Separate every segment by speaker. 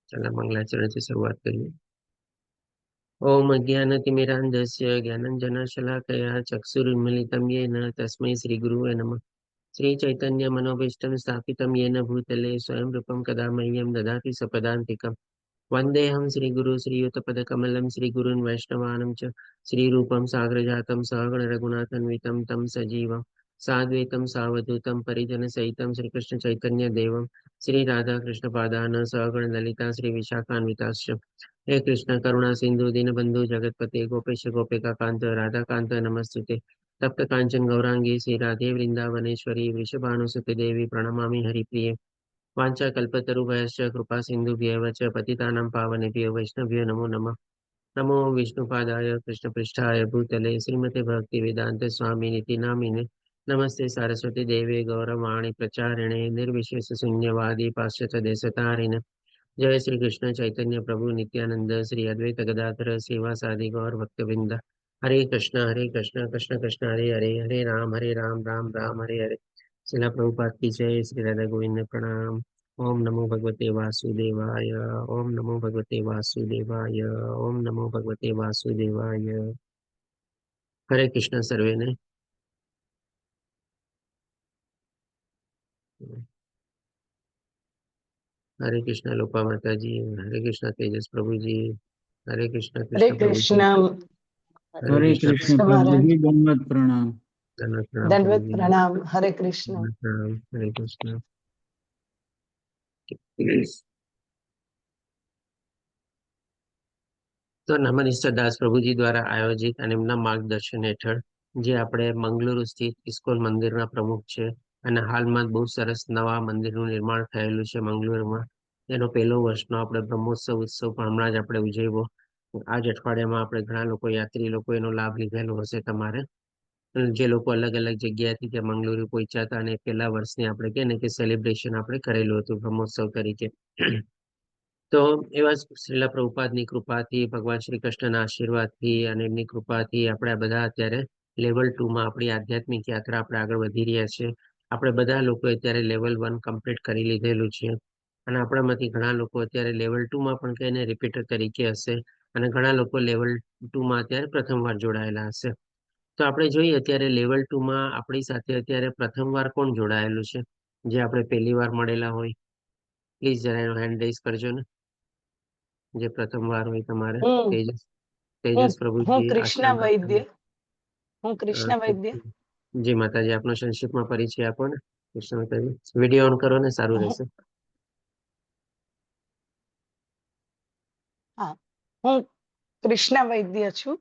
Speaker 1: चला मंगलाचरण से शुरुआत करिए। ओम अज्ञानतिमिरान्धस्य ज्ञानञ्जनशलाकया चक्षुरुन्मीलितं येन तस्मै श्रीगुरुवे नमः। श्रीचैतन्यमनोभीष्टं स्थापितं येन भूतले स्वयं रूपं कदा मह्यं ददाति सपदान्तिकम्। वन्देऽहं श्रीगुरु श्रीयुतपदकमलं श्रीगुरून् वैष्णवानं च श्रीरूपं साग्रजातं सहगणरघुनाथान्वितं तं सजीवं साद्वैतं सावधूतं परिजनसहितं श्रीकृष्णचैतन्यदेवं श्रीराधाकृष्णपादान् सहगणललिता श्रीविशाखान्विताश्च हे कृष्ण करुणा सिंधु दीनबंधु जगतपते गोपेश गोपिका कांत राधा कांत नमस्तुते तप्त कांचन गौरांगी श्री राधे वृंदावनेश्वरी वृषभानुसुते देवी प्रणमामि हरिप्रिये वाञ्छाकल्पतरुभयश्च कृपा सिन्धुभ्येव च पतितानां पावनेभ्यो वैष्णव्यो नमो नमः। नमो विष्णुपादाय कृष्णपृष्ठाय भूतले श्रीमते भक्तिवेदान्त स्वामिनिति नामिने नमस्ते सरस्वती देवे गौरवाणी प्रचारिणे निर्विशेष शून्यवादी पाश्चात्य देशतारिणे जय श्री कृष्ण चैतन्य प्रभु नित्यानंद श्री अद्वैत गदाधर श्रीवासादि गौर भक्तवृंद हरे कृष्ण कृष्ण कृष्ण हरे हरे हरे राम राम राम हरे हरे। शिला प्रभुपाद की जय। श्री राधा गोविंद प्रणाम। ओम नमो भगवते वासुदेवाय। ओम नमो भगवते वासुदेवाय। ओम नमो भगवते वासुदेवाय। हरे कृष्ण सर्वे ने। हरे कृष्ण लोपा माता जी। हरे कृष्ण तेजस प्रभु जी। हरे कृष्ण
Speaker 2: हरे
Speaker 1: कृष्ण प्रभु जी।
Speaker 2: कृष्ण।
Speaker 1: हरे
Speaker 3: हरे
Speaker 1: कृष्ण
Speaker 3: कृष्ण
Speaker 2: कृष्ण
Speaker 3: प्रभु
Speaker 2: महाराज
Speaker 3: जी, दंडवत प्रणाम।
Speaker 1: धन्यवाद प्रणाम प्रभु
Speaker 2: दंडवत
Speaker 1: जी।
Speaker 2: प्रणाम। हरे कृष्ण।
Speaker 1: धन्यवाद प्रणाम। हरे कृष्ण। તો નમનિષ્ઠ દાસ પ્રભુજી દ્વારા આયોજિત અને એમના માર્ગદર્શન હેઠળ જે આપણે મંગલુરુ સ્થિત ઇસ્કોન મંદિરના પ્રમુખ છે અને હાલમાં બહુ સરસ નવા મંદિરનું નિર્માણ થયેલું છે મંગલુરુમાં, એનો પહેલો વર્ષનો આપણે બ્રહ્મોત્સવ ઉત્સવ પણ હમણાં જ આપણે ઉજવ્યો. આ જ અઠવાડિયામાં આપણે ઘણા લોકો યાત્રી લોકો એનો લાભ લીધેલો હશે તમારે. જે લોકો અલગ અલગ જગ્યાએથી ત્યાં મંગલુરુ પહોંચ્યા હતા અને પહેલા વર્ષની આપણે કહે ને કે સેલિબ્રેશન આપણે કરેલું હતું બ્રહ્મોત્સવ તરીકે. તો એવા શ્રીલા પ્રભુપાદની કૃપાથી, ભગવાન શ્રી કૃષ્ણના આશીર્વાદથી અને એમની કૃપાથી આપણે આ બધા અત્યારે લેવલ 2 માં આપણી આધ્યાત્મિક યાત્રા આપણે આગળ વધી રહ્યા છીએ. આપણે બધા લોકો અત્યારે લેવલ 1 કમ્પ્લીટ કરી લીધેલું છે અને આપણામાંથી ઘણા લોકો અત્યારે લેવલ 2 માં પણ કહીને રિપીટર તરીકે હશે અને ઘણા લોકો લેવલ 2 માં અત્યારે પ્રથમવાર જોડાયેલા હશે. તો આપણે જોઈએ અત્યારે લેવલ 2 માં આપણી સાથે અત્યારે પ્રથમવાર કોણ જોડાયેલું છે, જે આપણે પહેલી વાર મળેલા હોય. પ્લીઝ જરા એનો હેન્ડ રેઝ કરજો ને, જે પ્રથમ વાર હોય તમારે.
Speaker 2: હું
Speaker 1: તેજસ
Speaker 2: હું
Speaker 1: તેજસ
Speaker 2: હું
Speaker 1: પ્રભુજી,
Speaker 2: કૃષ્ણ
Speaker 1: આશ્રમ
Speaker 2: વૈદ્ય. હું કૃષ્ણ વૈદ્ય.
Speaker 1: જી માતાજી, આપનો સંક્ષિપ્તમાં પરિચય આપો ને. કૃષ્ણ માતાજી, વિડીયો ઓન કરો ને, સારું રહેશે.
Speaker 2: હા, હું કૃષ્ણ વૈદ્ય છું.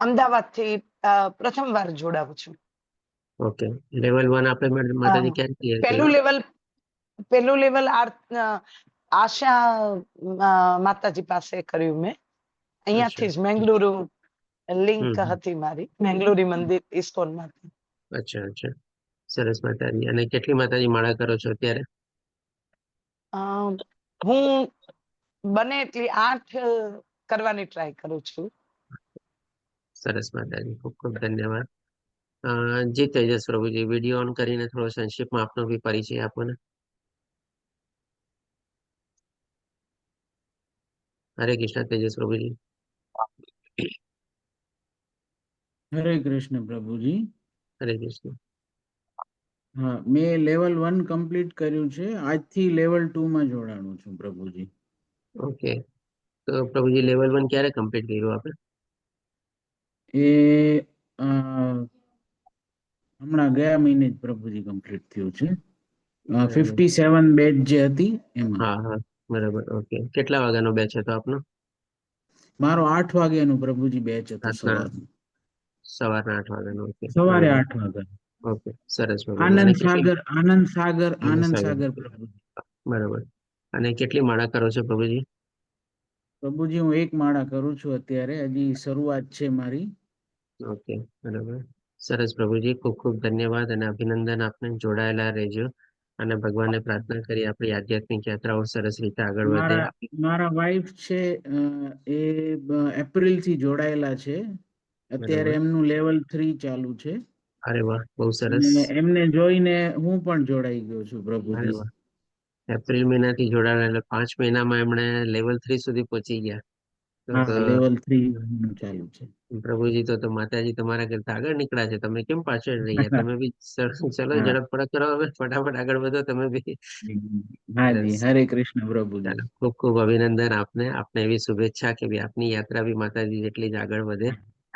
Speaker 2: અમદાવાદથી પ્રથમવાર જોડાવું છું.
Speaker 1: ઓકે, લેવલ 1 આપણે માતાજી ક્યારે ક્લિયર કર્યું?
Speaker 2: પહેલું લેવલ આશા માતાજી પાસે કર્યું મેં. અહીંયાથી જ મેંગલુરુ લિંક હતી મારી, મેંગલુરી મંદિર ઇસ્કોન માંથી.
Speaker 1: અચ્છા અચ્છા, સરસ માતાજી. અને કેટલી માતાજી માળા કરો છો અત્યારે?
Speaker 2: હું બને એટલી 8 કરવાની ટ્રાય કરું છું.
Speaker 1: સરસ માતાજી, ખૂબ ખૂબ ધન્યવાદ. જી તેજસ પ્રભુજી, વિડીયો ઓન કરીને થોડો સંક્ષિપ્તમાં આપનો બી પરિચય આપો ને. હરે કૃષ્ણ તેજસ પ્રભુજી.
Speaker 3: હરે કૃષ્ણ પ્રભુજી.
Speaker 1: હરે કૃષ્ણ.
Speaker 3: હા, મેં લેવલ 1 કમ્પ્લીટ કર્યું છે. આજથી લેવલ 2 માં જોડાણું છું પ્રભુજી.
Speaker 1: ઓકે, તો પ્રભુજી લેવલ 1 ક્યારે કમ્પ્લીટ કર્યું આપણે?
Speaker 3: એ હમણાં ગયા મહિને જ પ્રભુજી કમ્પ્લીટ થયું છે. 57 બેચ જે હતી એમાં.
Speaker 1: હા હા, બરાબર. ઓકે, કેટલા વાગ્યાનો બેચ હતો આપનો?
Speaker 3: મારો 8 વાગ્યાનો પ્રભુજી બેચ હતો સવારનો.
Speaker 1: સવારના 8 વાગ્યાનો. ઓકે,
Speaker 3: સવારે
Speaker 1: બરાબર.
Speaker 3: 8 વાગ્યા.
Speaker 1: ઓકે, સરસ પ્રભુજી. અને
Speaker 3: આનંદ સાગર પ્રભુજી.
Speaker 1: બરાબર. અને કેટલી માળા કરો છો પ્રભુજી?
Speaker 3: પ્રભુજી, હું 1 માળા કરું છું અત્યારે. હજી શરૂઆત છે મારી.
Speaker 1: ઓકે, બરાબર. સરસ પ્રભુજી, ખૂબ ખૂબ ધન્યવાદ અને અભિનંદન. આપને જોડાયેલા રહેજો અને ભગવાનને પ્રાર્થના કરી આપણી આધ્યાત્મિક યાત્રાઓ સરસ રીતે આગળ વધે.
Speaker 3: મારા વાઈફ છે એ એપ્રિલ થી જોડાયેલા છે. અત્યારે એમનું લેવલ 3 ચાલુ છે.
Speaker 1: અરે વાહ, બહુ સરસ.
Speaker 3: એમને જોઈને હું પણ જોડાઈ ગયો છું
Speaker 1: અરે
Speaker 3: પ્રભુજી.
Speaker 1: વાહ, એપ્રિલ મહિનાથી જોડાયેલા એટલે 5 મહિનામાં એમણે લેવલ 3 સુધી પહોંચી ગયા. તો
Speaker 3: હા, લેવલ 3 ચાલુ છે.
Speaker 1: પ્રભુજી તો માતાજી તમારા કરતા આગળ નીકળ્યા છે. તમે કેમ પાછળ રહી ગયા? તમે બી ચલો
Speaker 3: હા
Speaker 1: ઝડપ કરો, હવે ફટાફટ આગળ વધો તમે બી.
Speaker 3: હાજી,
Speaker 1: સરસ.
Speaker 3: હરે કૃષ્ણ પ્રભુજી.
Speaker 1: ચાલો, ખૂબ ખૂબ અભિનંદન આપને એવી શુભેચ્છા કે ભાઈ આપની યાત્રા બી માતાજી જેટલી જ આગળ વધે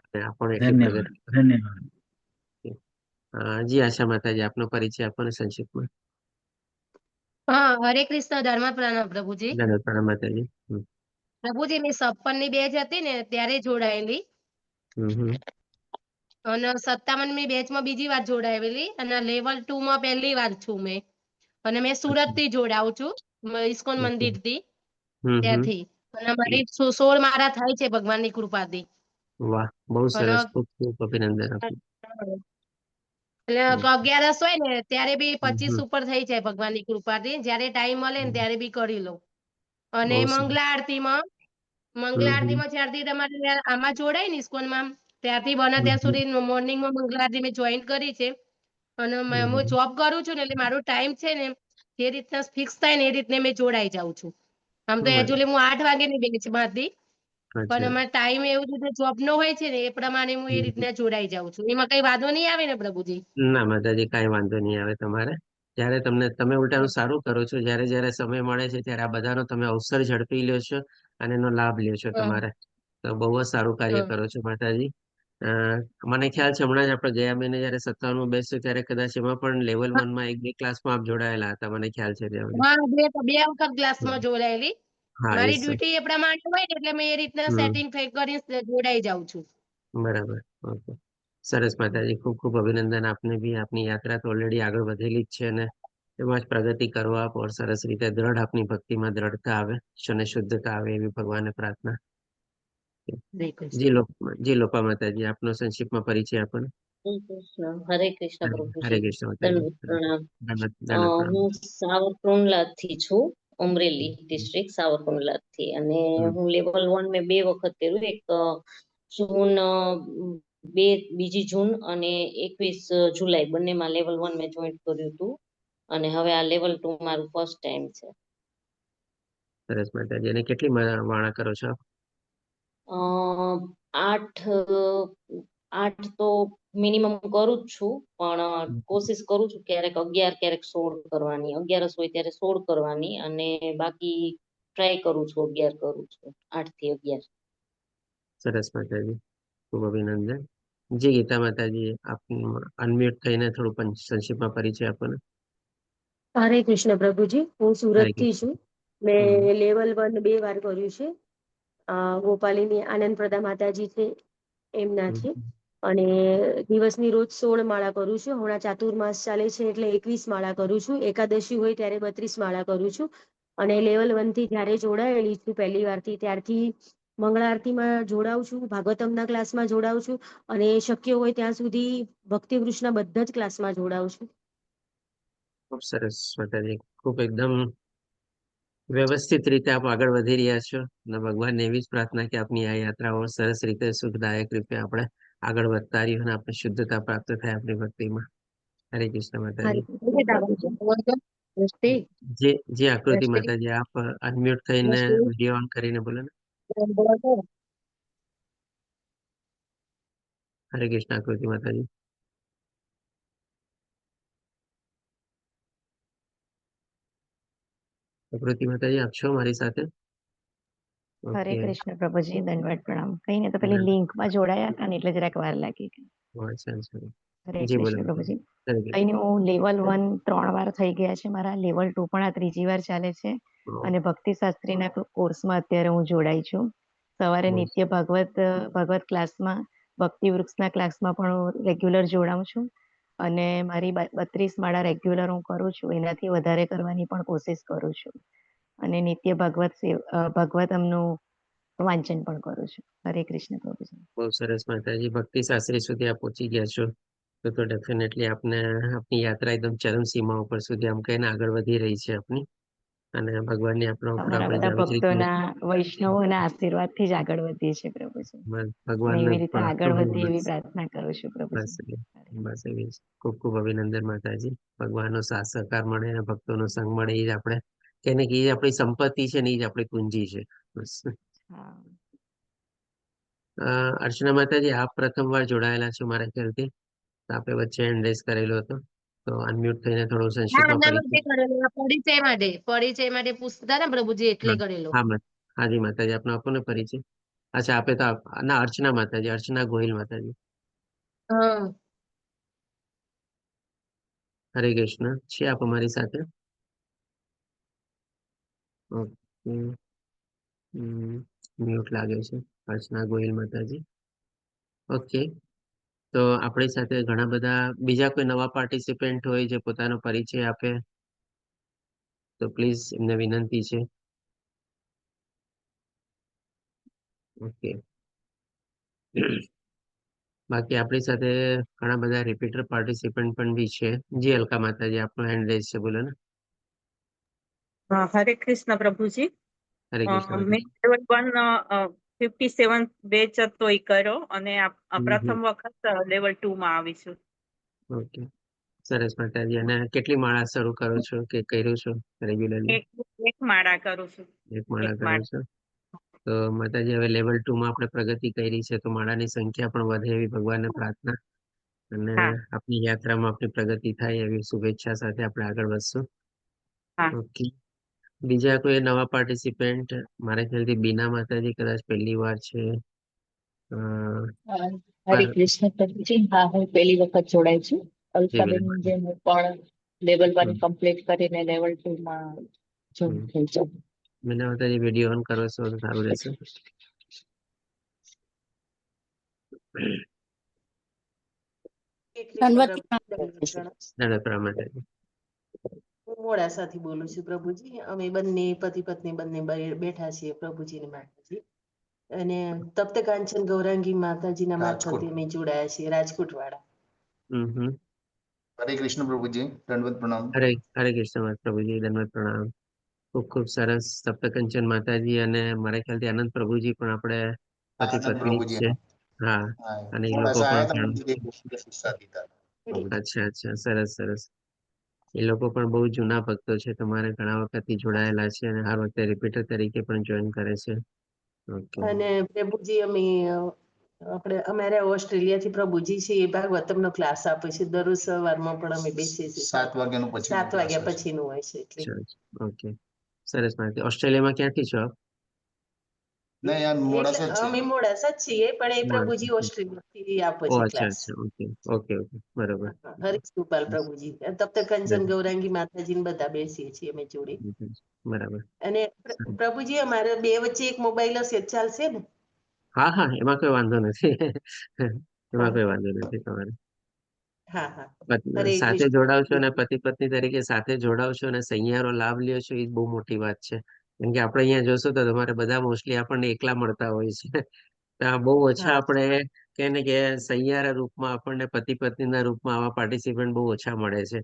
Speaker 1: અને આપણને એટલી
Speaker 3: ધન્યવાદ,
Speaker 1: પ્રગતિ કરે.
Speaker 3: ધન્યવાદ.
Speaker 1: જી આશા માતાજી, આપનો પરિચય આપો ને સંક્ષિપ્તમાં.
Speaker 4: હા, હરે કૃષ્ણ, ધર્મ પ્રણામ પ્રભુજી.
Speaker 1: ધન્યવાદ, પ્રણામ માતાજી.
Speaker 4: પ્રભુજી, મેં 56 ની બેચ હતી ને ત્યારે જોડાયેલી
Speaker 1: હમ.
Speaker 4: અને 57 ની બેચમાં બીજી વાર જોડાયેલી અને લેવલ 2 માં પહેલી વાર છું મેં. અને મેં સુરત થી જોડાઉં છું, ઇસ્કોન મંદિર થી,
Speaker 1: હમ.
Speaker 4: ત્યાંથી. અને મારી 16 માળા થાય છે ભગવાનની કૃપાથી.
Speaker 1: વાહ, બહુ
Speaker 4: અને
Speaker 1: સરસ, ખૂબ ખૂબ અભિનંદન આપનું.
Speaker 4: એટલે 11 હોય ને ત્યારે બી 25
Speaker 1: હમ.
Speaker 4: ઉપર થઈ જાય ભગવાનની કૃપાથી. જયારે ટાઈમ મળે ને ત્યારે બી કરી લઉં. અને
Speaker 1: બહુ સરસ.
Speaker 4: મંગલા આરતીમાં જ્યારથી તમારે આમાં જોડાય ને ઇસ્કોનમાં, ત્યારથી બને ત્યાં સુધી મોર્નિંગમાં મંગલા આરતી મેં જોઈન કરી છે. અને હું જોબ કરું છું ને એટલે મારો ટાઈમ છે ને જે રીતના ફિક્સ થાય ને એ રીતને મેં જોડાઈ જાઉં છું. આમ તો
Speaker 1: બરાબર.
Speaker 4: એકચ્યુઅલી હું 8 વાગ્યાની બેચમાં હતી, પણ
Speaker 1: અચ્છા.
Speaker 4: અમારે ટાઈમ એવી રીતે જોબ નો હોય છે ને એ પ્રમાણે હું એ રીતના જોડાઈ જાઉં છું. એમાં કઈ વાંધો નહીં આવે ને પ્રભુજી?
Speaker 1: ના માતાજી, કાંઈ વાંધો નહીં આવે તમારે. જ્યારે તમે ઉલટાનું સારું કરો છો, જ્યારે જ્યારે સમય મળે છે ત્યારે આ બધાનો તમે અવસર ઝડપી લ્યો છો અને એનો લાભ લ્યો છો તમારે. તો બહુ જ સારું કાર્ય કરો છો માતાજી. મને ખ્યાલ છે હમણાં જ આપણે ગયા મહિને જયારે 57 બેસ્યું ત્યારે કદાચ એમાં પણ લેવલ 1 માં 1-2 ક્લાસમાં આપ જોડાયેલા હતા, મને ખ્યાલ છે ત્યાં સુધી.
Speaker 4: હા, બે વખત ક્લાસમાં જોડાયેલી.
Speaker 1: હા, એ
Speaker 4: મારી
Speaker 1: સર.
Speaker 4: ડ્યુટી એ પ્રમાણે હોય ને એટલે મેં એ રીતના
Speaker 1: હમ.
Speaker 4: સેટિંગ કરીને જોડાઈ જાઉં છું.
Speaker 1: બરાબર. ઓકે. સરસ માતાજી, ખૂબ ખૂબ અભિનંદન આપને બી. આપની યાત્રા તો ઓલરેડી આગળ વધેલી જ છે અને એમાં જ પ્રગતિ કરવા આપો. સરસ રીતે દ્રઢ આપની ભક્તિમાં દ્રઢતા આવે, અને શુદ્ધતા આવે એવી ભગવાનને પ્રાર્થના.
Speaker 4: હરે કૃષ્ણ.
Speaker 1: જી લોપા માતાજી, આપનો સંક્ષિપ્તમાં પરિચય આપો ને.
Speaker 5: હરે કૃષ્ણ
Speaker 1: હરે
Speaker 5: પ્રભુજી.
Speaker 1: કૃષ્ણ માતાજી.
Speaker 5: દંડવત પ્રણામ.
Speaker 1: દાનત પ્રણામ.
Speaker 5: હું સાવરકુંડલા થી છું, અમરેલી ડિસ્ટ્રિક્ટ સાવરકુંડલા થી. અને હું લેવલ 1 મેં 2 વખત કર્યું. એક જૂન બીજી જૂન અને 21 જુલાઈ બંનેમાં લેવલ 1 મેં જોઈન્ટ કર્યું હતું. અને હવે આ લેવલ 2 મારું ફર્સ્ટ ટાઈમ છે.
Speaker 1: સરસ માતાજી. અને કેટલી વાણા કરો છો?
Speaker 5: 8 તો મિનિમમ કરું જ છું, પણ કોશિશ કરું છું ક્યારેક 11, ક્યારેક 16 કરવાની. 11 હોય ત્યારે 16 કરવાની અને બાકી ટ્રાય કરું છું 11 કરું છું, 8 થી 11.
Speaker 1: સરસ માતાજી, ખૂબ અભિનંદન. જી ગીતા માતાજી, આપ અનમ્યુટ થઈને થોડું સંક્ષિપ્તમાં પરિચય આપો ને.
Speaker 6: હરે કૃષ્ણ પ્રભુજી, હું
Speaker 1: હરે
Speaker 6: સુરત થી
Speaker 1: કૃષ્ણ.
Speaker 6: છું. મેં લેવલ 1 2 વાર કર્યું છે. ગોપાલીની આનંદ પ્રદા માતાજી છે એમનાથી. અને દિવસની રોજ 16 માળા કરું છું. હમણાં ચાતુર્માસ ચાલે છે એટલે 21 માળા કરું છું. એકાદશી હોય ત્યારે 32 માળા કરું છું. અને લેવલ 1 થી જયારે જોડાયેલી છું પહેલી વારથી, ત્યારથી મંગળા આરતીમાં જોડાઉં છું, ભાગવતમના ક્લાસમાં જોડાઉં છું અને શક્ય હોય ત્યાં સુધી ભક્તિ વૃક્ષના બધા જ ક્લાસમાં જોડાઉં છું.
Speaker 1: ખૂબ સરસ માતાજી, ખૂબ એકદમ વ્યવસ્થિત રીતે આપ આગળ વધી રહ્યા છો અને ભગવાનને એવી જ પ્રાર્થના કે આપની આ યાત્રાઓ સરસ રીતે સુખદાયક રીતે આપણે આગળ વધતા રહીએ અને આપણે શુદ્ધતા પ્રાપ્ત થાય આપણી ભક્તિમાં. હરે કૃષ્ણ માતાજી. જે આકૃતિ માતાજી, આપ અનમ્યુટ થઈને વિડીયો ઓન કરીને બોલો ને. હરે કૃષ્ણ આકૃતિ માતાજી. આકૃતિ માતાજી, આપ છો મારી સાથે?
Speaker 7: હરે
Speaker 1: ઓકે.
Speaker 7: કૃષ્ણ પ્રભુજી, દંડવત પ્રણામ. કઈ ને તો પેલી લિંકમાં જોડાયા હતા ને એટલે જરાક વાર લાગી ગઈ. હરે
Speaker 1: જી બોલો.
Speaker 7: કૃષ્ણ પ્રભુજી.
Speaker 1: હરે
Speaker 7: કઈ ને હું લેવલ 1 3 વાર થઈ ગયા છે મારા. લેવલ 2 પણ આ ત્રીજી વાર ચાલે છે.
Speaker 1: કૃષ્ણ.
Speaker 7: અને ભક્તિ શાસ્ત્રીના કોર્સમાં અત્યારે હું જોડાઈ છું. સવારે નિત્ય ભાગવત ક્લાસમાં, ભક્તિ વૃક્ષના ક્લાસમાં પણ રેગ્યુલર જોડાઉં છું. અને મારી 32 માળા રેગ્યુલર હું કરું છું. એનાથી વધારે કરવાની પણ કોશિશ કરું છું. અને નિત્ય ભાગવતમનું વાંચન પણ કરું છું. હરે કૃષ્ણ પ્રભુજી.
Speaker 1: બહુ સરસ માતાજી, ભક્તિ શાસ્ત્રી સુધી આપ પહોંચી ગયા છો તો ડેફિનેટલી આપને આપની યાત્રા એકદમ ચરમ સીમા ઉપર સુધી આમ કહીને આગળ વધી રહી છે આપની. અને ભગવાનની આપણા ઉપર
Speaker 7: તમારા
Speaker 1: આપણે
Speaker 7: બધા
Speaker 1: આવી જ રીતે
Speaker 7: ભક્તોના, વૈષ્ણવોના આશીર્વાદથી જ આગળ વધીએ છીએ પ્રભુજી. અને
Speaker 1: ભગવાનને
Speaker 7: એવી રીતે આગળ વધીએ એવી
Speaker 1: બસ
Speaker 7: પ્રાર્થના કરું છું
Speaker 1: બસ
Speaker 7: પ્રભુજી.
Speaker 1: બસ એવી જ. ખૂબ ખૂબ અભિનંદન માતાજી. ભગવાનનો સાથ સહકાર મળે અને ભક્તોનો સંગ મળે એ જ આપણે કેને કે એ આપણી સંપત્તિ છે ને એ જ આપણી પૂંજી છે. બસ.
Speaker 7: હા.
Speaker 1: અર્ચના માતાજી, આપ પ્રથમવાર જોડાયેલા છો મારા ખ્યાલથી. તો આપણે વચ્ચે હેન્ડ રેઝ કરેલો હતો, તો અનમ્યુટ થઈને થોડું
Speaker 4: ના
Speaker 1: સંક્ષિપ્તમાં
Speaker 4: એના
Speaker 1: પરિચય.
Speaker 4: માટે કરેલો પરિચય માટે પૂછતા હતા ને પ્રભુજી એટલે કરેલો.
Speaker 1: હાજી માતાજી, આપનો આપો ને પરિચય. અચ્છા, આપે તો ના, અર્ચના માતાજી, અર્ચના ગોહિલ માતાજી.
Speaker 4: હા.
Speaker 1: હરે કૃષ્ણ. છે આપ અમારી સાથે? ઓકે. મ્યુટ લાગે છે. અર્ચના ગોહિલ માતાજી. ઓકે. તો આપણી સાથે ઘણા બધા બીજા કોઈ નવા પાર્ટિસિપન્ટ હોય જે પોતાનો પરિચય આપે તો પ્લીઝ એમને વિનંતી છે. ઓકે. બાકી આપણી સાથે ઘણા બધા રિપીટર પાર્ટિસિપન્ટ પણ બી છે. જી અલકા માતાજી, આપનો હેન્ડ રેઝ છે, બોલો ને.
Speaker 8: હરે કૃષ્ણ પ્રભુજી.
Speaker 1: હરે કૃષ્ણ.
Speaker 8: મેં લેવલ 1 57 બેચ હતો એ કર્યો અને પ્રથમ વખત લેવલ 2 માં આવી છું.
Speaker 1: ઓકે, સરસ માતાજી. અને કેટલી માળા શરૂ કરો છો કે કર્યું છો રેગ્યુલરલી?
Speaker 8: એક માળા કરું છું.
Speaker 1: એક માળા કરો છો. તો માતાજી, હવે લેવલ 2 માં આપણે પ્રગતિ કરી છે, તો માળાની સંખ્યા પણ વધે એવી ભગવાનને પ્રાર્થના, અને
Speaker 8: હા.
Speaker 1: આપની યાત્રામાં આપણી પ્રગતિ થાય એવી શુભેચ્છા સાથે આપણે આગળ વધશું.
Speaker 8: હા.
Speaker 1: ઓકે. બીજા કોઈ નવા પાર્ટિસિપન્ટ? મારા ખ્યાલથી બીના માતાજી કદાચ પહેલી વાર છે.
Speaker 9: હરે કૃષ્ણ પ્રભુજી. હા, હું પહેલી વખત જોડાઈ છું. અલ્કાબેન જેમ હું પણ લેવલ 1 કમ્પ્લીટ કરીને લેવલ 2 માં જોઈન થઈ છું.
Speaker 1: બીના માતાજી, વિડીયો ઓન કરો છો તો સારું રહેશે.
Speaker 10: હું મોડાસાથી બોલું છું પ્રભુજી. અમે બંને પતિ પત્ની બંને બેઠા છીએ પ્રભુજીની માતાજી, અને તપ્ત કાંચન ગૌરાંગી માતાજીના મારફતે અમે જોડાયા છીએ, રાજકોટ વાળા.
Speaker 11: હરે કૃષ્ણ પ્રભુજી, દંડવત પ્રણામ.
Speaker 1: હરે કૃષ્ણ પ્રભુજી, દંડવત પ્રણામ. ખૂબ ખૂબ સરસ. સપ્તકંચન માતાજી અને મારા ખ્યાલથી આનંદ પ્રભુજી પણ આપણે પતિ પત્ની છે. હા, અને એ લોકો પણ અચ્છા અચ્છા, સરસ સરસ. એ લોકો પણ બહુ જૂના ભક્તો છે, તમારે ઘણા વખતથી જોડાયેલા છે અને હર વખતે રિપીટર તરીકે પણ જોઈન કરે છે.
Speaker 10: અને પ્રભુજી, આપણે અમારે ઓસ્ટ્રેલિયાથી પ્રભુજી છે એ ભાગવતમનો ક્લાસ આપે છે. દરરોજ સવારમાં પણ અમે બેસીએ છીએ. 7 વાગ્યા પછીનું હોય છે એટલે.
Speaker 1: ઓકે, સરસ. ઓસ્ટ્રેલિયામાં ક્યાંથી છો?
Speaker 10: અમે મોડાસા જ છીએ, પણ એ પ્રભુજી ઓસ્ટ્રેલિયાથી આપે છે ક્લાસ.
Speaker 1: ઓકે ઓકે ઓકે, બરોબર.
Speaker 10: હરીશ ગોપાલ પ્રભુજી, તપ્ત કંચન ગૌરાંગી માતાજી ને બધા બેસીએ છીએ અમે જોડે.
Speaker 1: બરાબર.
Speaker 10: અને પ્રભુજી, અમારે બે વચ્ચે એક મોબાઈલ હશે, ચાલશે ને?
Speaker 1: હા હા, એમાં કોઈ વાંધો નથી. એમાં કોઈ વાંધો નથી તમારે.
Speaker 10: હા હા.
Speaker 1: સાથે જોડાવશો અને પતિ પત્ની તરીકે સાથે જોડાવશો અને સહિયારો લાભ લ્યો છો, એ બહુ મોટી વાત છે. કેમ કે આપણે અહીંયા જોશો તો તમારે બધા મોસ્ટલી આપણને એકલા મળતા હોય છે. બહુ ઓછા આપણે કે ને કે સહિયારા રૂપમાં આપણને પતિ પત્નીના રૂપમાં આવા પાર્ટિસિપન્ટ બહુ ઓછા મળે છે.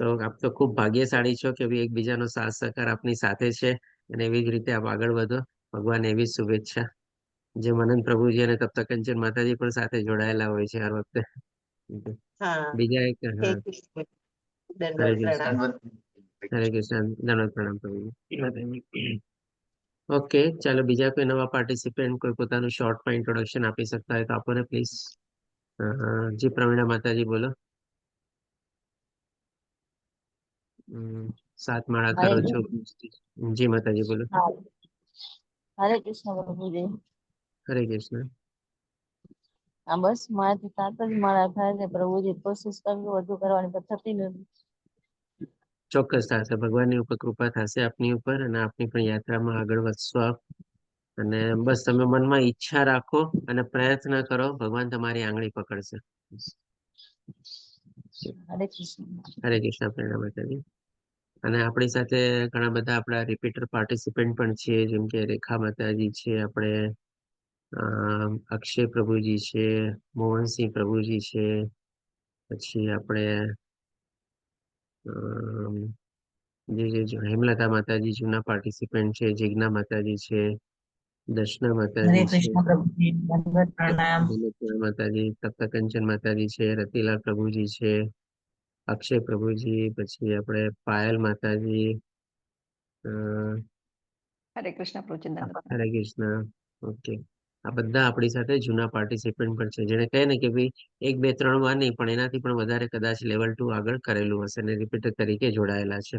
Speaker 1: તો આપ તો ખૂબ ભાગ્યશાળી છો કે એકબીજાનો સાથ સહકાર આપની સાથે છે, અને એવી જ રીતે આપ આગળ વધો. ભગવાન એવી શુભેચ્છા. જે મનન પ્રભુજી અને તપ્તકંચન માતાજી પણ સાથે જોડાયેલા હોય છે હર વખતે. બીજા એક, હા, હરે કૃષ્ણ. હરે કૃષ્ણ, દંડવત પ્રણામ પ્રભુજી. ઓકે, ચાલો બીજા કોઈ નવા પાર્ટિસિપન્ટ કોઈ પોતાનું શોર્ટમાં ઇન્ટ્રોડક્શન આપી શકતા હોય તો આપો ને પ્લીઝ. જી પ્રવીણા માતાજી, બોલો. 7 માળા કરો છો. જી માતાજી, બોલો.
Speaker 9: હરે કૃષ્ણ પ્રભુજી.
Speaker 1: હરે કૃષ્ણ.
Speaker 9: હા, બસ મારાથી 7 જ માળા થાય છે પ્રભુજી. કોશિશ કરવી વધુ કરવાની, પણ થતી નથી.
Speaker 1: ચોક્કસ થશે. ભગવાનની ઉપર કૃપા થશે આપની ઉપર, અને આપની પણ યાત્રામાં આગળ વધશો આપ. અને બસ તમે મનમાં ઈચ્છા રાખો અને પ્રયત્ન કરો, ભગવાન તમારી આંગળી પકડશે.
Speaker 9: હરે કૃષ્ણ.
Speaker 1: હરે કૃષ્ણ. પ્રેરણા માતાજી. અને આપણી સાથે ઘણા બધા આપણા રિપીટર પાર્ટિસિપન્ટ પણ છે, જેમ કે રેખા માતાજી છે, આપણે અક્ષય પ્રભુજી છે, મોહનસિંહ પ્રભુજી છે, પછી આપણે હેમલતા માતાજી જૂના પાર્ટિસિપન્ટ છે, જિજ્ઞા માતાજી છે, દર્શના માતાજી છે, માતાજી, તપ્તકંચન માતાજી છે, રતિલાલ પ્રભુજી છે, અક્ષય પ્રભુજી, પછી આપણે પાયલ માતાજી,
Speaker 7: હરે કૃષ્ણ પ્રોચિંદન.
Speaker 1: હરે કૃષ્ણ. ઓકે, આ બધા આપણી સાથે જૂના પાર્ટિસિપન્ટ પણ છે, જેને કહે ને કે ભાઈ 1, 2, 3 વાર નહીં પણ એનાથી પણ વધારે કદાચ લેવલ 2 આગળ કરેલું હશે અને રિપીટર તરીકે જોડાયેલા છે.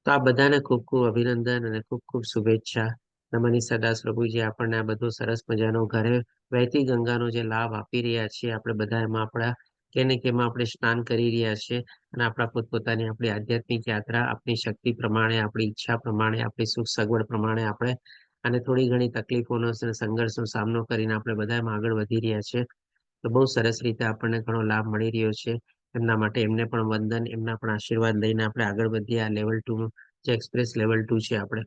Speaker 1: તો આ બધાને ખૂબ ખૂબ અભિનંદન અને ખૂબ ખૂબ શુભેચ્છા. નમની સદાસ પ્રભુજી આપણને આ બધો સરસ મજાનો ઘરે વહેતી ગંગાનો જે લાભ આપી રહ્યા છીએ, આપણે બધા એમાં આપણા કેને કેમાં આપણે સ્નાન કરી રહ્યા છીએ અને આપણા પોતપોતાની આપણી આધ્યાત્મિક યાત્રા આપણી શક્તિ પ્રમાણે, આપણી ઈચ્છા પ્રમાણે, આપણી સુખ સગવડ પ્રમાણે આપણે અને થોડી ઘણી તકલીફોનો અને સંઘર્ષનો સામનો કરીને આપણે બધા એમાં આગળ વધી રહ્યા છીએ. તો બહુ સરસ રીતે આપણને ઘણો લાભ મળી રહ્યો છે. એમના માટે એમને પણ વંદન, એમના પણ આશીર્વાદ લઈને આપણે આગળ વધીએ. આ લેવલ 2 જે એક્સપ્રેસ લેવલ 2 છે આપણે.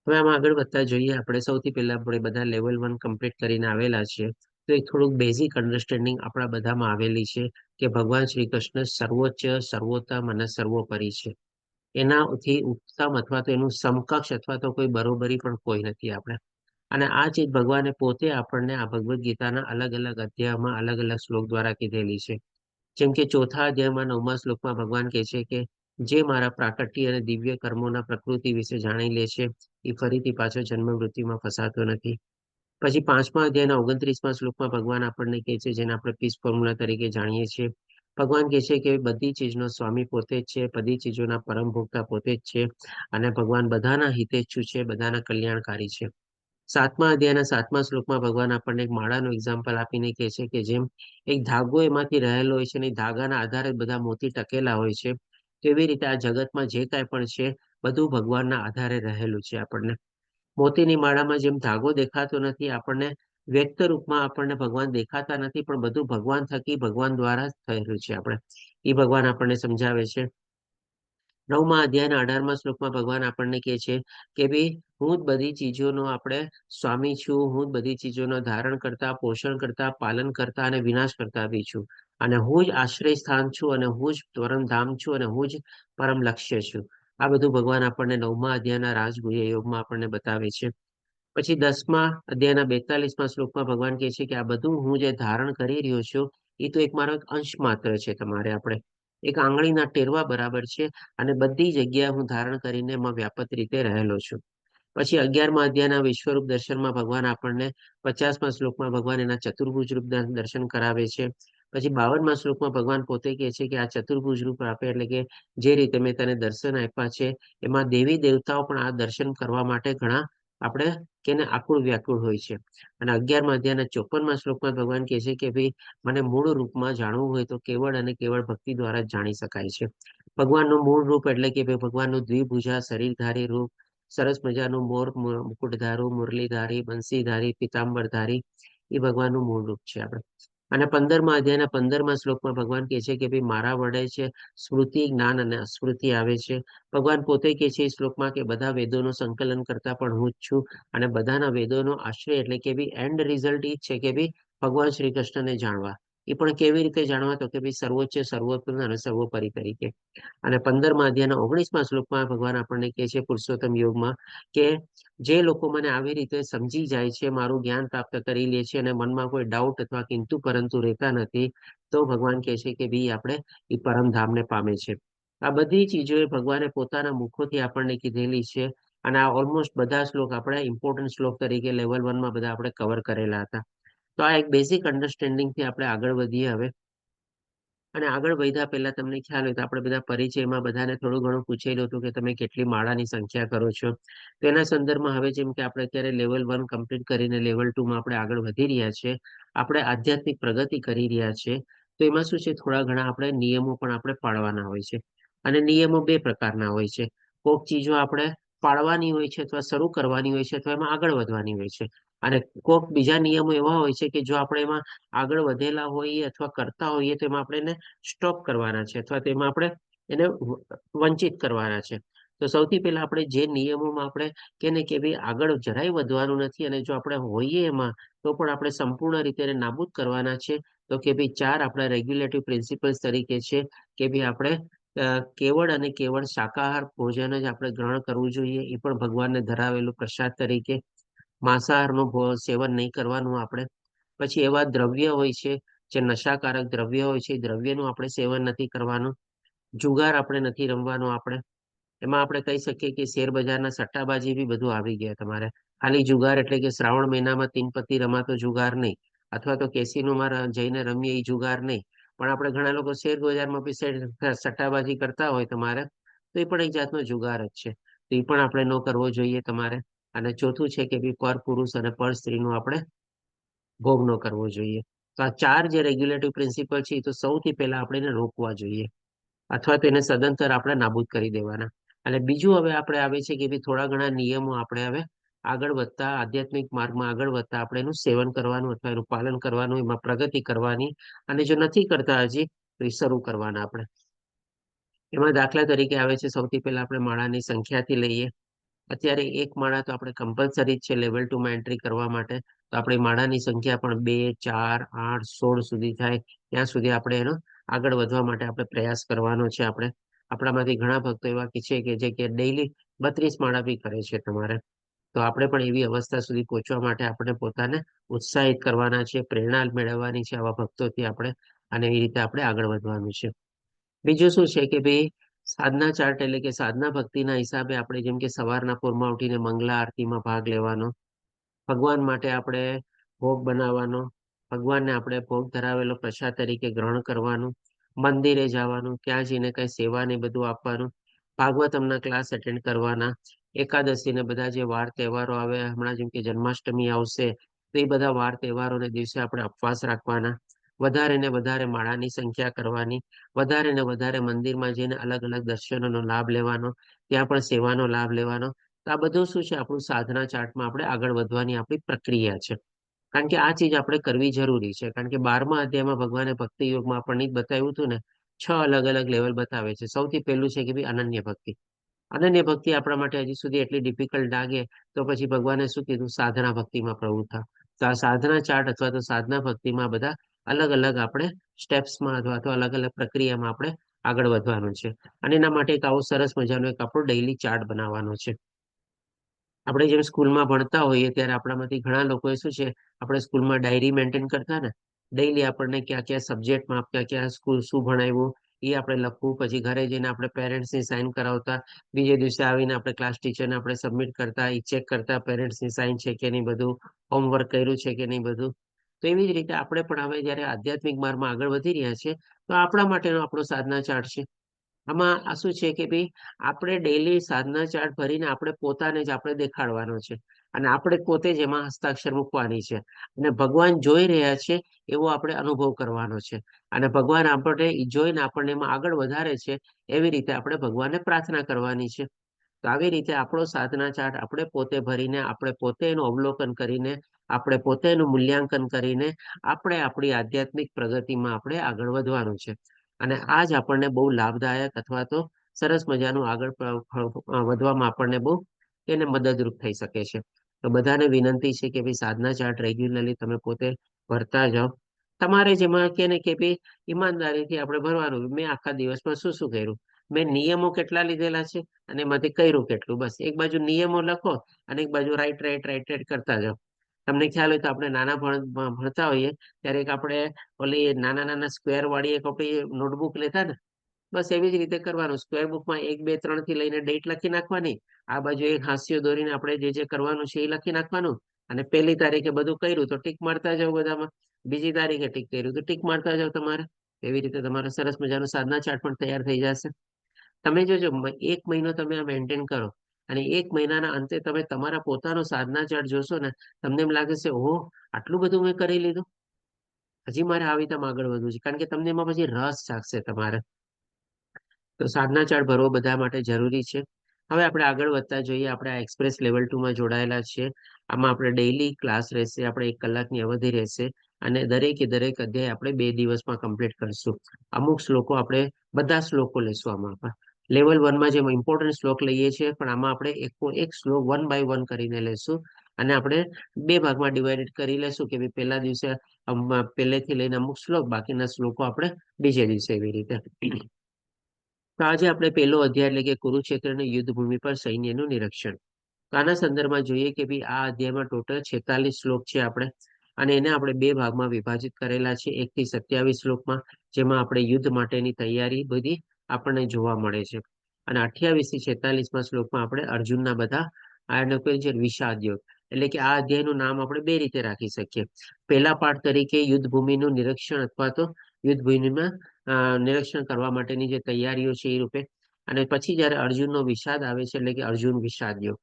Speaker 1: હવે આમાં આગળ વધતા જોઈએ. આપણે સૌથી પહેલા આપણે બધા લેવલ 1 કમ્પ્લીટ કરીને આવેલા છીએ. તો એક થોડુંક બેઝિક અન્ડરસ્ટેન્ડિંગ આપણા બધામાં આવેલી છે કે ભગવાન શ્રી કૃષ્ણ સર્વોચ્ચ, સર્વોત્તમ અને સર્વોપરી છે. એનાથી ઉત્તમ અથવા તો એનું સમકક્ષ અથવા તો કોઈ બરોબરી પણ કોઈ નથી આપણે. અને આ ચીજ ભગવાને પોતે આપણને આ ભગવદ્ ગીતાના અલગ અલગ અધ્યાયમાં અલગ અલગ શ્લોક દ્વારા કીધેલી છે. જેમ કે 4થા અધ્યાયમાં 9મા શ્લોકમાં ભગવાન કહે છે કે જે મારા પ્રાકટ્ય અને દિવ્ય કર્મોના પ્રકૃતિ વિશે જાણી લે છે, એ ફરીથી પાછો જન્મ મૃત્યુમાં ફસાતો નથી. પછી 5મા અધ્યાયના 29મા શ્લોકમાં ભગવાન આપણને કહે છે, જેને આપણે પીસ ફોર્મ્યુલા તરીકે જાણીએ છીએ. ભગવાન કહે છે કે બધી ચીજનો સ્વામી પોતે જ છે, બધી ચીજોના પરમ ભોગતા પોતે જ છે અને ભગવાન બધાના હિતેચ્છુ છે, બધાના કલ્યાણકારી છે. 7મા અધ્યાયના 7મા શ્લોકમાં ભગવાન આપણને એક માળાનું એક્ઝામ્પલ આપીને કહે છે કે જેમ એક ધાગો એમાંથી રહેલો હોય છે અને ધાગાના આધારે બધા મોતી ટકેલા હોય છે, તેવી રીતે આ જગતમાં જે કાંઈ પણ છે બધું ભગવાનના આધારે રહેલું છે. આપણને મોતીની માળામાં જેમ ધાગો દેખાતો નથી, આપણને વ્યક્ત રૂપમાં આપણને ભગવાન દેખાતા નથી, પણ બધું ભગવાન થકી, ભગવાન દ્વારા જ થયેલું છે. આપણે એ ભગવાન આપણને સમજાવે છે. 9મા અધ્યાયના 18મા શ્લોકમાં ભગવાન આપણને કહે છે કે ભાઈ હું જ બધી ચીજોનો આપણે સ્વામી છું, હું જ બધી ચીજોનો ધારણ કરતા, પોષણ કરતા, પાલન કરતા અને વિનાશ કરતા બી છું. અને હું જ આશ્રય સ્થાન છું અને હું જ પરમધામ છું અને હું જ પરમ લક્ષ્ય છું. આ બધું ભગવાન આપણને 9મા અધ્યાયના રાજગુહ્ય યોગમાં આપણને બતાવે છે. પછી 10મા અધ્યાયના 42મા શ્લોકમાં ભગવાન કહે છે કે આ બધું હું જે ધારણ કરી રહ્યો છું એ તો એક મારો એક અંશ માત્ર છે. તમારે આપણે એક આંગળીના ટેરવા બરાબર છે અને બધી જગ્યાએ હું ધારણ કરીને એમાં વ્યાપક રીતે રહેલો છું. પછી 11મા અધ્યાયના વિશ્વરૂપ દર્શનમાં ભગવાન આપણને 50મા શ્લોકમાં ભગવાન એના ચતુર્ભુજ રૂપ દર્શન કરાવે છે. પછી 52મા શ્લોકમાં ભગવાન પોતે કહે છે કે આ ચતુર્ભુજ રૂપ આપે એટલે કે જે રીતે મેં તને દર્શન આપ્યા છે એમાં દેવી દેવતાઓ પણ આ દર્શન કરવા માટે ઘણા આપણે કેને આકુળ વ્યાકુળ હોય છે. અને 11મા અધ્યાયના 54મા શ્લોકમાં ભગવાન કહે છે કે ભાઈ મને મૂળ રૂપમાં જાણવું હોય તો કેવળ અને કેવળ ભક્તિ દ્વારા જ જાણી શકાય છે. ભગવાનનું મૂળ રૂપ એટલે કે ભાઈ ભગવાનનું દ્વિભુજા શરીરધારી રૂપ, સરસ મજાનું મોર મુકુટધારું, મુરલીધારી, બંસીધારી, પિતાંબરધારી, એ ભગવાનનું મૂળ રૂપ છે આપણે. અને 15મા અધ્યાયના 15મા શ્લોકમાં ભગવાન કહે છે કે ભાઈ મારા વડે છે સ્મૃતિ, જ્ઞાન અને અસ્મૃતિ આવે છે. ભગવાન પોતે કહે છે એ શ્લોકમાં કે બધા વેદોનું સંકલન કરતા પણ હું જ છું અને બધાના વેદોનો આશ્રય એટલે કે ભાઈ એન્ડ રિઝલ્ટ એ જ છે કે ભાઈ ભગવાન શ્રી કૃષ્ણને જાણવા. એ પણ કેવી રીતે જાણવા તો કે ભાઈ સર્વોચ્ચ, સર્વોત્તમ અને સર્વોપરી તરીકે. અને 15મા અધ્યાયના 19મા શ્લોકમાં ભગવાન આપણને કહે છે પુરુષોત્તમ યોગમાં કે જે લોકો મને આવી રીતે સમજી જાય છે, મારું જ્ઞાન પ્રાપ્ત કરી લે છે અને મનમાં કોઈ ડાઉટ અથવા કિંતુ પરંતુ રહેતા નથી, તો ભગવાન કહે છે કે ભાઈ આપણે એ પરમધામને પામે છે. આ બધી ચીજો એ ભગવાને પોતાના મુખોથી આપણને કીધેલી છે. અને આ ઓલમોસ્ટ બધા શ્લોક આપણે ઇમ્પોર્ટન્ટ શ્લોક તરીકે લેવલ 1માં બધા આપણે કવર કરેલા હતા. તો આ એક બેઝિક અન્ડરસ્ટેન્ડિંગથી આપણે આગળ વધીએ હવે. અને આગળ વધ્યા પહેલા તમને ખ્યાલ હોય તો આપણે બધા પરિચયમાં બધાને થોડું ઘણું પૂછેલું હતું કે તમે કેટલી માળાની સંખ્યા કરો છો. તેના સંદર્ભમાં હવે જેમ કે આપણે અત્યારે લેવલ 1 કમ્પ્લીટ કરીને લેવલ 2માં આપણે આગળ વધી રહ્યા છીએ, આપણે આધ્યાત્મિક પ્રગતિ કરી રહ્યા છીએ. તો એમાં શું છે થોડા ઘણા આપણે નિયમો પણ આપણે પાળવાના હોય છે. અને નિયમો 2 પ્રકારના હોય છે. કોઈક ચીજો આપણે પાળવાની હોય છે અથવા શરૂ કરવાની હોય છે અથવા એમાં આગળ વધવાની હોય છે. અને કોઈક બીજા નિયમો એવા હોય છે કે જો આપણે એમાં આગળ વધેલા હોઈએ અથવા કરતા હોઈએ તો એમાં આપણે એને સ્ટોપ કરવાના છે અથવા તેમાં આપણે એને વંચિત કરવાના છે. તો સૌથી પહેલા આપણે જે નિયમોમાં આપણે કેને કે ભાઈ આગળ જરાય વધવાનું નથી અને જો આપણે હોઈએ એમાં તો પણ આપણે સંપૂર્ણ રીતે એને નાબૂદ કરવાના છે. તો કે ભાઈ 4 આપણા રેગ્યુલેટરી પ્રિન્સિપલ્સ તરીકે છે કે ભાઈ આપણે કેવળ અને કેવળ શાકાહાર ભોજન જ આપણે ગ્રહણ કરવું જોઈએ, એ પણ ભગવાનને ધરાવેલું પ્રસાદ તરીકે. માંસાહારનું સેવન નહીં કરવાનું આપણે. પછી એવા દ્રવ્ય હોય છે જે નશાકારક દ્રવ્ય હોય છે, દ્રવ્યનું આપણે સેવન નથી કરવાનું. જુગાર આપણે નથી રમવાનું આપણે. એમાં આપણે કહી શકીએ કે શેર બજારના સટ્ટાબાજી બી બધું આવી ગયા તમારે. ખાલી જુગાર એટલે કે શ્રાવણ મહિનામાં 3 પત્તી રમાતો જુગાર નહીં, અથવા તો કેસીનોમાં જઈને રમીએ એ જુગાર નહીં, પણ આપણે ઘણા લોકો શેર બજારમાં બી સટ્ટાબાજી કરતા હોય તમારે, તો એ પણ એક જાતનો જુગાર જ છે. તો એ પણ આપણે ન કરવો જોઈએ તમારે. અને ચોથું છે કે બી પર પુરુષ અને પર સ્ત્રીનું આપણે ભોગ ન કરવો જોઈએ. તો આ 4 જે રેગ્યુલેટિવ પ્રિન્સિપલ છે એ તો સૌથી પહેલા આપણે એને રોકવા જોઈએ, અથવા તો એને સદંતર આપણે નાબૂદ કરી દેવાના. અને બીજું હવે આપણે આવે છે કે ભાઈ થોડા ઘણા નિયમો આપણે હવે આગળ વધતા આધ્યાત્મિક માર્ગમાં આગળ વધતા આપણે એનું સેવન કરવાનું અથવા એનું પાલન કરવાનું, એમાં પ્રગતિ કરવાની, અને જો નથી કરતા હજી તો એ શરૂ કરવાના આપણે. એમાં દાખલા તરીકે આવે છે સૌથી પહેલા આપણે માળાની સંખ્યાથી લઈએ. અત્યારે એક માળા તો આપણે કમ્પલસરી છે લેવલ 2 માં એન્ટ્રી કરવા માટે. તો આપણે માળાની સંખ્યા પણ 2, 4, 8, 16 સુધી થાય ત્યાં સુધી આપણે એનો આગળ વધવા માટે આપણે પ્રયાસ કરવાનો છે. આપણામાંથી ઘણા ભક્તો એવા છે કે જે કે ડેઈલી 32 માળા બી કરે છે તમારે. તો આપણે પણ એવી અવસ્થા સુધી પહોંચવા માટે આપણે પોતાને ઉત્સાહિત કરવાના છે, પ્રેરણા મેળવવાની છે આવા ભક્તોથી આપણે, અને એવી રીતે આપણે આગળ વધવાનું છે. બીજું શું છે કે ભાઈ સાધના ચાર્ટ એટલે કે સાધના ભક્તિના હિસાબે આપણે જેમ કે સવારના પોરમાં ઉઠીને મંગલા આરતીમાં ભાગ લેવાનો, ભગવાન માટે આપણે ભોગ બનાવવાનો, ભગવાનને આપણે ભોગ ધરાવેલો પ્રસાદ તરીકે ગ્રહણ કરવાનું, મંદિરે જવાનું, ત્યાં જઈને કઈ સેવા ને બધું આપવાનું, ભાગવતમના ક્લાસ એટેન્ડ કરવાના, એકાદશી ને બધા જે વાર તહેવારો આવે, હમણાં જેમ કે જન્માષ્ટમી આવશે તો એ બધા વાર તહેવારોને દિવસે આપણે ઉપવાસ રાખવાના, વધારે ને વધારે માળાની સંખ્યા કરવાની, વધારે ને વધારે મંદિરમાં જઈને અલગ અલગ દર્શનોનો લાભ લેવાનો, ત્યાં પણ સેવાનો લાભ લેવાનો. તો આ બધું શું છે આપણું સાધના ચાર્ટમાં આપણે આગળ વધવાની આપણી પ્રક્રિયા છે. કારણ કે આ ચીજ આપણે કરવી જરૂરી છે. કારણ કે 12મા અધ્યાયમાં ભગવાને ભક્તિ યોગમાં આપણને બતાવ્યું હતું ને, 6 અલગ અલગ લેવલ બતાવે છે. સૌથી પહેલું છે કે ભાઈ અનન્ય ભક્તિ. અનન્ય ભક્તિ આપણા માટે હજી સુધી એટલી ડિફિકલ્ટ લાગે તો પછી ભગવાને શું કીધું, સાધના ભક્તિમાં પ્રવૃત્ત થાવ. તો આ સાધના ચાર્ટ અથવા તો સાધના ભક્તિમાં બધા અલગ અલગ આપણે સ્ટેપ્સમાં અથવા તો અલગ અલગ પ્રક્રિયામાં આપણે આગળ વધવાનું છે. અને એના માટે એક આવો સરસ મજાનો એક આપણો ડેઈલી ચાર્ટ બનાવવાનો છે. આપણે જેમ સ્કૂલમાં ભણતા હોઈએ ત્યારે આપણામાંથી ઘણા લોકોએ શું છે, આપણે સ્કૂલમાં ડાયરી મેન્ટેન કરતા ને, ડેઈલી આપણને ક્યાં ક્યાં સબ્જેક્ટમાં ક્યાં ક્યાં સ્કૂલ શું ભણાવ્યું એ આપણે લખવું, પછી ઘરે જઈને આપણે પેરેન્ટ્સની સાઇન કરાવતા, બીજે દિવસે આવીને આપણે ક્લાસ ટીચરને આપણે સબમિટ કરતા, એ ચેક કરતા પેરેન્ટ્સની સાઇન છે કે નહીં, બધું હોમવર્ક કર્યું છે કે નહીં બધું. તો એવી જ રીતે આપણે પણ હવે જયારે આધ્યાત્મિક માર્ગમાં આગળ વધી રહ્યા છે તો આપણા માટેનો આપણો સાધના ચાર્ટ છે. આમાં આ શું છે કે ભાઈ આપણે ડેઈલી સાધના ચાર્ટ ભરીને આપણે પોતાને જ આપણે દેખાડવાનો છે, અને આપણે પોતે જ એમાં હસ્તાક્ષર મૂકવાની છે, અને ભગવાન જોઈ રહ્યા છે એવો આપણે અનુભવ કરવાનો છે, અને ભગવાન આપણે જોઈને આપણને એમાં આગળ વધારે છે એવી રીતે આપણે ભગવાનને પ્રાર્થના કરવાની છે. તો આવી રીતે આપણો સાધના ચાર્ટ આપણે પોતે ભરીને, આપણે પોતે એનું અવલોકન કરીને, આપણે પોતે એનું મૂલ્યાંકન કરીને આપણે આપણી આધ્યાત્મિક પ્રગતિમાં આપણે આગળ વધવાનું છે. અને આ જ આપણને બહુ લાભદાયક અથવા તો સરસ મજાનું આગળ વધવામાં આપણને બહુ એને મદદરૂપ થઈ શકે છે. તો બધાને વિનંતી છે કે ભાઈ સાધના ચાર્ટ રેગ્યુલરલી તમે પોતે ભરતા જાઓ. તમારે જેમાં કે ને કે ભાઈ ઈમાનદારીથી આપણે ભરવાનું, મેં આખા દિવસમાં શું શું કર્યું, મેં નિયમો કેટલા લીધેલા છે અને એમાંથી કર્યું કેટલું, બસ એક બાજુ નિયમો લખો અને એક બાજુ રાઈટ કરતા જાઓ. તમને ખ્યાલ હોય તો આપણે નાના ભણતા હોઈએ ત્યારે એક આપણે ઓલી નાના નાના સ્ક્વેર વાળી એક આપણી નોટબુક લેતા ને, બસ એવી જ રીતે કરવાનું. સ્ક્વેર બુકમાં 1, 2, 3 થી લઈને ડેટ લખી નાખવાની, આ બાજુ એક હાસ્યો દોરીને આપણે જે જે કરવાનું છે એ લખી નાખવાનું, અને 1લી તારીખે બધું કર્યું તો ટીક મારતા જાવ બધામાં, બીજી તારીખે ટીક કર્યું તો ટીક મારતા જાવ તમારે. એવી રીતે તમારો સરસ મજાનો સાધના ચાર્ટ પણ તૈયાર થઈ જશે. તમે જોજો 1 મહિનો તમે આ મેન્ટેન કરો, અને 1 મહિનાના અંતે તમે તમારા પોતાનો સાધના ચાર્ટ જોશો ને, તમને એમ લાગે છે ઓહો આટલું બધું મેં કરી લીધું, હજી મારે આવી રીતે આગળ વધવું છે. કારણ કે તમને એમાં પછી રસ જાગશે તમારે. તો સાધના ચાર્ટ ભરવો બધા માટે જરૂરી છે. હવે આપણે આગળ વધતા જોઈએ. આપણે આ એક્સપ્રેસ લેવલ 2 માં જોડાયેલા છીએ. આમાં આપણે ડેઈલી ક્લાસ રહેશે, આપણે 1 કલાકની અવધિ રહેશે, અને દરેકે દરેક અધ્યાય આપણે 2 દિવસમાં કમ્પ્લીટ કરશું. અમુક શ્લોકો આપણે બધા શ્લોકો લેશું આમાં. લેવલ 1 માં જેમ ઇમ્પોર્ટન્ટ શ્લોક લઈએ છીએ, પણ આમાં આપણે એક શ્લોક 1 by 1 કરીને લેશું, અને આપણે 2 ભાગમાં ડિવાઈડેડ કરી લેશું કે ભાઈ પહેલા દિવસે પહેલેથી લઈને અમુક શ્લોક, બાકીના શ્લોકો આપણે બીજે દિવસે, એવી રીતે. તો આજે આપણે પહેલો અધ્યાય એટલે કે કુરુક્ષેત્રની યુદ્ધ ભૂમિ પર સૈન્યનું નિરીક્ષણ. તો આના સંદર્ભમાં જોઈએ કે ભાઈ આ અધ્યાયમાં ટોટલ 46 શ્લોક છે આપણે, અને એને આપણે 2 ભાગમાં વિભાજિત કરેલા છે. 1 થી 27 શ્લોકમાં, જેમાં આપણે યુદ્ધ માટેની તૈયારી બધી આપણને જોવા મળે છે. અને 28 થી 46માં શ્લોકમાં આપણે અર્જુનના બધા આને કોઈ છે વિષાદ યોગ, એટલે કે આ અધ્યાયનું નામ આપણે બે રીતે રાખી શકીએ. પહેલા પાઠ તરીકે યુદ્ધ ભૂમિનું નિરીક્ષણ અથવા તો યુદ્ધ ભૂમિમાં નિરીક્ષણ કરવા માટેની જે તૈયારીઓ છે એ રૂપે. અને પછી જયારે અર્જુનનો વિષાદ આવે છે એટલે કે અર્જુન વિષાદ યોગ,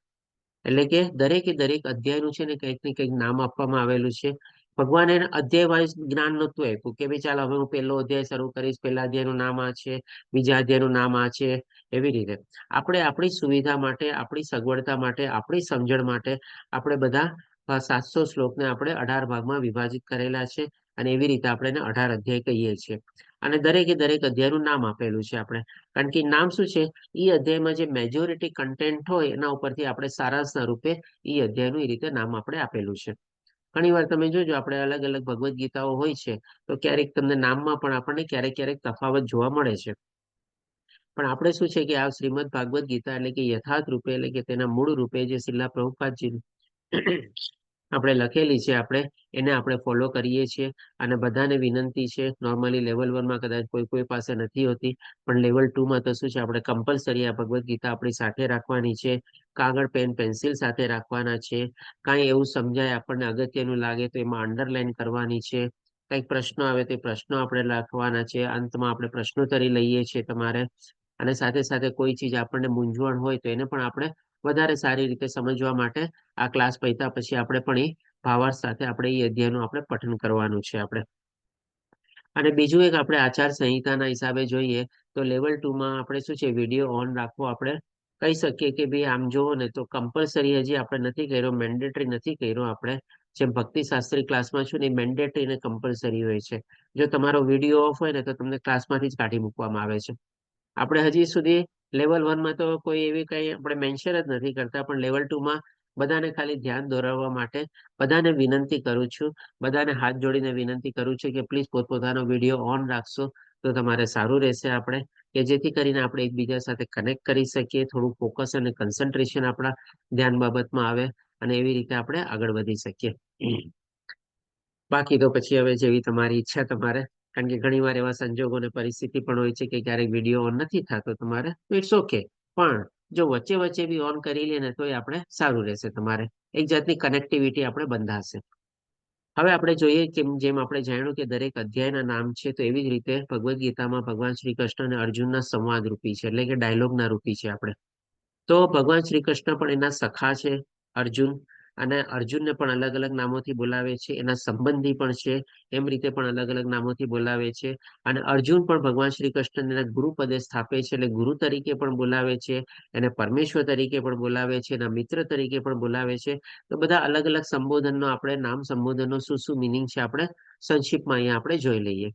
Speaker 1: એટલે કે દરેકે દરેક અધ્યાયનું છે ને કંઈક ને કંઈક નામ આપવામાં આવેલું છે. ભગવાને અધ્યાય વાઇઝ જ્ઞાન નહોતું આપ્યું કે ભાઈ ચાલ હવે હું પહેલો અધ્યાય શરૂ કરીશ, પહેલા અધ્યાયનું નામ આ છે, બીજા અધ્યાયનું નામ આ છે. એવી રીતે આપણે આપણી સુવિધા માટે, આપણી સગવડતા માટે, આપણી સમજણ માટે આપણે બધા 700 શ્લોકને આપણે 18 ભાગમાં વિભાજિત કરેલા છે. અને એવી રીતે આપણે એને 18 અધ્યાય કહીએ છીએ. અને દરેકે દરેક અધ્યાયનું નામ આપેલું છે આપણે, કારણ કે નામ શું છે, એ અધ્યાયમાં જે મેજોરિટી કન્ટેન્ટ હોય એના ઉપરથી આપણે સારાંશના રૂપે એ અધ્યાયનું એ રીતે નામ આપણે આપેલું છે. ઘણી વાર તમે જોજો આપણે અલગ અલગ ભગવદ્ ગીતાઓ હોય છે તો ક્યારેક તમને નામમાં પણ આપણને ક્યારેક ક્યારેક તફાવત જોવા મળે છે. પણ આપણે શું છે કે આ શ્રીમદ ભાગવત ગીતા એટલે કે યથાર્થ રૂપે એટલે કે તેના મૂળ રૂપે જે શિલા પ્રભુપાદજી આપણે લખેલી છે આપણે એને આપણે ફોલો કરીએ છીએ. અને બધાને વિનંતી છે, નોર્મલી લેવલ 1માં કદાચ કોઈ પાસે નથી હોતી, પણ લેવલ 2માં તો શું છે આપણે કમ્પલસરી આ ભગવદ્ ગીતા આપણી સાથે રાખવાની છે. કાગળ પેન પેન્સિલ સાથે રાખવાના છે. કાંઈ એવું સમજાય આપણને અગત્યનું લાગે તો એમાં અંડરલાઈન કરવાની છે. કંઈક પ્રશ્નો આવે તો પ્રશ્નો આપણે લખવાના છે. અંતમાં આપણે પ્રશ્નોત્તરી લઈએ છીએ તમારે. અને સાથે સાથે કોઈ ચીજ આપણને મૂંઝવણ હોય તો એને પણ આપણે વધારે સારી રીતે સમજવા માટે આ ક્લાસ પત્યા પછી આપણે પણ એ ભાવાર્થ સાથે આપણે એ અધ્યાયનું આપણે પઠન કરવાનું છે આપણે. અને બીજું એક આપણે આચાર સંહિતાના હિસાબે જોઈએ તો લેવલ 2માં આપણે શું છે વિડીયો ઓન રાખવો. આપણે કહી શકીએ કે ભાઈ આમ જોવો ને તો કમ્પલસરી હજી આપણે નથી કર્યો, મેન્ડેટરી નથી કર્યો. આપણે જેમ ભક્તિ શાસ્ત્રી ક્લાસમાં છું ને એ મેન્ડેટરી ને કમ્પલસરી હોય છે. જો તમારો વિડીયો ઓફ હોય ને તો તમને ક્લાસમાંથી જ કાઢી મૂકવામાં આવે છે. આપણે હજી સુધી લેવલ 1માં તો કોઈ એવી કંઈ આપણે મેન્શન જ નથી કરતા, પણ લેવલ 2માં બધાને ખાલી ધ્યાન દોરાવવા માટે બધાને વિનંતી કરું છું, બધાને હાથ જોડીને વિનંતી કરું છું કે પ્લીઝ પોતપોતાનો વિડીયો ઓન રાખશો તો તમારે સારું રહેશે. આપણે કે જેથી કરીને આપણે એકબીજા સાથે કનેક્ટ કરી શકીએ, થોડું ફોકસ અને કન્સન્ટ્રેશન આપણા ધ્યાન બાબતમાં આવે અને એવી રીતે આપણે આગળ વધી શકીએ. બાકી તો પછી હવે જેવી તમારી ઈચ્છા તમારે, કારણ કે ઘણી વાર એવા સંજોગો અને પરિસ્થિતિ પણ હોય છે કે ક્યારેક વિડીયો ઓન નથી થતો તમારે, ઇટ્સ ઓકે. પણ જો વચ્ચે વચ્ચે બી ઓન કરી લે ને તો એ આપણે સારું રહેશે. તમારે એક જાતની કનેક્ટિવિટી આપણે બંધાશે. હવે આપણે જોઈએ કે જેમ આપણે જાણ્યું કે દરેક અધ્યાયના નામ છે, તો એવી જ રીતે ભગવદ્ ગીતામાં ભગવાન શ્રી કૃષ્ણ અને અર્જુનના સંવાદ રૂપી છે, એટલે કે ડાયલોગના રૂપી છે આપણે. તો ભગવાન શ્રી કૃષ્ણ પણ એના સખા છે અર્જુન, અને અર્જુનને પણ અલગ અલગ નામોથી બોલાવે છે. એના સંબંધી પણ છે, એમ રીતે પણ અલગ અલગ નામોથી બોલાવે છે. અને અર્જુન પણ ભગવાન શ્રી કૃષ્ણને ગુરુ પદે સ્થાપે છે, એટલે ગુરુ તરીકે પણ બોલાવે છે, એને પરમેશ્વર તરીકે પણ બોલાવે છે, એના મિત્ર તરીકે પણ બોલાવે છે. તો બધા અલગ અલગ સંબોધનનો આપણે નામ સંબોધનનો શું શું મિનિંગ છે આપણે સંક્ષિપ્તમાં અહીંયા આપણે જોઈ લઈએ.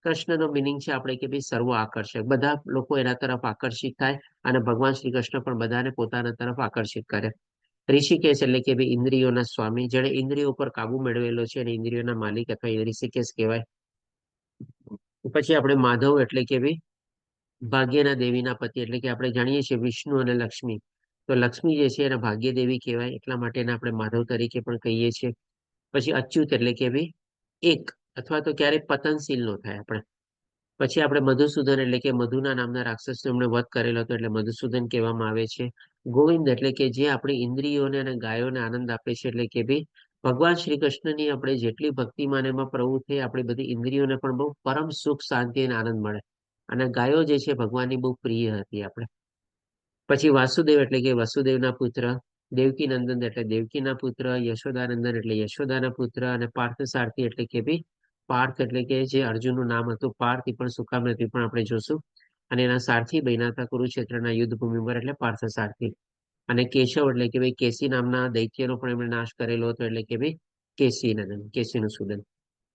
Speaker 1: કૃષ્ણનો મિનિંગ છે આપણે કે ભાઈ સર્વ આકર્ષક, બધા લોકો એના તરફ આકર્ષિત થાય અને ભગવાન શ્રી કૃષ્ણ પણ બધાને પોતાના તરફ આકર્ષિત કરે. ઋષિકેશ એટલે કે ભાઈ ઇન્દ્રિયોના સ્વામી, જેણે ઇન્દ્રિયો ઉપર કાબુ મેળવેલો છે અને ઇન્દ્રિયોના માલિક અથવા ઋષિકેશ કહેવાય. પછી આપણે માધવ એટલે કે ભાઈ ભાગ્યના દેવીના પતિ, એટલે કે આપણે જાણીએ છીએ વિષ્ણુ અને લક્ષ્મી. તો લક્ષ્મી જે છે એને ભાગ્ય દેવી કહેવાય, એટલા માટે એને આપણે માધવ તરીકે પણ કહીએ છીએ. પછી અચ્યુત એટલે કે ભાઈ એક, અથવા તો ક્યારેક પતનશીલ નો થાય આપણે. પછી આપણે મધુસૂદન એટલે કે મધુના નામના રાક્ષસનો એમણે વધ કરેલો હતો એટલે મધુસૂદન કહેવામાં આવે છે. ગોવિંદ એટલે કે જે આપણી ઇન્દ્રિયોને અને ગાયોને આનંદ આપે છે, એટલે કે ભાઈ ભગવાન શ્રી કૃષ્ણની આપણે જેટલી ભક્તિમાં એમાં પ્રવૃત્તિ થઈ, આપણી બધી ઇન્દ્રિયોને પણ બહુ પરમ સુખ, શાંતિ અને આનંદ મળે. અને ગાયો જે છે ભગવાનની બહુ પ્રિય હતી આપણે. પછી વાસુદેવ એટલે કે વસુદેવના પુત્ર, દેવકી નંદન એટલે દેવકીના પુત્ર, યશોદાનંદન એટલે યશોદાના પુત્ર, અને પાર્થ સારથી એટલે કે ભાઈ પાર્થ એટલે કે જે અર્જુનનું નામ હતું પાર્થ, એ પણ શું કામ નથી પણ આપણે જોશું. અને એના સારથી બન્યા હતા કુરુક્ષેત્રના યુદ્ધ ભૂમિ પર, એટલે પાર્થ સારથી. અને કેશવ એટલે કે ભાઈ કેસી નામના દૈત્યનો પણ એમણે નાશ કરેલો હતો, એટલે કે ભાઈ કેસી નંદન, કેસીનું સુદન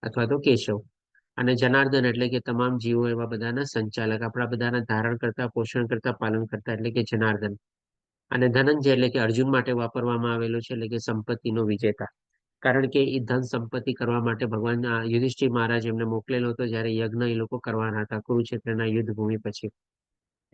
Speaker 1: અથવા તો કેશવ. અને જનાર્દન એટલે કે તમામ જીવો એવા બધાના સંચાલક, આપણા બધાના ધારણ કરતા, પોષણ કરતા, પાલન કરતા, એટલે કે જનાર્દન. અને ધનંજય એટલે કે અર્જુન માટે વાપરવામાં આવેલો છે, એટલે કે સંપત્તિનો વિજેતા. કારણ કે એ ધન સંપત્તિ કરવા માટે ભગવાન યુધિષ્ઠિર મહારાજ એમને મોકલેલો હતો જ્યારે યજ્ઞ એ લોકો કરવાના હતા કુરુક્ષેત્રના યુદ્ધ ભૂમિ પછી.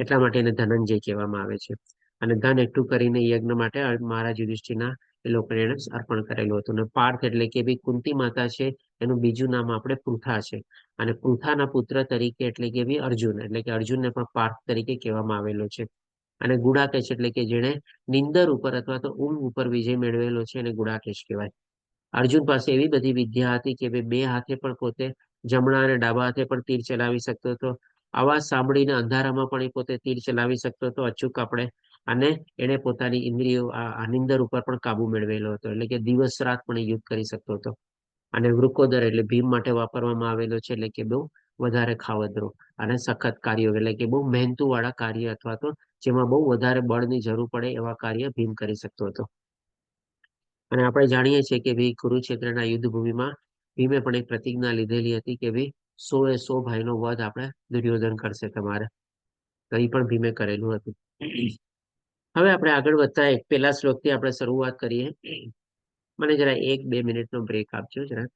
Speaker 1: એટલા માટે એને ધનંજય કહેવામાં આવે છે. અને ધન એકઠું કરીને યજ્ઞ માટે મહારાજ યુધિષ્ઠિરના એ લોકોને એને અર્પણ કરેલું હતું. અને પાર્થ એટલે કે ભાઈ કુંતી માતા છે, એનું બીજું નામ આપણે પૃથા છે. અને પૃથાના પુત્ર તરીકે એટલે કે ભાઈ અર્જુન, એટલે કે અર્જુનને પણ પાર્થ તરીકે કહેવામાં આવેલો છે. અને ગુડાકેશ એટલે કે જેણે નિંદર ઉપર અથવા તો ઊંઘ ઉપર વિજય મેળવેલો છે એને ગુડાકેશ કહેવાય. અર્જુન પાસે એવી બધી વિદ્યા હતી કે બે હાથે પણ પોતે જમણા અને ડાબા હાથે પણ તીર ચલાવી શકતો હતો. અવાજ સાંભળીને અંધારામાં પણ એ પોતે તીર ચલાવી શકતો હતો અચૂક આપણે. અને એને પોતાની ઇન્દ્રિયો આ નિંદર ઉપર પણ કાબુ મેળવેલો હતો, એટલે કે દિવસ રાત પણ યુદ્ધ કરી શકતો હતો. અને વૃકોદર એટલે ભીમ માટે વાપરવામાં આવેલો છે, એટલે કે બહુ વધારે ખાવદરો અને સખત કાર્યો, એટલે કે બહુ મહેનતુ વાળા કાર્ય અથવા તો જેમાં બહુ વધારે બળની જરૂર પડે એવા કાર્ય ભીમ કરી શકતો હતો. અને આપણે જાણીએ છીએ કે ભાઈ કુરુક્ષેત્રના યુદ્ધ ભૂમિમાં ભીમે પણ એક પ્રતિજ્ઞા લીધેલી હતી કે ભાઈ 100 ભાઈનો વધ આપણે દુર્યોધન કરશે તમારે. તો એ પણ ભીમે કરેલું હતું. હવે આપણે આગળ વધતા પેલા શ્લોકથી આપણે શરૂઆત કરીએ. મને જરા 1-2 મિનિટનો બ્રેક આપજો જરા.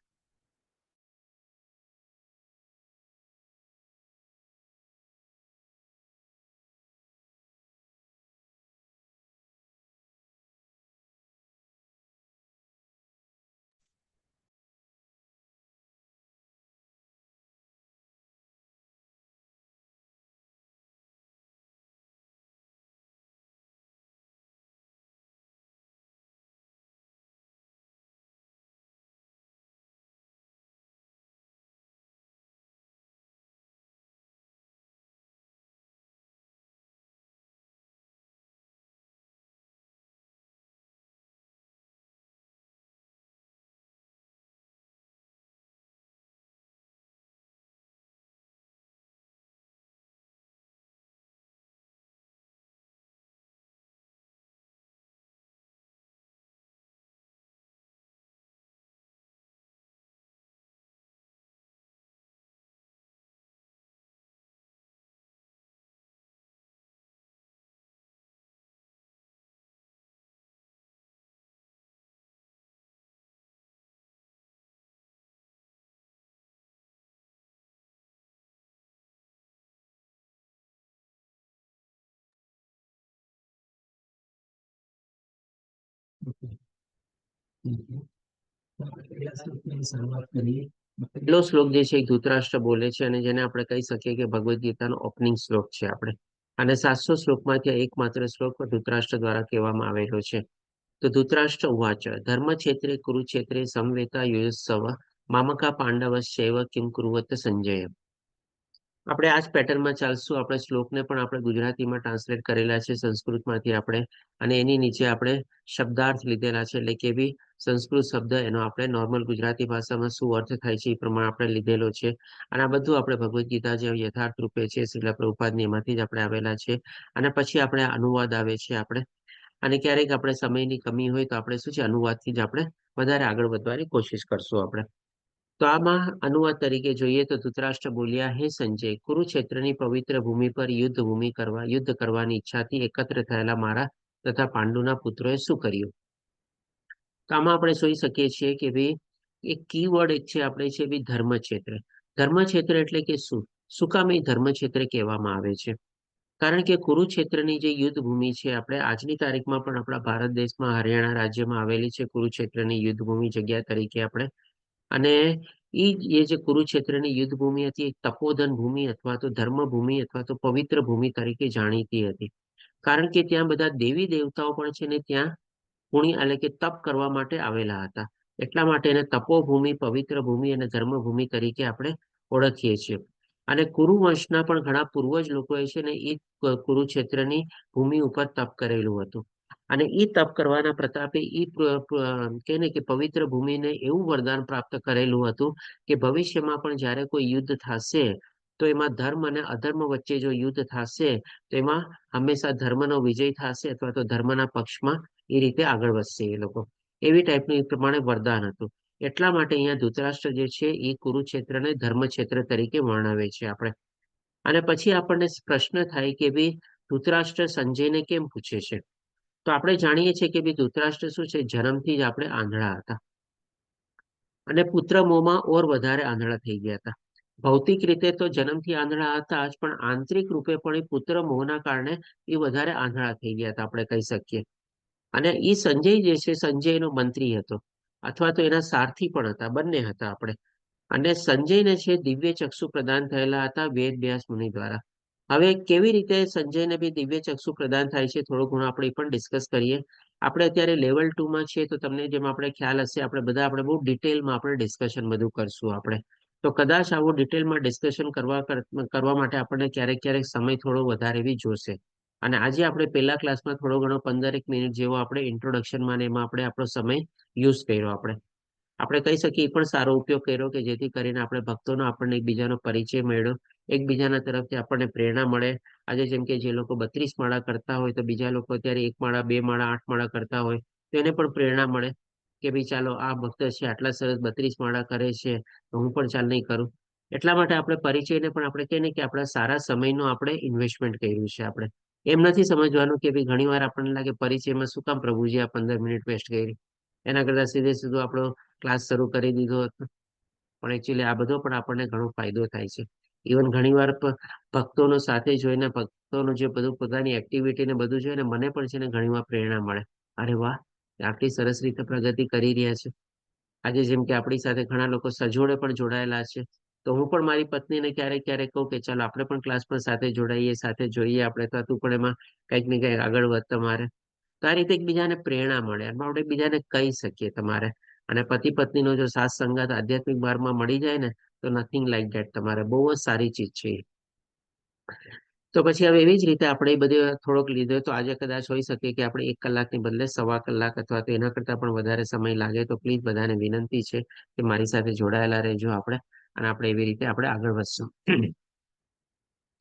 Speaker 1: પહેલો શ્લોક જે છે એ ધૃતરાષ્ટ્ર બોલે છે અને જેને આપણે કહી શકીએ કે ભગવદ્ ગીતાનો ઓપનિંગ શ્લોક છે આપણે. અને 700 શ્લોકમાંથી એકમાત્ર શ્લોક ધૃતરાષ્ટ્ર દ્વારા કહેવામાં આવેલો છે. તો ધૃતરાષ્ટ્ર ઉવાચ ધર્મક્ષેત્રે કુરુક્ષેત્રે સમવેતા યુયોત્સવ મામકા પાંડવશ્ચૈવ કિમ કુર્વત સંજય. આપણે આ જ પેટર્નમાં ચાલશું. આપણે શ્લોકને પણ આપણે ગુજરાતીમાં ટ્રાન્સલેટ કરેલા છે સંસ્કૃતમાંથી આપણે, અને એની નીચે આપણે શબ્દાર્થ લીધેલા છે, એટલે કે બી સંસ્કૃત શબ્દ એનો આપણે નોર્મલ ગુજરાતી ભાષામાં શું અર્થ થાય છે એ પ્રમાણે આપણે લીધેલો છે. અને આ બધું આપણે ભગવદ્ ગીતા જે યથાર્થ રૂપે છે શ્રીલ પ્રભુપાદની એમાંથી જ આપણે આવેલા છે. અને પછી આપણે અનુવાદ આવે છે આપણે, અને ક્યારેક આપણે સમયની કમી હોય તો આપણે શું છે અનુવાદથી જ આપણે વધારે આગળ વધવાની કોશિશ કરશું આપણે. તો આમાં અનુવાદ તરીકે જોઈએ તો ધૃતરાષ્ટ્ર બોલ્યા, હે સંજય, કુરુક્ષેત્રની પવિત્ર ભૂમિ પર યુદ્ધ કરવાની ઈચ્છાથી એકત્ર થયેલા મારા તથા પાંડુના પુત્રોએ શું કર્યું? તો આમાં આપણે જોઈ શકીએ છીએ કે ભાઈ એક કીવર્ડ એક છે આપણે છે ભાઈ ધર્મક્ષેત્ર. ધર્મક્ષેત્ર એટલે કે શું કામ એ ધર્મક્ષેત્ર કહેવામાં આવે છે? કારણ કે કુરુક્ષેત્રની જે યુદ્ધ ભૂમિ છે આપણે આજની તારીખમાં પણ આપણા ભારત દેશમાં હરિયાણા રાજ્યમાં આવેલી છે કુરુક્ષેત્રની યુદ્ધ ભૂમિ જગ્યા તરીકે આપણે. અને એ જે કુરુક્ષેત્રની યુદ્ધ ભૂમિ હતી એક તપોધન ભૂમિ અથવા તો ધર્મભૂમિ અથવા તો પવિત્ર ભૂમિ તરીકે જાણીતી હતી. કારણ કે ત્યાં બધા દેવી દેવતાઓ પણ છે ને ત્યાં પુણ્ય એટલે કે તપ કરવા માટે આવેલા હતા. એટલા માટે એને તપોભૂમિ, પવિત્ર ભૂમિ અને ધર્મભૂમિ તરીકે આપણે ઓળખીએ છીએ. અને કુરુવંશના પણ ઘણા પૂર્વજ લોકોએ છે ને એ કુરુક્ષેત્રની ભૂમિ ઉપર તપ કરેલું હતું. અને એ તપ કરવાના પ્રતાપે કે ને કે પવિત્ર ભૂમિને એવું વરદાન પ્રાપ્ત કરેલું હતું કે ભવિષ્યમાં પણ જ્યારે કોઈ યુદ્ધ થશે તો એમાં ધર્મ અને અધર્મ વચ્ચે જો યુદ્ધ થશે તો એમાં હંમેશા ધર્મનો વિજય થશે અથવા તો ધર્મના પક્ષમાં એ રીતે આગળ વધશે એ લોકો. એવી ટાઈપનું એ પ્રમાણે વરદાન હતું. એટલા માટે અહીંયા ધૃતરાષ્ટ્ર જે છે એ કુરુક્ષેત્રને ધર્મક્ષેત્ર તરીકે વર્ણવે છે આપણે. અને પછી આપણને પ્રશ્ન થાય કે ભાઈ ધૃતરાષ્ટ્ર સંજયને કેમ પૂછે છે? તો આપણે જાણીએ છીએ કે ભાઈ ધૃતરાષ્ટ્ર શું છે જન્મથી જ આપણે આંધળા હતા. અને પુત્ર મોહમાં ઓર વધારે આંધળા થઈ ગયા હતા. ભૌતિક રીતે તો જન્મથી આંધળા હતા જ, પણ આંતરિક રૂપે પણ એ પુત્ર મોહના કારણે એ વધારે આંધળા થઈ ગયા હતા આપણે કહી શકીએ. અને એ સંજય જે છે સંજય એનો મંત્રી હતો અથવા તો એના સારથી પણ હતા, બંને હતા આપણે. અને સંજયને છે દિવ્ય ચક્ષુ પ્રદાન થયેલા હતા વેદ વ્યાસ મુનિ દ્વારા. હવે કેવી રીતે સંજયને બી દિવ્ય ચક્ષુ પ્રદાન થાય છે થોડું ઘણું આપણે એ પણ ડિસ્કસ કરીએ. આપણે અત્યારે લેવલ 2 માં છીએ, તો તમને જેમ આપણે ખ્યાલ હશે, આપણે બહુ ડિટેલમાં આપણે ડિસ્કશન બધું કરશું આપણે. તો કદાચ આવું ડિટેલમાં ડિસ્કશન કરવા માટે આપણને ક્યારેક ક્યારેક સમય થોડો વધારે બી જોશે. અને આજે આપણે પહેલા ક્લાસમાં થોડો ઘણો 15 મિનિટ જેવો આપણે ઇન્ટ્રોડક્શનમાં ને એમાં આપણે આપણો સમય યુઝ કર્યો. આપણે કહી શકીએ એ પણ સારો ઉપયોગ કર્યો કે જેથી કરીને આપણે ભક્તોનો આપણને એકબીજાનો પરિચય મળ્યો, એકબીજાના તરફથી આપણને પ્રેરણા મળે. આજે જેમ કે જે લોકો 32 માળા કરતા હોય, તો બીજા લોકો અત્યારે 1 માળા, 2 માળા, 8 માળા કરતા હોય, તો એને પણ પ્રેરણા મળે કે ભાઈ ચાલો આ ભક્ત છે, આટલા સરસ 32 માળા કરે છે, તો હું પણ ચાલ નહીં કરું. એટલા માટે આપણે પરિચયને પણ આપણે કહીએ ને કે આપણા સારા સમયનું આપણે ઇન્વેસ્ટમેન્ટ કર્યું છે. આપણે એમ નથી સમજવાનું કે ભાઈ ઘણી વાર આપણને લાગે પરિચયમાં શું કામ પ્રભુજી આ 15 મિનિટ વેસ્ટ કરી, એના કરતા સીધું આપણો ક્લાસ શરૂ કરી દીધો હતો. પણ એકચ્યુઅલી આ બધો પણ આપણને ઘણો ફાયદો થાય છે. ઇવન ઘણી વાર ભક્તોનો સાથે જોઈને, ભક્તોનું જે બધું પોતાની એક્ટિવિટી ને બધું જોઈને મને પણ છે ને ઘણી વાર પ્રેરણા મળે. અરે વાહ, આટલી સરસ રીતે પ્રગતિ કરી રહ્યા છે. આજે જેમ કે આપણી સાથે ઘણા લોકો સજોડે પણ જોડાયેલા છે, તો હું પણ મારી પત્નીને ક્યારેક ક્યારેક કહું કે ચાલો આપણે પણ ક્લાસ પર સાથે જોડાઈએ, સાથે જોઈએ આપણે, તો તું પણ એમાં કંઈક ને કંઈક આગળ વધ તમારે. તો આ રીતે એકબીજાને પ્રેરણા મળે, એમાં આપણે બીજાને કહી શકીએ તમારે. અને પતિ પત્નીનો જો સાથ સંગાત આધ્યાત્મિક માર્ગમાં મળી જાય ને, તો નથિંગ લાઈક ધેટ, તમારે બહુ જ સારી ચીજ છે. તો પછી હવે એવી જ રીતે આપણે એ બધે થોડોક લીધો, તો આજે કદાચ હોઈ શકે કે આપણે 1 કલાકની બદલે 1.25 કલાક અથવા તો એના કરતા પણ વધારે સમય લાગે. તો પ્લીઝ બધાને વિનંતી છે કે મારી સાથે જોડાયેલા રહેજો આપણે, અને આપણે એવી રીતે આપણે આગળ વધશું.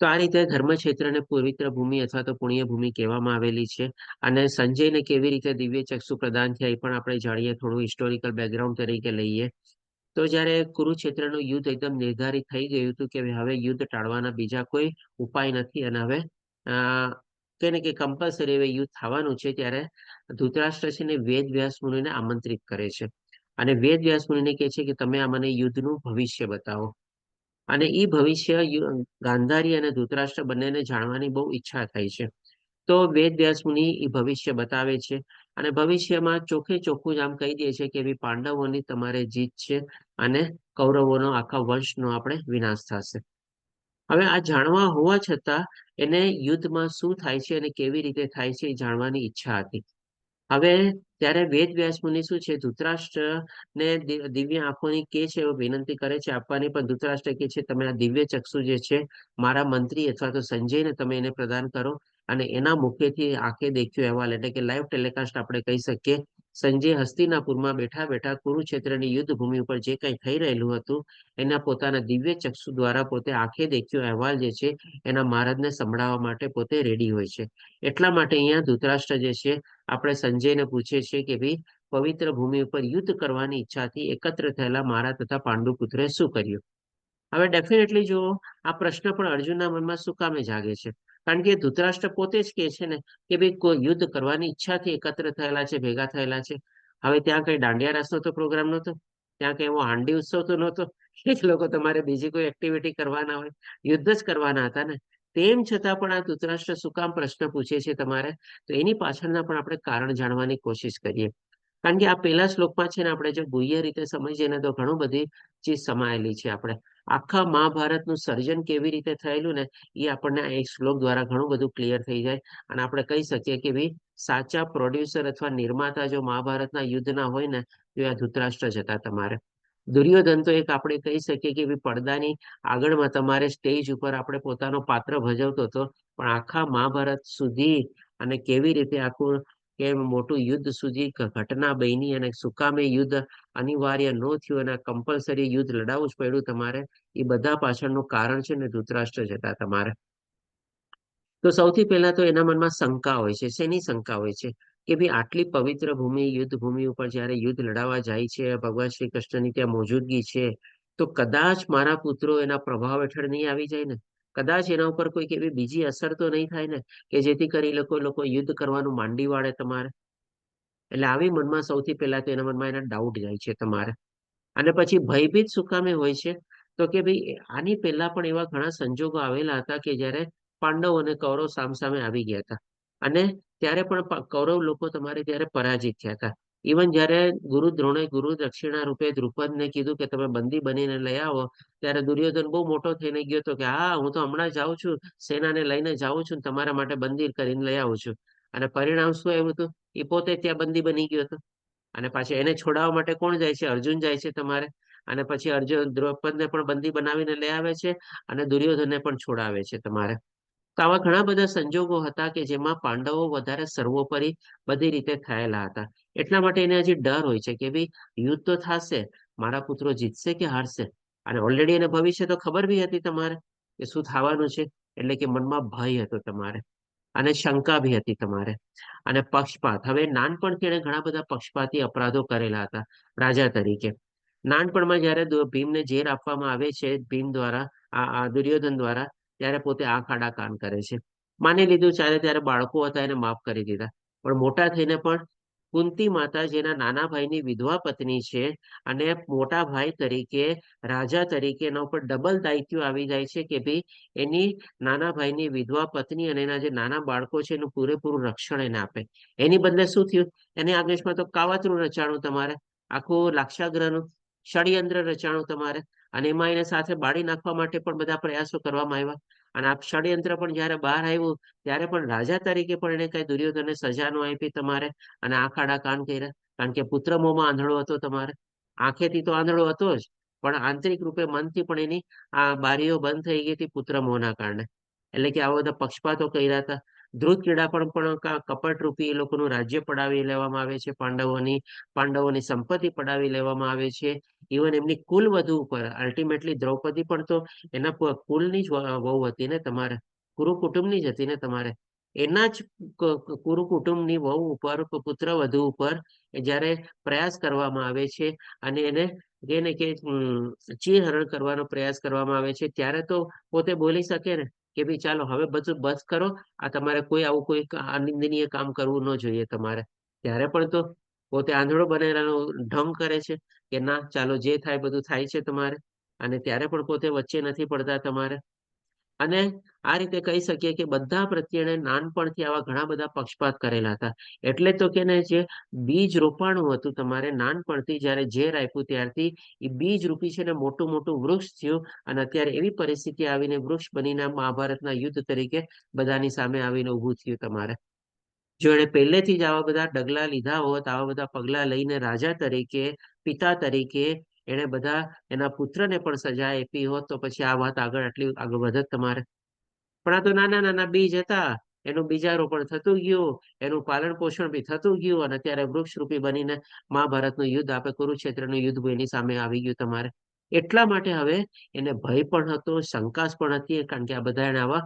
Speaker 1: તો આ રીતે ધર્મ ક્ષેત્રને પવિત્ર ભૂમિ અથવા તો પુણ્ય ભૂમિ કહેવામાં આવેલી છે. અને સંજયને કેવી રીતે દિવ્ય ચક્ષુ પ્રદાન થયા એ પણ આપણે જાણીએ, થોડું હિસ્ટોરિકલ બેકગ્રાઉન્ડ તરીકે લઈએ. તો જ્યારે કુરુક્ષેત્રનું યુદ્ધ એકદમ નિર્ધારિત થઈ ગયું હતું કે હવે યુદ્ધ ટાળવાના બીજા કોઈ ઉપાય નથી, અને હવે કે કે કમ્પલસરી હવે યુદ્ધ થવાનું છે, ત્યારે ધૃતરાષ્ટ્ર છે ને વેદ વ્યાસ મુનિને આમંત્રિત કરે છે. અને વેદ વ્યાસ મુનિને કહે છે કે તમે આ મને યુદ્ધનું ભવિષ્ય બતાવો. અને એ ભવિષ્ય ગાંધારી અને ધૃતરાષ્ટ્ર બંનેને જાણવાની બહુ ઈચ્છા થઈ છે. તો વેદ વ્યાસ મુનિ એ ભવિષ્ય બતાવે છે, અને ભવિષ્યમાં ચોખ્ખે ચોખ્ખું જ આમ કહી દે છે કે પાંડવોની તમારે જીત છે, અને કૌરવોનો આખા વંશનો આપણે વિનાશ થશે. હવે આ જાણવા હોવા છતાં એને યુદ્ધમાં શું થાય છે અને કેવી રીતે થાય છે એ જાણવાની ઈચ્છા હતી. હવે ત્યારે વેદ વ્યાસ મુનિ શું છે, ધૃતરાષ્ટ્ર ને દિવ્ય આંખોની કે છે, વિનંતી કરે છે આપવાની, પણ ધૃતરાષ્ટ્ર કે છે તમે આ દિવ્ય ચક્ષુ જે છે મારા મંત્રી અથવા તો સંજયને તમે એને પ્રદાન કરો. અને એના મુખેથી આંખે દેખ્યો અહેવાલ, એટલે કે લાઈવ ટેલિકાસ્ટ આપણે કહી શકીએ. સંજય હસ્તિનાપુરમાં બેઠા બેઠા કુરુક્ષેત્રની યુદ્ધ ભૂમિ ઉપર જે કંઈ થઈ રહેલું હતું એના પોતાના દિવ્ય ચક્ષુ દ્વારા પોતે આંખે દેખ્યો અહેવાલ જે છે એના મહારાજને સંભળાવવા માટે પોતે રેડી હોય છે. એટલા માટે અહીંયા ધૃતરાષ્ટ્ર જે છે આપણે સંજયને પૂછે છે કે ભાઈ પવિત્ર ભૂમિ ઉપર યુદ્ધ કરવાની ઈચ્છાથી એકત્ર થયેલા મારા તથા પાંડુ પુત્રે શું કર્યું. હવે ડેફિનેટલી જો આ પ્રશ્ન પણ અર્જુનના મનમાં શું કામે જાગે છે, કારણ કે ધૃતરાષ્ટ્ર પોતે જ કહે છે ને કે ભાઈ કોઈ યુદ્ધ કરવાની ઈચ્છાથી એકત્ર થયેલા છે, ભેગા થયેલા છે. હવે ત્યાં કઈ દાંડિયા રાસનો તો પ્રોગ્રામ નહોતો, ત્યાં કઈ એવો હાંડી ઉત્સવ તો નહોતો એ લોકો તમારે બીજી કોઈ એક્ટિવિટી કરવાના હોય, યુદ્ધ જ કરવાના હતા ને. તેમ છતાં પણ આ ધૃતરાષ્ટ્ર શું કામ પ્રશ્ન પૂછે છે તમારે, તો એની પાછળના પણ આપણે કારણ જાણવાની કોશિશ કરીએ. કારણ કે આ પહેલા શ્લોકમાં છે ને આપણે જો ગુહ્ય રીતે સમજીએ ને તો ઘણું બધી ચીજ સમાયેલી છે. આપણે આખા મહાભારતનું સર્જન કેવી રીતે થયેલું ને એ આપણને આ એક શ્લોક દ્વારા ઘણું બધું ક્લિયર થઈ જાય. અને આપણે કહી શકીએ કે ભાઈ સાચા પ્રોડ્યુસર અથવા નિર્માતા જો મહાભારતના યુદ્ધના હોય ને તો આ ધૃતરાષ્ટ્ર જ હતા તમારે. દુર્યોધન તો એક આપણે કહી શકીએ કે ભાઈ પડદાની આગળમાં તમારે સ્ટેજ ઉપર આપણે પોતાનો પાત્ર ભજવતો હતો, પણ આખા મહાભારત સુધી અને કેવી રીતે આખું કે મોટું યુદ્ધ સુધી ઘટના બની અને સુકામે યુદ્ધ અનિવાર્ય ન થયું અને કમ્પલસરી યુદ્ધ લડાવવું જ પડ્યું તમારે, એ બધા પાછળનું કારણ છે ને ધૃતરાષ્ટ્ર જ હતા તમારે. તો સૌથી પહેલા તો એના મનમાં શંકા હોય છે. શેની શંકા હોય છે કે ભાઈ આટલી પવિત્ર ભૂમિ, યુદ્ધ ભૂમિ ઉપર જયારે યુદ્ધ લડાવવા જાય છે, ભગવાન શ્રી કૃષ્ણની ત્યાં મોજૂદગી છે, તો કદાચ મારા પુત્રો એના પ્રભાવ હેઠળ નહીં આવી જાય ને, કદાચ એના ઉપર કોઈક એવી બીજી અસર તો નહીં થાય ને કે જેથી કરી લોકો યુદ્ધ કરવાનું માંડી વાળે તમારે. એટલે આવી મનમાં સૌથી પહેલા તો એના મનમાં એના ડાઉટ જાય છે તમારે. અને પછી ભયભીત શું કામે હોય છે, તો કે ભાઈ આની પહેલા પણ એવા ઘણા સંજોગો આવેલા હતા કે જ્યારે પાંડવ અને કૌરવ સામસામે આવી ગયા હતા, અને ત્યારે પણ કૌરવ લોકો તમારે ત્યારે પરાજિત થયા હતા. ઇવન જયારે ગુરુ દ્રોણે ગુરુ દક્ષિણા રૂપે દ્રુપદને કીધું કે તમે બંદી બનીને લઈ આવો, ત્યારે દુર્યોધન બહુ મોટો થઈને ગયો હતો કે હા હું તો હમણાં જાઉં છું, સેનાને લઈને જાઉં છું, તમારા માટે બંદી કરીને લઈ આવું છું. અને પરિણામ શું આવ્યું હતું? એ પોતે ત્યાં બંદી બની ગયો હતો. અને પાછી એને છોડાવવા માટે કોણ જાય છે? અર્જુન જાય છે તમારે. અને પછી અર્જુન દ્રૌપદને પણ બંદી બનાવીને લઈ આવે છે અને દુર્યોધનને પણ છોડાવે છે તમારે. તો આવા ઘણા બધા સંજોગો હતા કે જેમાં પાંડવો વધારે સર્વોપરી બધી રીતે થયેલા હતા. એટલા માટે એને હજી ડર હોય છે કે ભાઈ યુદ્ધ તો થશે, મારા પુત્રો જીતશે કે હારશે. અને ઓલરેડી એને ભવિષ્ય તો ખબર બી હતી તમારે કે શું થવાનું છે. એટલે કે મનમાં ભય હતો તમારે અને શંકા બી હતી તમારે. અને પક્ષપાત, હવે નાનપણથી એને ઘણા બધા પક્ષપાતી અપરાધો કરેલા હતા રાજા તરીકે. નાનપણમાં જયારે ભીમને ઝેર આપવામાં આવે છે ભીમ દ્વારા, આ દુર્યોધન દ્વારા, ત્યારે પોતે આંખ આડા કાન કરે છે. માની લીધું ચાલે ત્યારે બાળકો હતા એને માફ કરી દીધા. પણ મોટા થઈને પણ કુંતી માતા જેના નાના ભાઈની વિધવા પત્ની છે અને મોટા ભાઈ તરીકે, રાજા તરીકે એના ઉપર ડબલ દાયિત્વ આવી જાય છે કે ભાઈ એની નાના ભાઈની વિધવા પત્ની અને એના જે નાના બાળકો છે એનું પૂરેપૂરું રક્ષણ એને આપે. એની બદલે શું થયું? એની આગેશમાં તો કાવતરું રચાણું તમારે, આખું લાક્ષાગ્રહનું ષડયંત્ર રચાણું તમારે. અને એમાં એને સાથે બાળી નાખવા માટે પણ બધા પ્રયાસો કરવામાં આવ્યા. અને આ ષડયંત્ર પણ જયારે બહાર આવ્યું ત્યારે પણ રાજા તરીકે પણ એને કઈ દુર્યોધનને સજા ન આપી તમારે. અને આંખ આડા કાન કર્યા, કારણ કે પુત્ર મોહમાં આંધળો હતો તમારે. આંખેથી તો આંધળો હતો જ, પણ આંતરિક રૂપે મનથી પણ એની આ બારીઓ બંધ થઈ ગઈ હતી પુત્ર મોહના કારણે. એટલે કે આવા બધા પક્ષપાતો કર્યા હતા. ધ્રુત ક્રીડા પણ કપટ રૂપી એ લોકોનું રાજ્ય પડાવી લેવામાં આવે છે. પાંડવોની સંપત્તિ પડાવી લેવામાં આવે છે. ઇવન એમની કુલ વધુ ઉપર અલ્ટિમેટલી દ્રૌપદી પણ તો એના કુલની જ વહુ હતી ને તમારે, કુરુ કુટુંબની જ હતી ને તમારે. એના જ કુરુ કુટુંબની વહુ ઉપર, પુત્ર વધુ ઉપર જયારે પ્રયાસ કરવામાં આવે છે અને એને જેને કે ચીરહરણ કરવાનો પ્રયાસ કરવામાં આવે છે, ત્યારે તો પોતે બોલી શકે ને કે ભાઈ ચાલો હવે બધું બસ કરો, આ તમારે કોઈ આવું કોઈ અનિંદનીય કામ કરવું ન જોઈએ તમારે. ત્યારે પણ તો પોતે આંધળો બનેલાનો ઢંગ કરે છે કે ના ચાલો જે થાય બધું થાય છે તમારે. અને ત્યારે પણ પોતે વચ્ચે નથી પડતા તમારે. અને આ રીતે કહી શકીએ કે બધા પ્રત્યે નાનપણથી આવા ઘણા બધા પક્ષપાત કરેલા હતા. એટલે તો કે જે બીજ રોપાણું હતું તમારે નાનપણથી જયારે ઝેર આપ્યું ત્યારથી એ બીજ રૂપી છે ને મોટું મોટું વૃક્ષ થયું. અને અત્યારે એવી પરિસ્થિતિ આવીને વૃક્ષ બનીને મહાભારતના યુદ્ધ તરીકે બધાની સામે આવીને ઉભું થયું તમારે. જો એને પહેલેથી જ આવા બધા ડગલા લીધા હોત, આવા બધા પગલા લઈને રાજા તરીકે, પિતા તરીકે એને બધા એના પુત્રને પણ સજા આપી હોત તો પછી આ વાત આટલી આગળ વધત તમારે. પણ આ તો નાના નાના બીજ હતા, એનું બીજારોપણ થતું ગયું, એનું પાલન પોષણ બી થતું ગયું અને અત્યારે વૃક્ષરૂપી બનીને મહાભારતનું યુદ્ધ, આપણે કુરુક્ષેત્રનું યુદ્ધ એની સામે આવી ગયું તમારે. એટલા માટે હવે એને ભય પણ હતો, શંકાસ પણ હતી, કારણ કે આ બધા એને આવા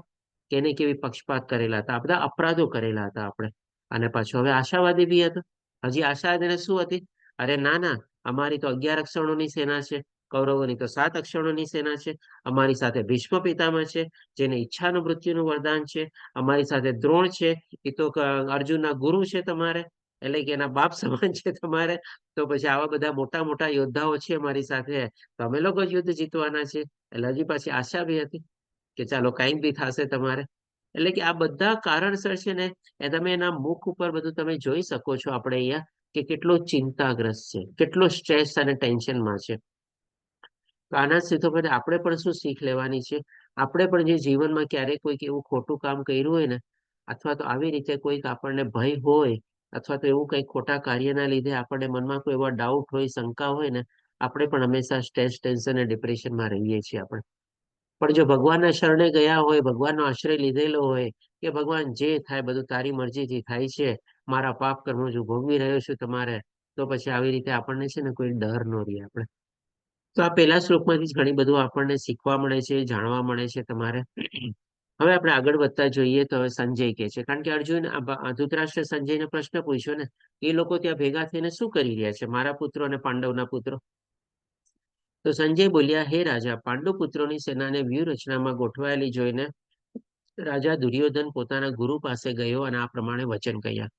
Speaker 1: કેને કેવી પક્ષપાત કરેલા હતા, આ બધા અપરાધો કરેલા હતા આપણે. અને પાછો હવે આશાવાદી બી હતો. હજી આશા એને શું હતી? અરે ના ના, અમારી તો 11 અક્ષરોની સેના છે, કૌરવોની તો 7 અક્ષરોની સેના છે. અમારી સાથે ભીષ્મ પિતામહ છે, જેને ઈચ્છાનું મૃત્યુનું વરદાન છે. અમારી સાથે દ્રોણ છે, એ તો અર્જુનના ગુરુ છે તમારે, એટલે કે એના બાપ સમાન છે તમારે. તો પછી આવા બધા મોટા મોટા યોદ્ધાઓ છે અમારી સાથે, તો અમે લોકો જ યુદ્ધ જીતવાના છે. એટલે હજી પાછી આશા બી હતી કે ચાલો કઈક બી થશે તમારે. એટલે કે આ બધા કારણસર છે ને એ તમે એના મુખ ઉપર બધું તમે જોઈ શકો છો આપણે અહીંયા કે કેટલો ચિંતાગ્રસ્ત છે, કેટલો સ્ટ્રેસ અને ટેન્શનમાં છે. તો આના સીધો પછી આપણે પણ શું શીખ લેવાની છે? આપણે પણ જે જીવનમાં ક્યારેક કોઈક એવું ખોટું કામ કર્યું હોય ને, અથવા તો આવી રીતે કોઈક આપણને ભય હોય, અથવા તો એવું કંઈક ખોટા કાર્યના લીધે આપણને મનમાં કોઈ એવા ડાઉટ હોય, શંકા હોય ને, આપણે પણ હંમેશા સ્ટ્રેસ, ટેન્શન અને ડિપ્રેશનમાં રહીએ છીએ આપણે. પણ જો ભગવાનના શરણે ગયા હોય, ભગવાનનો આશ્રય લીધેલો હોય કે ભગવાન જે થાય બધું તારી મરજીથી થાય છે, મારા પાપ કર્મ જો ભોગવી રહ્યો છું તમારે, તો પછી આવી રીતે આપણને છે ને કોઈ ડર ન રહે આપણે. તો આ પહેલા શ્લોકમાંથી જ ઘણી બધું આપણને શીખવા મળે છે, જાણવા મળે છે તમારે. હવે આપણે આગળ વધતા જોઈએ તો હવે સંજય કે છે, કારણ કે અર્જુન ધૃતરાષ્ટ્ર સંજયને પ્રશ્ન પૂછ્યો ને, એ લોકો ત્યાં ભેગા થઈને શું કરી રહ્યા છે, મારા પુત્રો અને પાંડવના પુત્રો. તો સંજય બોલ્યા, હે રાજા, પાંડુ પુત્રોની સેનાને વ્યૂહરચનામાં ગોઠવાયેલી જોઈને રાજા દુર્યોધન પોતાના ગુરુ પાસે ગયો અને આ પ્રમાણે વચન કહ્યા.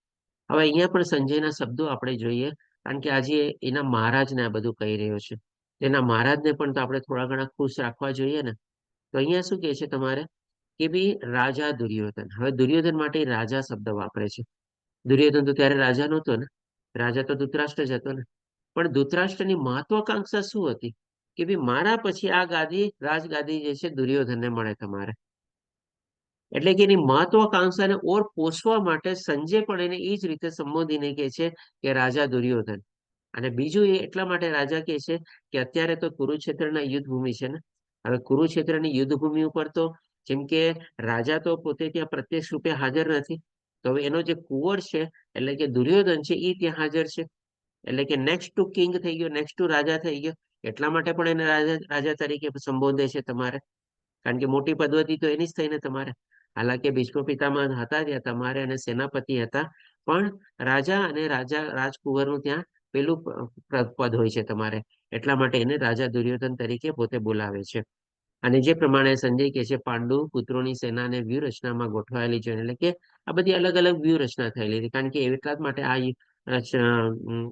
Speaker 1: હવે અહીંયા પણ સંજયના શબ્દો આપણે જોઈએ, કારણ કે આજે એના મહારાજને આ બધું કહી રહ્યો છે. એના મહારાજને પણ તો આપણે થોડા ઘણા ખુશ રાખવા જોઈએ ને. તો અહીંયા શું કહે છે તમારે કે ભાઈ રાજા દુર્યોધન. હવે દુર્યોધન માટે રાજા શબ્દ વાપરે છે. દુર્યોધન તો ત્યારે રાજા નહોતો ને, રાજા તો ધૃતરાષ્ટ્ર જ હતો ને. પણ ધૃતરાષ્ટ્રની મહત્વાકાંક્ષા શું હતી કે ભાઈ મારા પછી આ ગાદી રાજગાદી જે છે દુર્યોધનને મળે તમારે. એટલે કે એની મહત્વાકાંક્ષાને ઓર પોષવા માટે સંજય પણ એને એ જ રીતે સંબોધીને કહે છે કે રાજા દુર્યોધન. અને બીજું એ એટલા માટે રાજા કહે છે કે અત્યારે તો કુરુક્ષેત્રના યુદ્ધ ભૂમિ છે ને. હવે કુરુક્ષેત્રની યુદ્ધ ભૂમિ ઉપર તો જેમ કે રાજા તો પોતે ત્યાં પ્રત્યક્ષ રૂપે હાજર નથી, તો હવે એનો જે કુંવર છે એટલે કે દુર્યોધન છે એ ત્યાં હાજર છે. એટલે કે નેક્સ્ટ ટુ કિંગ થઈ ગયો, નેક્સ્ટ ટુ રાજા થઈ ગયો. એટલા માટે પણ એને રાજા તરીકે સંબોધે છે તમારે, કારણ કે મોટી પદવતી તો એની જ થઈને તમારે. હાલાકી ભીષ્મ પિતામહ હતા ત્યાં તમારે અને સેનાપતિ હતા, પણ રાજા અને રાજકુંવરનું ત્યાં પેલું પદ હોય છે તમારે. એટલા માટે એને રાજા દુર્યોધન તરીકે પોતે બોલાવે છે. અને જે પ્રમાણે સંજય કહે છે પાંડુ પુત્રોની સેનાને વ્યૂહરચનામાં ગોઠવાયેલી છે, એટલે કે આ બધી અલગ અલગ વ્યૂહરચના થયેલી હતી. કારણ કે એટલા જ માટે આ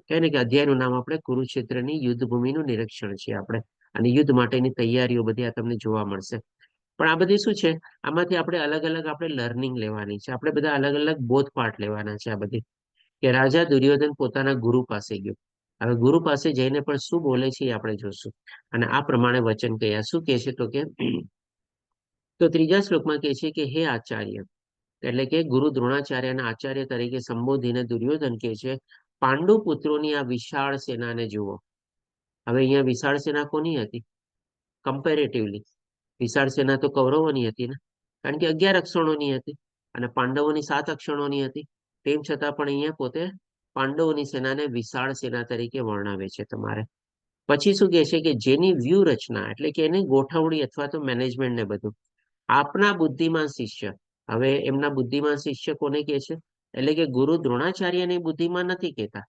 Speaker 1: કહે ને કે અધ્યાયનું નામ આપણે કુરુક્ષેત્રની યુદ્ધ ભૂમિનું નિરીક્ષણ છે આપણે. અને યુદ્ધ માટેની તૈયારીઓ બધી આ તમને જોવા મળશે. પણ આ બધી શું છે, આમાંથી આપણે અલગ અલગ આપણે લર્નિંગ લેવાની છે. આપણે બધા અલગ અલગ બોધપાઠ લેવાના છે આ બધી. કે રાજા દુર્યોધન પોતાના ગુરુ પાસે ગયો. હવે ગુરુ પાસે જઈને પણ શું બોલે છે એ આપણે જોશું. અને આ પ્રમાણે વચન કયા શું કહે છે તો ત્રીજા શ્લોકમાં કહે છે કે હે આચાર્ય, એટલે કે ગુરુ દ્રોણાચાર્યના આચાર્ય તરીકે સંબોધીને દુર્યોધન કહે છે પાંડુ પુત્રોની આ વિશાળ સેનાને જુઓ. હવે અહીંયા વિશાળ સેના કોની હતી? કમ્પેરેટિવલી વિશાળ સેના તો કૌરવોની હતી ને, કારણ કે 11 અક્ષણોની હતી અને પાંડવોની 7 અક્ષણોની હતી. તેમ છતાં પણ અહીંયા પોતે પાંડવોની સેનાને વિશાળ સેના તરીકે વર્ણવે છે તમારે. પછી શું કહે છે કે જેની વ્યૂહરચના એટલે કે એની ગોઠવણી અથવા તો મેનેજમેન્ટ ને બધું આપના બુદ્ધિમાન શિષ્ય. હવે એમના બુદ્ધિમાન શિષ્ય કોને કહે છે? એટલે કે ગુરુ દ્રોણાચાર્યને બુદ્ધિમાન નથી કહેતા,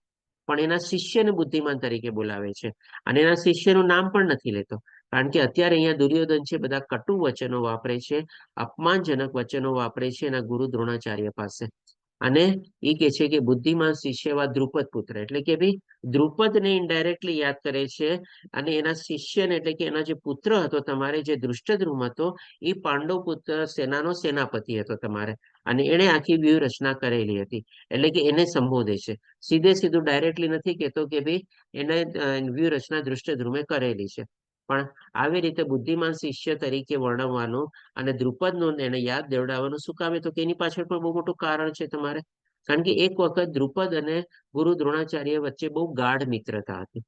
Speaker 1: પણ એના શિષ્યને બુદ્ધિમાન તરીકે બોલાવે છે. અને એના શિષ્યનું નામ પણ નથી લેતો, કારણ કે અત્યારે અહીંયા દુર્યોધન છે બધા કટુ વચનો વાપરે છે, અપમાનજનક વચનો વાપરે છે એના ગુરુ દ્રોણાચાર્ય પાસે. અને એ કે છે કે બુદ્ધિમાન શિષ્ય એવા દ્રુપદ પુત્ર, એટલે કે ભાઈ દ્રુપદને ઇનડાયરેક્ટલી યાદ કરે છે. અને એના શિષ્યને એટલે કે એના જે પુત્ર હતો તમારે, જે દૃષ્ટદ્રુમ હતો, એ પાંડવ પુત્ર સેનાનો સેનાપતિ હતો તમારે. અને એણે આખી વ્યૂહરચના કરેલી હતી, એટલે કે એને સંબોધે છે. સીધું ડાયરેક્ટલી નથી કહેતો કે ભાઈ એને વ્યૂહરચના દૃષ્ટદ્રુમે કરેલી છે, પણ આવી રીતે બુદ્ધિમાન શિષ્ય તરીકે વર્ણવવાનું અને દ્રુપદનું એને યાદ દેવડાવવાનું શું કામ? તો કે એની પાછળ પણ બહુ મોટું કારણ છે તમારે. કારણ કે એક વખત દ્રુપદ અને ગુરુ દ્રોણાચાર્ય વચ્ચે બહુ ગાઢ મિત્રતા હતી.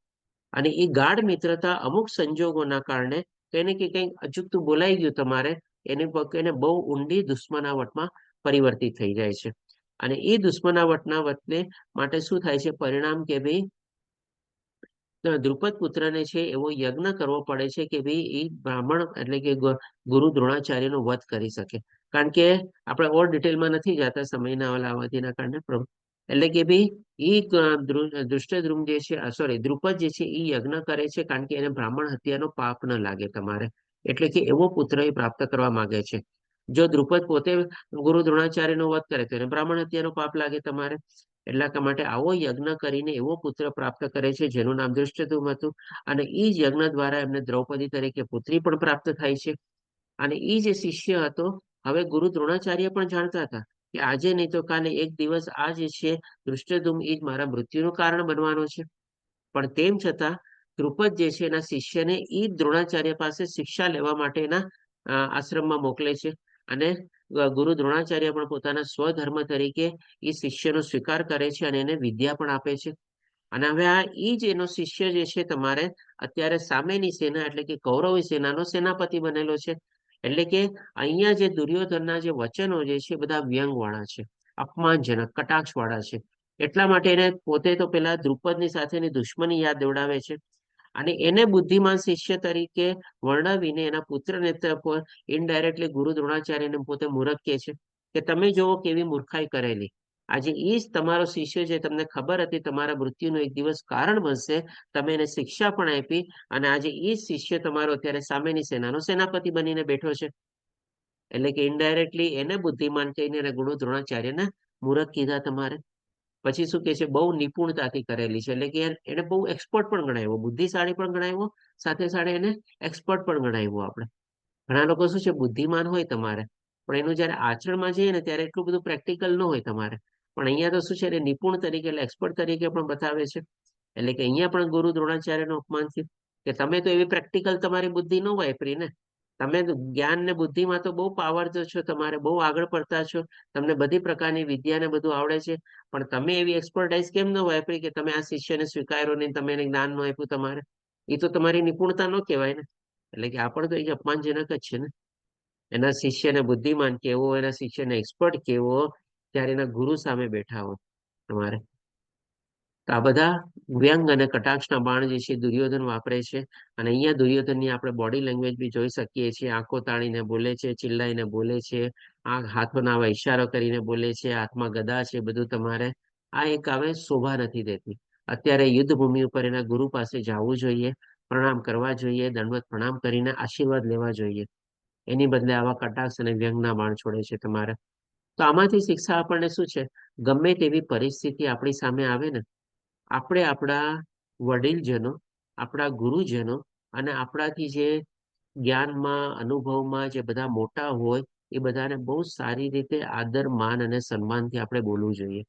Speaker 1: અને એ ગાઢ મિત્રતા અમુક સંજોગોના કારણે તેને કે કંઈક અચૂકતું બોલાઈ ગયું તમારે, એને બહુ ઊંડી દુશ્મનાવટમાં પરિવર્તિત થઈ જાય છે. અને એ દુશ્મનાવટના વતને માટે શું થાય છે પરિણામ કે ભાઈ દ્રુપદ પુત્રને છે એવો યજ્ઞ કરવો પડે છે કે ભાઈ એ બ્રાહ્મણ એટલે કે ગુરુ દ્રોણાચાર્યનો વધ કરી શકે. કારણ કે આપણે ઓર ડિટેલમાં નથી જતા સમયના ઓલાવતીના કારણે. એટલે કે ભાઈ એ દૃષ્ટદ્રુમ જે છે દ્રુપદ જે છે એ યજ્ઞ કરે છે, કારણ કે એને બ્રાહ્મણ હત્યાનો પાપ ન લાગે તમારે. એટલે કે એવો પુત્ર એ પ્રાપ્ત કરવા માંગે છે. જો દ્રુપદ પોતે ગુરુ દ્રોણાચાર્યનો વધ કરે તો એને બ્રાહ્મણ હત્યાનો પાપ લાગે તમારે. એટલા માટે આવો યજ્ઞ કરીને એવો પુત્ર પ્રાપ્ત કરે છે જેનું નામ દૃષ્ટદ્યુમ્ન હતું. અને એ જ યજ્ઞ દ્વારા એમને દ્રૌપદી તરીકે પુત્રી પણ પ્રાપ્ત થાય છે. અને એ જે શિષ્ય હતો, હવે ગુરુ દ્રોણાચાર્ય પણ જાણતા હતા કે આજે નહીં તો કાલે એક દિવસ આ જે છે દૃષ્ટદ્યુમ્ન એ જ મારા મૃત્યુનું કારણ બનવાનો છે. પણ તેમ છતાં દ્રુપદ જે છે એના શિષ્યને એ દ્રોણાચાર્ય પાસે શિક્ષા લેવા માટે એના આશ્રમમાં મોકલે છે. અને ગુરુ દ્રોણાચાર્ય પણ પોતાના સ્વધર્મ તરીકે એ શિષ્યનો સ્વીકાર કરે છે અને એને વિદ્યા પણ આપે છે. અને હવે આ એ જ એનો શિષ્ય જે છે તમારે અત્યારે સામેની સેના એટલે કે કૌરવી સેનાનો સેનાપતિ બનેલો છે. એટલે કે અહીંયા જે દુર્યોધનના જે વચનો જે છે બધા વ્યંગ વાળા છે, અપમાનજનક કટાક્ષ વાળા છે. એટલા માટે એને પોતે તો પેલા દ્રુપદની સાથેની દુશ્મની યાદ દેવડાવે છે. અને એને બુદ્ધિમાન શિષ્ય તરીકે વર્ણવીને એના પુત્રને ઇનડાયરેક્ટલી ગુરુ દ્રોણાચાર્યને પોતે મૂર્ખ કહે છે કે તમે જોવો કેવી મૂર્ખાઈ કરેલી. આજે એ જ તમારો શિષ્ય છે, તમને ખબર હતી તમારા મૃત્યુનું એક દિવસ કારણ બનશે, તમે એને શિક્ષા પણ આપી, અને આજે એ જ શિષ્ય તમારો અત્યારે સામેની સેનાનો સેનાપતિ બનીને બેઠો છે. એટલે કે ઇનડાયરેક્ટલી એને બુદ્ધિમાન કહીને એને ગુરુ દ્રોણાચાર્યને મૂર્ખ કીધા તમારે. પછી શું કે છે બહુ નિપુણતાથી કરેલી છે, એટલે કે એને બહુ એક્સપર્ટ પણ ગણાવ્યો, બુદ્ધિશાળી પણ ગણાવ્યો, સાથે સાથે એને એક્સપર્ટ પણ ગણાવ્યો. આપણે ઘણા લોકો શું છે બુદ્ધિમાન હોય તમારે, પણ એનું જયારે આચરણમાં જઈએ ને ત્યારે એટલું બધું પ્રેક્ટિકલ ન હોય તમારે. પણ અહીંયા તો શું છે, એને નિપુણ તરીકે એટલે એક્સપર્ટ તરીકે પણ બતાવે છે. એટલે કે અહીંયા પણ ગુરુ દ્રોણાચાર્યનું અપમાન થયું કે તમે તો એવી પ્રેક્ટિકલ તમારી બુદ્ધિ ન વાપરી ને. તમે જ્ઞાન ને બુદ્ધિમાં તો બહુ પાવર છો, તમારે બહુ આગળ પડતા છો, તમને બધી પ્રકારની વિદ્યા ને બધું આવડે છે, પણ તમે એવી એક્સપર્ટાઇઝ કેમ ન વાપરી કે તમે આ શિષ્યને સ્વીકાર્યો નહીં, તમે એને જ્ઞાન ન આપ્યું તમારે? એ તો તમારી નિપુણતા ન કહેવાય ને. એટલે કે આ પણ તો એક અપમાનજનક જ છે ને. એના શિષ્યને બુદ્ધિમાન કેવો, એના શિષ્યને એક્સપર્ટ કેવો, ત્યારે એના ગુરુ સામે બેઠા હો તમારે. તો આ બધા વ્યંગ અને કટાક્ષના બાણ જે છે દુર્યોધન વાપરે છે. અને અહીંયા દુર્યોધનની આપણે બોડી લેંગ્વેજ બી જોઈ શકીએ છીએ. આંખો તાણીને બોલે છે, ચિલ્લાઈને બોલે છે, હાથોના આવા ઈશારો કરીને બોલે છે, હાથમાં ગદા છે, બધું તમારે આ એક આવે શોભા નથી દેતી. અત્યારે યુદ્ધ ભૂમિ ઉપર એના ગુરુ પાસે જવું જોઈએ, પ્રણામ કરવા જોઈએ, દંડવત પ્રણામ કરીને આશીર્વાદ લેવા જોઈએ. એની બદલે આવા કટાક્ષ અને વ્યંગના બાણ છોડે છે તમારે. તો આમાંથી શિક્ષા આપણને શું છે? ગમે તેવી પરિસ્થિતિ આપણી સામે આવે ને, આપણે આપણા વડીલજનો, આપણા ગુરુજનો અને આપણાથી જે જ્ઞાનમાં, અનુભવમાં જે બધા મોટા હોય એ બધાને બહુ સારી રીતે આદર, માન અને સન્માનથી આપણે બોલવું જોઈએ.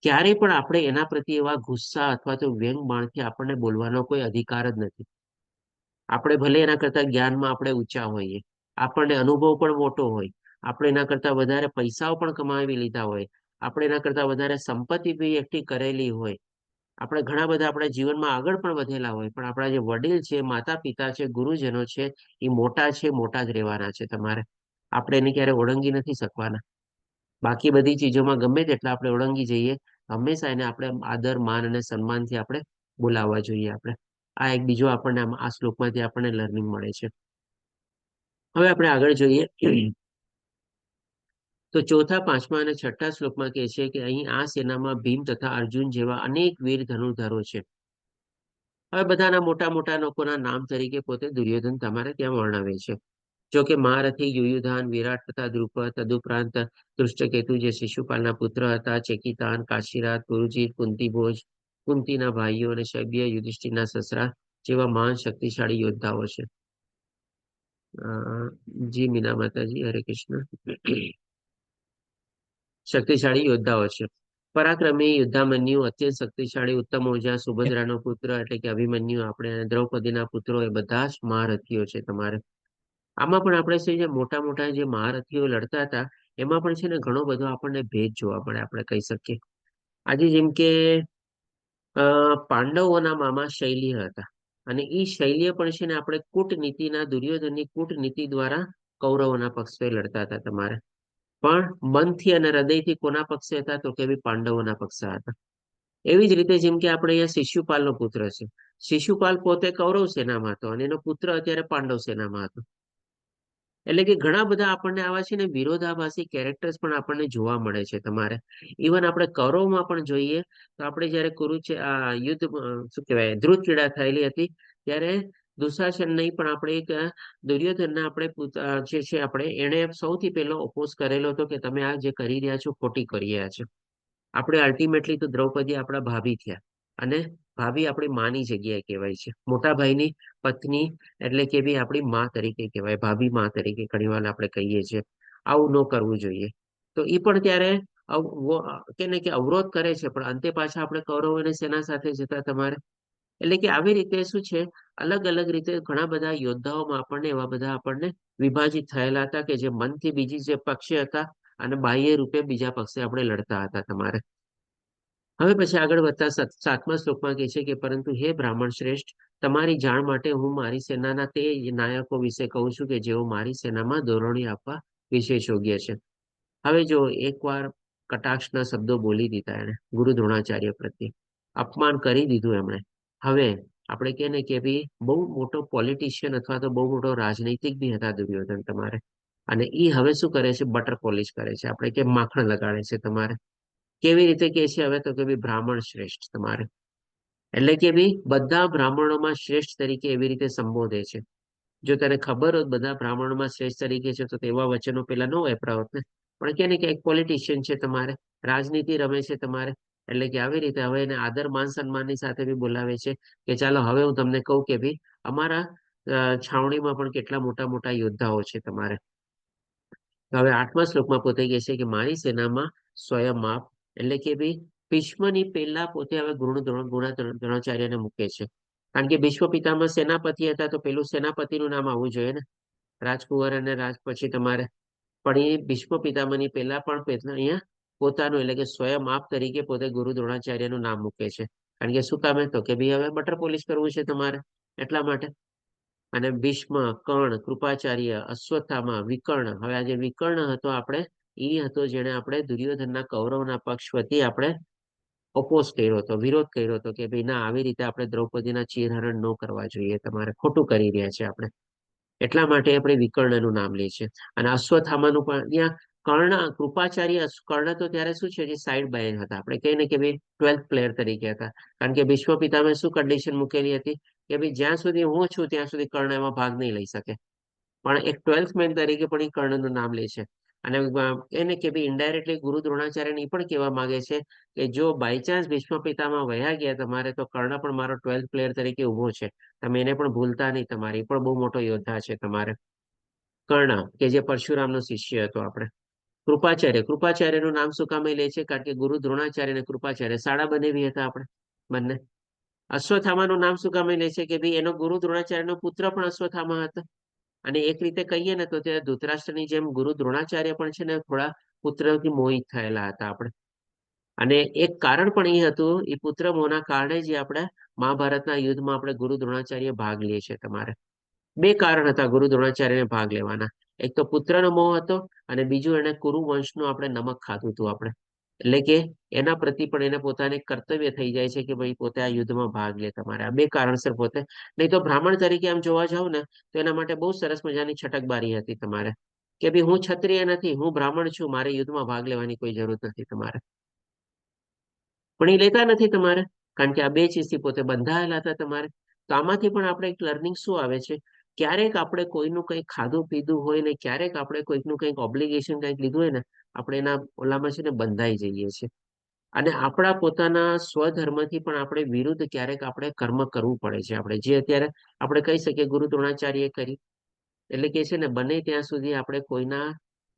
Speaker 1: ક્યારેય પણ આપણે એના પ્રત્યે એવા ગુસ્સા અથવા તો વ્યંગ બાણથી આપણને બોલવાનો કોઈ અધિકાર જ નથી. આપણે ભલે એના કરતા જ્ઞાનમાં આપણે ઊંચા હોઈએ, આપણને અનુભવ પણ મોટો હોય, આપણે એના કરતા વધારે પૈસાઓ પણ કમાવી લીધા હોય, આપણે એના કરતા વધારે સંપત્તિ બી એકઠી કરેલી હોય, આપણે ઘણા બધા આપણા જીવનમાં આગળ પણ વધેલા હોય, પણ આપણા જે વડીલ છે, માતા પિતા છે, ગુરુજનો છે, એ મોટા છે, મોટા જ રહેવાના છે તમારે. આપણે એને ક્યારે ઓળંગી નથી શકવાના. બાકી બધી ચીજોમાં ગમે તેટલા આપણે ઓળંગી જઈએ, હંમેશા એને આપણે આદર, માન અને સન્માનથી આપણે બોલાવવા જોઈએ. આપણે આ એક બીજો આપણને આ શ્લોકમાંથી આપણને લર્નિંગ મળે છે. હવે આપણે આગળ જોઈએ તો ચોથા, પાંચમા અને છઠ્ઠા શ્લોકમાં કહે છે કે અહીં આ સેનામાં ભીમ તથા અર્જુન જેવા અનેક વીર ધનુર્ધરો છે. હવે બધાના મોટા મોટા લોકોના નામ તરીકે પોતે દુર્યોધન તમારે ત્યાં વર્ણવે છે. જો કે મહારથી યુયુધાન, વિરાટ તથા દ્રુપદ, તદુપરાંત દૃષ્ટકેતુ જે શિશુપાલના પુત્ર હતા, ચેકિતાન, કાશીરાજ, પુરુજીત, કુંતીભોજ, કુંતીના ભાઈઓ અને શૈબ્ય, યુધિષ્ઠિરના સસરા જેવા મહાન શક્તિશાળી યોદ્ધાઓ છે. જી મીના માતાજી, હરે કૃષ્ણ. શક્તિશાળી યોદ્ધાઓ છે. પરાક્રમી યુદ્ધામન્યુ, અત્યંત શક્તિશાળી, ઉત્તમ ઓજા, સુભદ્રાનો પુત્ર એટલે કે અભિમન્યુ, આપણે દ્રૌપદીના પુત્રો, એ બધા જ મહારથીઓ છે તમારે. આમાં પણ આપણે જે મોટા મોટા જે મહારથીઓ લડતા હતા, એમાં પણ છે ને ઘણો બધો આપણને ભેદ જોવા મળે, આપણે કહી શકીએ. આજે જેમ કે પાંડવોના મામા શૈલ્ય હતા, અને એ શૈલ્ય પણ છે ને આપણે કૂટનીતિના, દુર્યોધનની કૂટનીતિ દ્વારા કૌરવોના પક્ષે લડતા હતા તમારે. પણ મનથી અને હૃદયથી કોના પક્ષે હતા? તો કે પાંડવોના પક્ષે હતા. એવી જ રીતે જેમ કે આપણે અહીંયા શિશુપાલનો પુત્ર છે. શિશુપાલ પોતે કૌરવ સેનામાં હતો અને એનો પુત્ર અત્યારે પાંડવ સેનામાં હતો. એટલે કે ઘણા બધા આપણને આવા છે ને વિરોધાભાસી કેરેક્ટર્સ પણ આપણને જોવા મળે છે તમારે. ઇવન આપણે કૌરવમાં પણ જોઈએ તો આપણે જયારે આ યુદ્ધ શું કહેવાય, ધ્રુતક્રીડા થયેલી હતી, ત્યારે દુશાસન નહીં પણ આપણે એક દુર્યોધનના આપણે જે છે આપણે એને સૌથી પહેલો ઓપોઝ કરેલો હતો કે તમે આ જે કરી રહ્યા છો ખોટી કરી રહ્યા છો. આપણે અલ્ટિમેટલી તો દ્રૌપદી આપણા ભાભી થયા, અને ભાભી આપણી માની જગ્યાએ કહેવાય છે. મોટા ભાઈની પત્ની એટલે કે બી આપણી માં તરીકે કહેવાય, ભાભી માં તરીકે ઘણી વાર આપણે કહીએ છીએ. આવું ન કરવું જોઈએ. તો એ પણ ત્યારે કેને કે અવરોધ કરે છે, પણ અંતે પાછા આપણે કૌરવોની સેના સાથે જતા તમારે. એટલે કે આવી રીતે શું છે, અલગ અલગ રીતે ઘણા બધા યોદ્ધાઓમાં આપણને એવા બધા આપણને વિભાજિત થયેલા હતા કે જે મનથી બીજી જે પક્ષે હતા અને બાહ્ય રૂપે બીજા પક્ષે આપણે લડતા હતા તમારે. હવે પછી આગળ વધતા સાતમા શ્લોકમાં કહે છે કે પરંતુ હે બ્રાહ્મણ શ્રેષ્ઠ, તમારી જાણ માટે હું મારી સેનાના તે નાયકો વિશે કહું છું કે જેઓ મારી સેનામાં દોરણી આપવા વિશેષ યોગ્ય છે. હવે જો એકવાર કટાક્ષના શબ્દો બોલી દીધા એને ગુરુ દ્રોણાચાર્ય પ્રત્યે, અપમાન કરી દીધું એમણે. હવે આપણે કહે ને કે ભાઈ બહુ મોટો પોલિટિશિયન અથવા તો બહુ મોટો રાજનૈતિક બી હતા દુર્યોધન તમારે. અને એ હવે શું કરે છે? બટર પોલિશ કરે છે, આપણે કે માખણ લગાડે છે તમારે. કેવી રીતે કે છે હવે? તો કે ભાઈ બ્રાહ્મણ શ્રેષ્ઠ તમારે. એટલે કે ભાઈ બધા બ્રાહ્મણોમાં શ્રેષ્ઠ તરીકે એવી રીતે સંબોધે છે. જો તને ખબર હોત બધા બ્રાહ્મણોમાં શ્રેષ્ઠ તરીકે છે તો તેવા વચનો પેલા ન વપરાવત ને. પણ કે ને કે એક પોલિટિશિયન છે તમારે, રાજનીતિ રમે છે તમારે. એટલે કે આવી રીતે હવે એને આદર માન સન્માનની સાથે બી બોલાવે છે કે ચાલો હવે હું તમને કહું કે ભાઈ અમારા છાવણીમાં પણ કેટલા મોટા મોટા યોદ્ધાઓ છે તમારે. હવે આઠમા શ્લોકમાં પોતે કહે છે કે મારી સેનામાં સ્વયં આપ એટલે કે ભાઈ ભીષ્મની પહેલા પોતે હવે દ્રોણાચાર્યને મૂકે છે. કારણ કે ભીષ્મ પિતામાં સેનાપતિ હતા તો પેલું સેનાપતિનું નામ આવવું જોઈએ ને, રાજકુંવર અને રાજ પછી તમારે. પણ એ ભીષ્મ પિતામહની પહેલા પણ અહીંયા પોતાનું એટલે કે સ્વયં આપ તરીકે પોતે ગુરુ દ્રોણાચાર્યનું નામ મૂકે છે. કારણ કે શું કામે તો કે ભાઈ હવે બટર પોલિશ કરવું છે તમારે એટલા માટે. અને ભીષ્મ, કર્ણ, કૃપાચાર્ય, અશ્વત્થામા, વિકર્ણ. હવે આ જે વિકર્ણ હતો આપણે એ હતો જેને આપણે દુર્યોધનના કૌરવના પક્ષ વતી આપણે ઓપોઝ કર્યો હતો, વિરોધ કર્યો હતો કે ભાઈ ના આવી રીતે આપણે દ્રૌપદીના ચીરહરણ ન કરવા જોઈએ, તમારે ખોટું કરી રહ્યા છે આપણે. એટલા માટે આપણે વિકર્ણનું નામ લે છે. અને અશ્વત્થામાનું પણ અહીંયા કર્ણ, કૃપાચાર્ય, કર્ણ તો ત્યારે શું છે જે સાઈડ બાય હતા. આપણે કહીએ ને કે ભાઈ 12th પ્લેયર તરીકે હતા. કારણ કે ભીષ્મ પિતામે શું કન્ડિશન મૂકેલી હતી કે ભાઈ જ્યાં સુધી હું છું ત્યાં સુધી કર્ણ એમાં ભાગ નહીં લઈ શકે. પણ એક 12th મેન તરીકે પણ એ કર્ણનું નામ લે છે. અને એને કે ભાઈ ઇનડાયરેક્ટલી ગુરુ દ્રોણાચાર્યને એ પણ કહેવા માંગે છે કે જો બાય ચાન્સ ભીષ્મ પિતામાં વયા ગયા તમારે તો કર્ણ પણ મારો 12th પ્લેયર તરીકે ઉભો છે, તમે એને પણ ભૂલતા નહીં. તમારે એ પણ બહુ મોટો યોદ્ધા છે તમારે. કર્ણ કે જે પરશુરામનો શિષ્ય હતો આપણે. કૃપાચાર્યનું નામ શું કામે લે છે કારણ કે ગુરુ દ્રોણાચાર્ય અને કૃપાચાર્ય શાળા બનેવી હતા આપણે બંને. અશ્વત્થામાનું નામ શું કામે લે છે કે ભાઈ એનો ગુરુ દ્રોણાચાર્યનો પુત્ર પણ અશ્વત્થામા હતા. અને એક રીતે કહીએ ને તો તે ધૃતરાષ્ટ્રની જેમ ગુરુ દ્રોણાચાર્ય પણ છે ને થોડા પુત્રથી મોહિત થયેલા હતા આપણે. અને એક કારણ પણ એ હતું, એ પુત્ર મોહના કારણે જ આપણે મહાભારતના યુદ્ધમાં આપણે ગુરુ દ્રોણાચાર્ય ભાગ લે છે તમારે. બે કારણ હતા ગુરુ દ્રોણાચાર્યને ભાગ લેવાના. એક તો પુત્રનો મોહ હતો અને બીજું એને કુરુ વંશનું આપણે નમક ખાધું હતું આપણે. એટલે કે એના પ્રતિ પણ એને પોતાને કર્તવ્ય થઈ જાય છે કે ભાઈ પોતે આ યુદ્ધમાં ભાગ લે તમારે. આ બે કારણસર પોતે, નહીં તો બ્રાહ્મણ તરીકે આમ જોવા જાવ ને તો એના માટે બહુ સરસ મજાની છટકબારી હતી તમારે કે ભાઈ હું ક્ષત્રિય નથી, હું બ્રાહ્મણ છું, મારે યુદ્ધમાં ભાગ લેવાની કોઈ જરૂર નથી તમારે. પણ એ લેતા નથી તમારે કારણ કે આ બે ચીજથી પોતે બંધાયેલા હતા તમારે. તો આમાંથી પણ આપણે એક લર્નિંગ શું આવે છે, ક્યારેક આપણે કોઈનું કંઈક ખાધું પીધું હોય ને ક્યારેક આપણે કોઈકનું કંઈક ઓબ્લિગેશન કંઈક લીધું હોય ને આપણે એના ઓલામાં છે ને બંધાઈ જઈએ છીએ. અને આપણા પોતાના સ્વધર્મથી પણ આપણે વિરુદ્ધ ક્યારેક આપણે કર્મ કરવું પડે છે આપણે, જે અત્યારે આપણે કહી શકીએ ગુરુ દ્રોણાચાર્ય કરી. એટલે કે છે ને બને ત્યાં સુધી આપણે કોઈના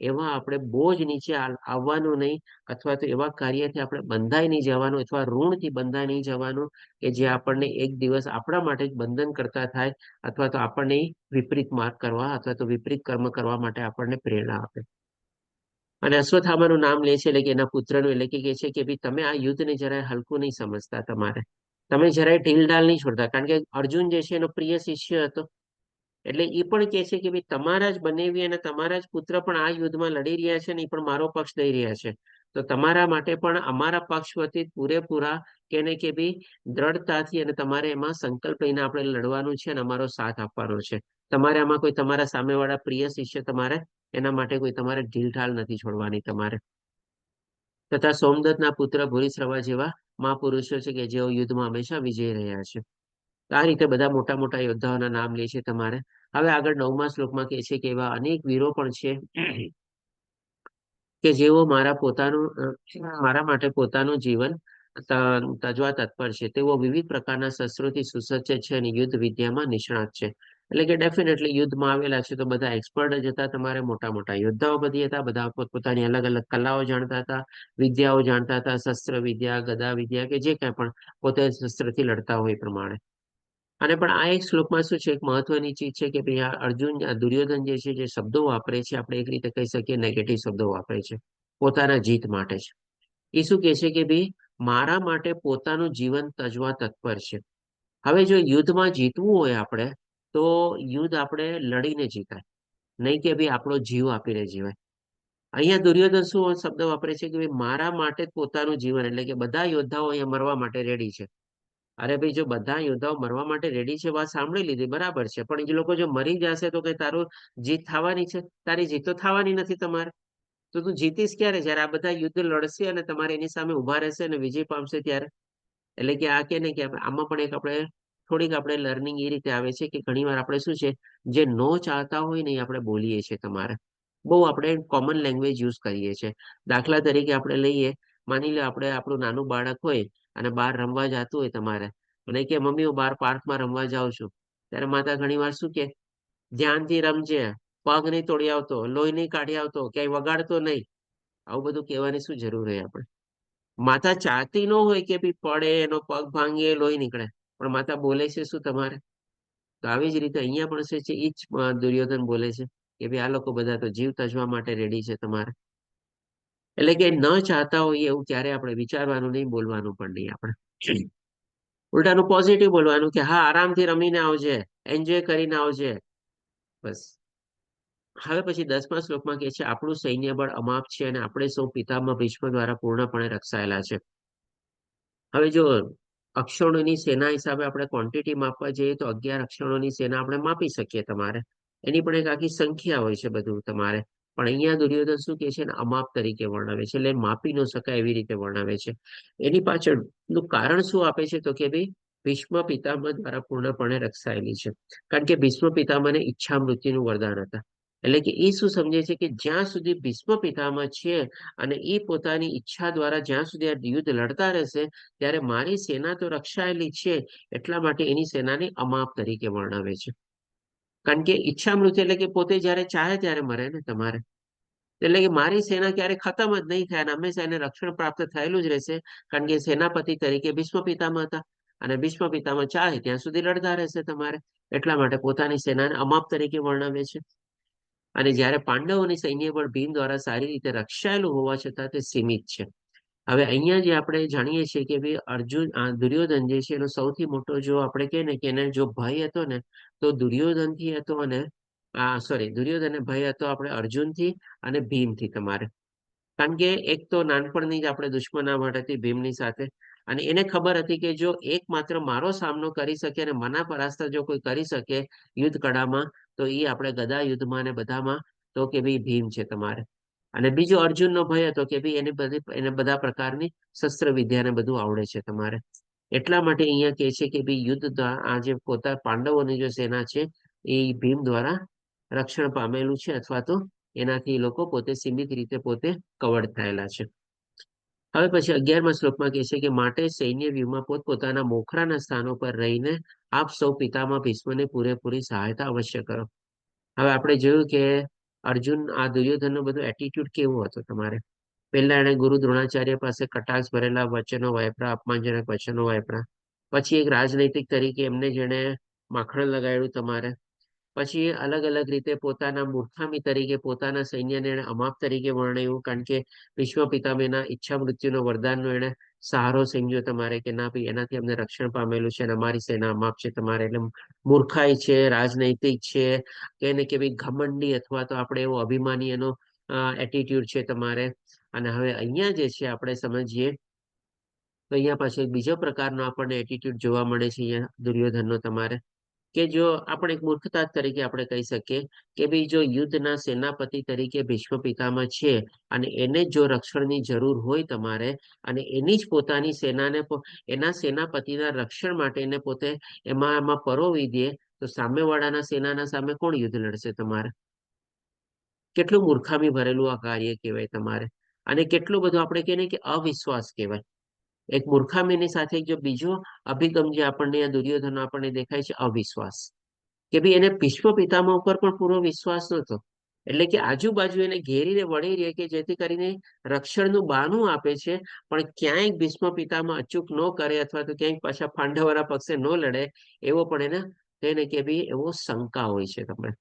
Speaker 1: એવા આપણે બોજ નીચે આવવાનું નહીં, અથવા તો એવા કાર્યથી આપણે બંધાઈ નહીં જવાનું, અથવા ઋણથી બંધાઈ નહીં જવાનું કે જે આપણને એક દિવસ આપણા માટે જ બંધન કરતા થાય, અથવા તો આપણને વિપરીત માર્ગ કરવા અથવા તો વિપરીત કર્મ કરવા માટે આપણને પ્રેરણા આપે. અને અશ્વત્થામાનું નામ લે છે એટલે કે એના પુત્રનું, એટલે કે કહે છે કે ભાઈ તમે આ યુદ્ધને જરાય હલકું નહીં સમજતા તમારે. તમે જરાય ઢીલ ઢાલ નહીં છોડતા. કારણ કે અર્જુન જે છે એનો પ્રિય શિષ્ય હતો. એટલે એ પણ કહે છે કે ભાઈ તમારા જ બનેવી અને તમારા જ પુત્ર પણ આ યુદ્ધમાં લડી રહ્યા છે ને એ પણ મારો પક્ષ દઈ રહ્યા છે. તો તમારા માટે પણ અમારા પક્ષ વતી પૂરેપૂરા કેને કે ભાઈ દ્રઢતાથી અને તમારે એમાં સંકલ્પ લઈને આપણે લડવાનું છે અને અમારો સાથ આપવાનો છે. તમારે આમાં કોઈ તમારા સામેવાળા પ્રિય શિષ્ય તમારે એના માટે કોઈ તમારે ઢીલઢાલ નથી છોડવાની તમારે. તથા સોમદત્તના પુત્ર ભૂરિશ્રવા જેવા મહાપુરુષો છે કે જેઓ યુદ્ધમાં હંમેશા વિજય રહ્યા છે. આ રીતે બધા મોટા મોટા યોદ્ધાઓના નામ લે છે તમારે. હવે આગળ 9મા શ્લોકમાં કહે છે કે એવા અનેક વીરો પણ છે કે જેઓ મારા માટે પોતાનું જીવન તજવા તત્પર છે. તેઓ વિવિધ પ્રકારના શસ્ત્રોથી સુસજ્જ છે અને યુદ્ધ વિદ્યામાં નિષ્ણાત છે. એટલે કે ડેફિનેટલી યુદ્ધમાં આવેલા છે તો બધા એક્સપર્ટ જ હતા તમારે, મોટા મોટા યોદ્ધાઓ બધી હતા, બધા પોતપોતાની અલગ અલગ કલાઓ જાણતા હતા, વિદ્યાઓ જાણતા હતા, શસ્ત્ર વિદ્યા, ગદા વિદ્યા કે જે કાંઈ પણ પોતે શસ્ત્રથી લડતા હોય એ પ્રમાણે. અને પણ આ એક શ્લોકમાં શું છે, એક મહત્વની ચીજ છે કે ભાઈ આ અર્જુન, દુર્યોધન જે છે જે શબ્દો વાપરે છે આપણે એક રીતે કહી શકીએ નેગેટિવ શબ્દો વાપરે છે પોતાના જીત માટે છે. એ શું કહે છે કે ભાઈ મારા માટે પોતાનું જીવન તજવા તત્પર છે. હવે જો યુદ્ધમાં જીતવું હોય આપણે તો યુદ્ધ આપણે લડીને જીતાય, નહીં કે ભાઈ આપણો જીવ આપીને જીવાય. અહીંયા દુર્યોધન શું શબ્દ વાપરે છે કે ભાઈ મારા માટે જ પોતાનું જીવન, એટલે કે બધા યોદ્ધાઓ અહીંયા મરવા માટે રેડી છે. અરે ભાઈ જો બધા યોદ્ધાઓ મરવા માટે રેડી છે વાત સાંભળી લીધી બરાબર છે, પણ એ લોકો જો મરી જશે તો કઈ તારું જીત થવાની છે? તારી જીત તો થવાની નથી તમારે. તો તું જીતીશ ક્યારે? જયારે આ બધા યુદ્ધ લડશે અને તમારે એની સામે ઉભા રહેશે અને વિજય પામશે ત્યારે. એટલે કે આ કે ને કે આમાં પણ એક આપણે થોડીક આપણે લર્નિંગ એ રીતે આવે છે કે ઘણીવાર આપણે શું છે જે નો ચાહતા હોય ને એ આપણે બોલીએ છીએ તમારે. બહુ આપણે કોમન લેંગ્વેજ યુઝ કરીએ છીએ. દાખલા તરીકે આપણે લઈએ, માની લો આપણે આપણું નાનું બાળક હોય અને બહાર રમવા જતું હોય તમારે, અને કે મમ્મી હું બહાર પાર્કમાં રમવા જાઉં છું, ત્યારે માતા ઘણી વાર શું કે ધ્યાનથી રમજે, પગ નહીં તોડી આવતો, લોહી નહીં કાઢી આવતો, ક્યાંય વગાડતો નહીં. આવું બધું કહેવાની શું જરૂર હોય આપણે? માતા ચાહતી ન હોય કે ભઈ પડે, એનો પગ ભાંગે, લોહી નીકળે, પણ માતા બોલે છે શું તમારે? તો આવી જ રીતે અહીંયા પણ છે ઈ જ દુર્યોધન બોલે છે કે ભાઈ આ લોકો બધા તો જીવ તજવા માટે રેડી છે તમારે. એટલે કે ન ચાહતા હોઈએ એવું ક્યારે આપણે વિચારવાનું નહીં, બોલવાનું પણ નહીં આપણે. ઉલટાનું પોઝિટિવ બોલવાનું કે હા આરામથી રમીને આવજે, એન્જોય કરીને આવજે, બસ. હવે પછી 10મા શ્લોકમાં કહે છે આપણું સૈન્ય બળ અમાપ છે અને આપણે સૌ પિતામહ ભીષ્મ દ્વારા પૂર્ણપણે રક્ષાયેલા છે. હવે જો અક્ષરોની સેના હિસાબે આપણે ક્વોન્ટિટી માપવા જઈએ તો 11 અક્ષરોની સેના આપણે માપી શકીએ તમારે. એની પણ એક આખી સંખ્યા હોય છે બધું તમારે. પણ અહીંયા દુર્યોધન શું કહે છે ને અમાપ તરીકે વર્ણવે છે, એટલે માપી ન શકાય એવી રીતે વર્ણવે છે. એની પાછળનું કારણ શું આપે છે તો કે ભાઈ ભીષ્મ પિતામહ દ્વારા પૂર્ણપણે રક્ષાયેલી છે. કારણ કે ભીષ્મ પિતામહને ઈચ્છા મૃત્યુનું વરદાન હતા. એટલે કે એ શું સમજે છે કે જ્યાં સુધી ભીષ્મ પિતામહ છે અને એ પોતાની ઈચ્છા દ્વારા જ્યાં સુધી આ યુદ્ધ લડતા રહેશે ત્યારે મારી સેના તો રક્ષાયેલી છે, એટલા માટે એની સેનાને અમાપ તરીકે વર્ણવે છે. કારણ કે ઈચ્છા મૃત્યુ એટલે કે પોતે જયારે ચાહે ત્યારે મરે ને તમારે. એટલે કે મારી સેના ક્યારે ખતમ જ નહીં થાય અને હંમેશા એને રક્ષણ પ્રાપ્ત થયેલું જ રહેશે. કારણ કે સેનાપતિ તરીકે ભીષ્મ પિતામહ હતા અને ભીષ્મ પિતામહ ચાહે ત્યાં સુધી લડતા રહેશે તમારે. એટલા માટે પોતાની સેનાને અમાપ તરીકે વર્ણવે છે. અને જ્યારે પાંડવોની સૈન્ય પણ ભીમ દ્વારા સારી રીતે રક્ષાયેલું હોવા છતાં તે સીમિત છે. હવે અહીંયા જે આપણે જાણીએ છીએ કે ભાઈ અર્જુન દુર્યોધન જે છે એનો સૌથી મોટો જો આપણે કહીએ ને કે એને જો ભય હતો ને તો દુર્યોધનથી હતો અને સોરી દુર્યોધનને ભય હતો આપણે અર્જુનથી અને ભીમથી તમારે. કારણ કે એક તો નાનપણની જ આપણે દુશ્મનાવટ હતી ભીમની સાથે અને એને ખબર હતી કે જો એકમાત્ર મારો સામનો કરી શકે અને મના પરાસ્ત જો કોઈ કરી શકે યુદ્ધ કળામાં તો એ આપણે ગદા યુદ્ધમાં ને બધામાં તો કે ભાઈ ભીમ છે તમારે. અને બીજો અર્જુનનો ભય હતો કે ભાઈ એને બધા પ્રકારની શસ્ત્ર વિદ્યાને બધું આવડે છે તમારે. એટલા માટે અહીંયા કહે છે કે ભાઈ યુદ્ધ આ જે પોતા પાંડવોની જે સેના છે એ ભીમ દ્વારા રક્ષણ પામેલું છે અથવા તો એનાથી લોકો પોતે સીમિત રીતે પોતે કવર થયેલા છે. હવે પછી 11મા શ્લોકમાં કહે છે કે માટે સૈન્ય વ્યૂહમાં પોતપોતાના મોખરાના સ્થાનો પર રહીને આપ સૌ પિતામહ ભીષ્મને પૂરેપૂરી સહાયતા અવશ્ય કરો. હવે આપણે જોયું કે અર્જુન આ દુર્યોધનનો બધો એટીટ્યુડ કેવો હતો તમારે. પહેલા એને ગુરુ દ્રોણાચાર્ય પાસે કટાક્ષ ભરેલા વચનો વાપરા, અપમાનજનક વચનો વાપરા. પછી એક રાજનૈતિક તરીકે એમને જેને માખણ લગાડ્યું તમારે. પછી અલગ અલગ રીતે પોતાના મૂર્ખામી તરીકે પોતાના સૈન્યને એને અમાપ તરીકે વર્ણવ્યું. કારણ કે ભીષ્મ પિતામહના ઈચ્છા મૃત્યુનો વરદાનનો એને સહારો સમજ્યો તમારે કે ના ભાઈ એનાથી અમને રક્ષણ પામેલું છે અને અમારી સેના અમાપ છે તમારે. એટલે મૂર્ખાઈ છે, રાજનૈતિક છે, કે ભાઈ ઘમંડી અથવા તો આપણે એવો અભિમાની એનો એટીટ્યુડ છે તમારે. અને હવે અહીંયા જે છે આપણે સમજીએ તો અહીંયા પાછળ બીજો પ્રકારનો આપણને એટીટ્યુડ જોવા મળે છે અહીંયા દુર્યોધનનો તમારે. કે જો આપણે એક મૂર્ખતા તરીકે આપણે કહી શકીએ કે ભાઈ જો યુદ્ધના સેનાપતિ તરીકે ભીષ્મ પિતામહ છે અને એને જો રક્ષણની જરૂર હોય તમારે અને એની જ પોતાની સેનાને એના સેનાપતિના રક્ષણ માટે એને પોતે એમાં પરોવી દે તો સામેવાળાના સેનાના સામે કોણ યુદ્ધ લડશે તમારે? કેટલું મૂર્ખામી ભરેલું આ કાર્ય કહેવાય તમારે. અને કેટલું બધું આપણે કહીએ કે અવિશ્વાસ કહેવાય. એક મૂર્ખામીની સાથે જો બીજો અભિગમ જે આપણને આ દુર્યોધન આપણને દેખાય છે અવિશ્વાસ. કે ભાઈ એને ભીષ્મ પિતામહ ઉપર પણ પૂરો વિશ્વાસ નહોતો. એટલે કે આજુબાજુ એને ઘેરીને વળી રહે કે જેથી કરીને રક્ષણનું બહાનું આપે છે પણ ક્યાંય ભીષ્મ પિતામહ અચૂક ન કરે અથવા તો ક્યાંક પાછા પાંડવોના પક્ષે ન લડે એવો પણ એને કે ભાઈ એવો શંકા હોય છે તમને.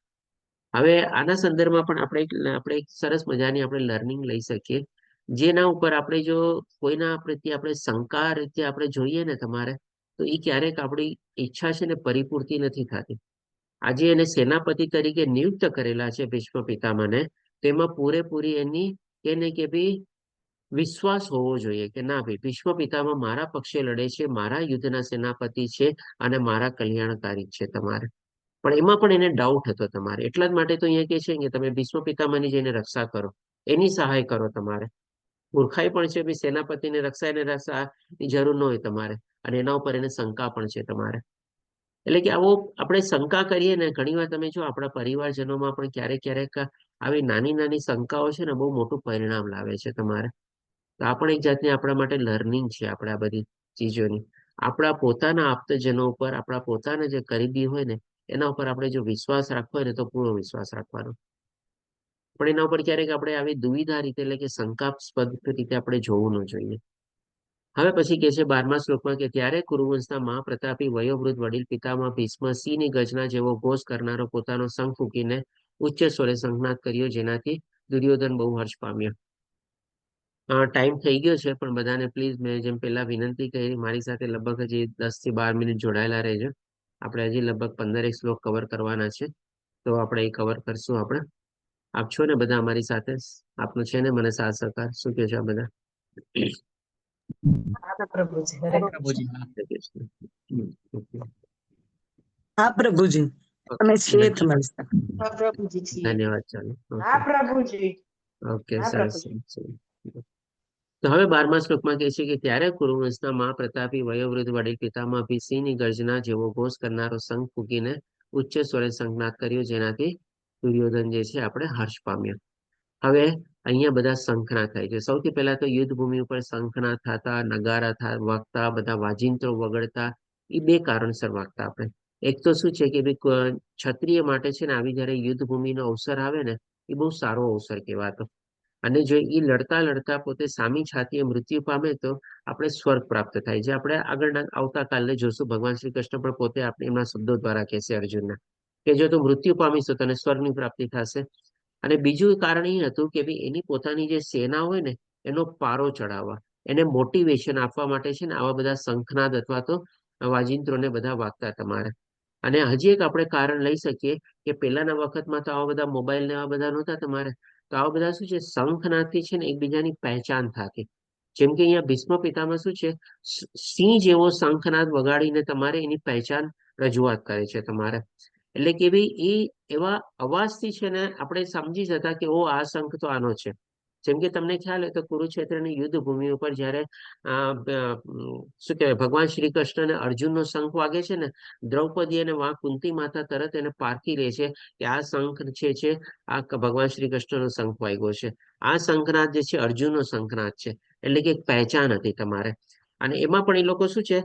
Speaker 1: હવે આના સંદર્ભમાં પણ આપણે એક સરસ મજાની આપણે લર્નિંગ લઈ શકીએ. જેના ઉપર આપણે જો કોઈના પ્રત્યે આપણે શંકા રીતે આપણે જોઈએ ને તમારે તો એ ક્યારેક આપણી ઈચ્છા છે ને પરિપૂર્તિ નથી થતી. આજે એને સેનાપતિ તરીકે નિયુક્ત કરેલા છે ભીષ્મ પિતામહને, તેમાં પૂરેપૂરી એની કે ભાઈ વિશ્વાસ હોવો જોઈએ કે ના ભાઈ ભીષ્મ પિતામહ મારા પક્ષે લડે છે, મારા યુદ્ધના સેનાપતિ છે અને મારા કલ્યાણકારી છે તમારે. પણ એમાં પણ એને ડાઉટ હતો તમારે. એટલા જ માટે તો અહીંયા કે છે કે તમે ભીષ્મ પિતામહની જઈને રક્ષા કરો, એની સહાય કરો તમારે. મૂર્ખાઈ પણ છે ભાઈ સેનાપતિને રક્ષાની જરૂર ન હોય તમારે અને એના ઉપર એને શંકા પણ છે તમારે. એટલે કે આવો આપણે શંકા કરીએ ને ઘણી વાર તમે જો આપણા પરિવારજનોમાં પણ ક્યારેક આવી નાની નાની શંકાઓ છે ને બહુ મોટું પરિણામ લાવે છે તમારે. તો આ પણ એક જાતની આપણા માટે લર્નિંગ છે આપણે આ બધી ચીજોની. આપણા પોતાના આપ્તજનો ઉપર આપણા પોતાના જે કરીબી હોય ને એના ઉપર આપણે જો વિશ્વાસ રાખવો હોય ને તો પૂરો વિશ્વાસ રાખવાનો. પણ એના ઉપર ક્યારેક આપણે આવી દુવિધા રીતે એટલે કે શંકાસ્પદ રીતે આપણે જોવું ન જોઈએ. હવે પછી કે છે 12મા શ્લોકમાં કે ત્યારે કુરુવંશના મહાપ્રતાપી વયોવૃદ્ધ વડીલ પિતામહ ભીષ્મ સિંહની ગર્જના જેવો ઘોષ કરનારો પોતાનો શંખ ફૂંકીને ઉચ્ચ સ્વરે શંખનાદ કર્યો, જેનાથી દુર્યોધન બહુ હર્ષ પામ્યો. ટાઈમ થઈ ગયો છે, પણ બધાને પ્લીઝ મેં જેમ પહેલા વિનંતી કરી, મારી સાથે લગભગ હજી 10 થી 12 મિનિટ જોડાયેલા રહેજો. આપણે હજી લગભગ 15 શ્લોક કવર કરવાના છે, તો આપણે એ કવર કરશું. આપણે આપ છો ને બધા અમારી સાથે? આપનું છે ને મને સાથ સહકાર? શું કહે છે આ બધા?
Speaker 2: હા પ્રભુજી, હરે
Speaker 3: પ્રભુજી.
Speaker 2: કૃષ્ણ.
Speaker 1: Okay.
Speaker 2: હા પ્રભુજી, તમે છીએ તમારી સાથે.
Speaker 10: હા પ્રભુજી છીએ.
Speaker 1: ધન્યવાદ. ચાલો.
Speaker 2: હા પ્રભુજી.
Speaker 1: ઓકે,
Speaker 2: હા
Speaker 1: સરસ.
Speaker 2: પ્રભુજી.
Speaker 1: તો હવે 12મા શ્લોકમાં કહે છે કે ત્યારે કુરુવંશના મહાપ્રતાપી વયોવૃદ્ધ વડીલ પિતામહ ભીષ્મની ગર્જના જેવો ઘોષ કરનારો શંખ ફૂંકીને ઉચ્ચ સ્વરે શંખનાદ કર્યો, જેનાથી દુર્યોધન જે છે આપણે હર્ષ પામ્યો. હવે અહીંયા બધા શંખનાદ થાય છે. સૌથી પહેલા તો યુદ્ધ ભૂમિ ઉપર શંખનાદ થતા, નગારા વાગતા, બધા વાજિંત્રો વગડતા. એ બે કારણસર વાગતા આપણે. એક તો શું છે કે ભાઈ ક્ષત્રિય માટે છે ને આવી જયારે યુદ્ધ ભૂમિનો અવસર આવે ને, એ બહુ સારો અવસર કહેવાતો. અને જો એ લડતા લડતા પોતે સામી છાતીએ મૃત્યુ પામે તો આપણે સ્વર્ગ પ્રાપ્ત થાય છે. આપણે આગળ આવતા કાલે જોશું, ભગવાન શ્રી કૃષ્ણ પણ પોતે આપણે એમના શબ્દો દ્વારા કહેશે અર્જુનને કે જો તું મૃત્યુ પામીશ તો તને સ્વર્ગની પ્રાપ્તિ થશે. અને બીજું કારણ એ હતું કે ભાઈ એની પોતાની જે સેના હોય ને એનો પારો ચડાવવા, એને મોટિવેશન આપવા માટે છે ને આવા બધા શંખનાદ અથવા તો વાજિંત્રોને બધા વાગતા તમારે. અને હજી એક આપણે કારણ લઈ શકીએ કે પહેલાના વખતમાં તો આવા બધા મોબાઈલ ને આવા બધા નહોતા તમારે. તો આવા બધા શું છે શંખનાદથી છે ને એકબીજાની પહેચાન થતી. જેમ કે અહીંયા ભીષ્મ પિતામાં શું છે, સિંહ જેવો શંખનાદ વગાડીને તમારે એની પહેચાન રજૂઆત કરે છે તમારે. એટલે કે ભાઈ એ એવા અવાજથી છે ને આપણે સમજી જતા કે ઓ આ શંખ તો આનો છે. જેમ કે તમને ખ્યાલ હોય તો કુરુક્ષેત્રની યુદ્ધ ભૂમિ ઉપર જયારે શું કહેવાય ભગવાન શ્રી કૃષ્ણ અને અર્જુનનો શંખ વાગે છે ને, દ્રૌપદી અને વા કુંતી માતા તરત એને પારખી લે છે કે આ શંખ છે આ ભગવાન શ્રી કૃષ્ણનો શંખ વાગ્યો છે. આ શંખનાદ જે છે અર્જુનનો શંખનાદ છે. એટલે કે એક પહેચાન હતી તમારે. અને એમાં પણ એ લોકો શું છે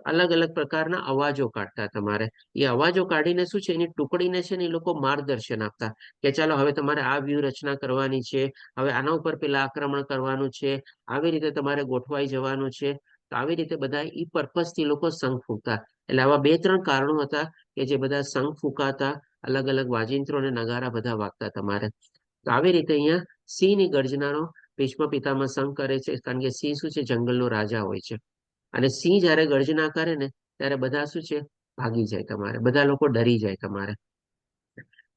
Speaker 1: અલગ અલગ પ્રકારના અવાજો કાઢતા તમારે. એ અવાજો કાઢીને શું છે એની ટુકડીને છે ને એ લોકો માર્ગદર્શન આપતા કે ચાલો હવે તમારે આ વ્યૂહરચના કરવાની છે, હવે આના ઉપર પેલા આક્રમણ કરવાનું છે, આવી રીતે તમારે ગોઠવાઈ જવાનું છે. તો આવી રીતે બધા એ પર્પઝથી લોકો શંખ ફૂંકતા. એટલે આવા 2-3 કારણો હતા કે જે બધા શંખ ફૂંકાતા, અલગ અલગ વાજિંત્રો અને નગારા બધા વાગતા તમારે. તો આવી રીતે અહીંયા સિંહની ગર્જનાનો ભીષ્મ પિતામહ શંખ કરે છે, કારણ કે સિંહ શું છે જંગલનો રાજા હોય છે. અને સિંહ જયારે ગર્જના કરે ને ત્યારે બધા શું છે ભાગી જાય તમારે, બધા લોકો ડરી જાય તમારે.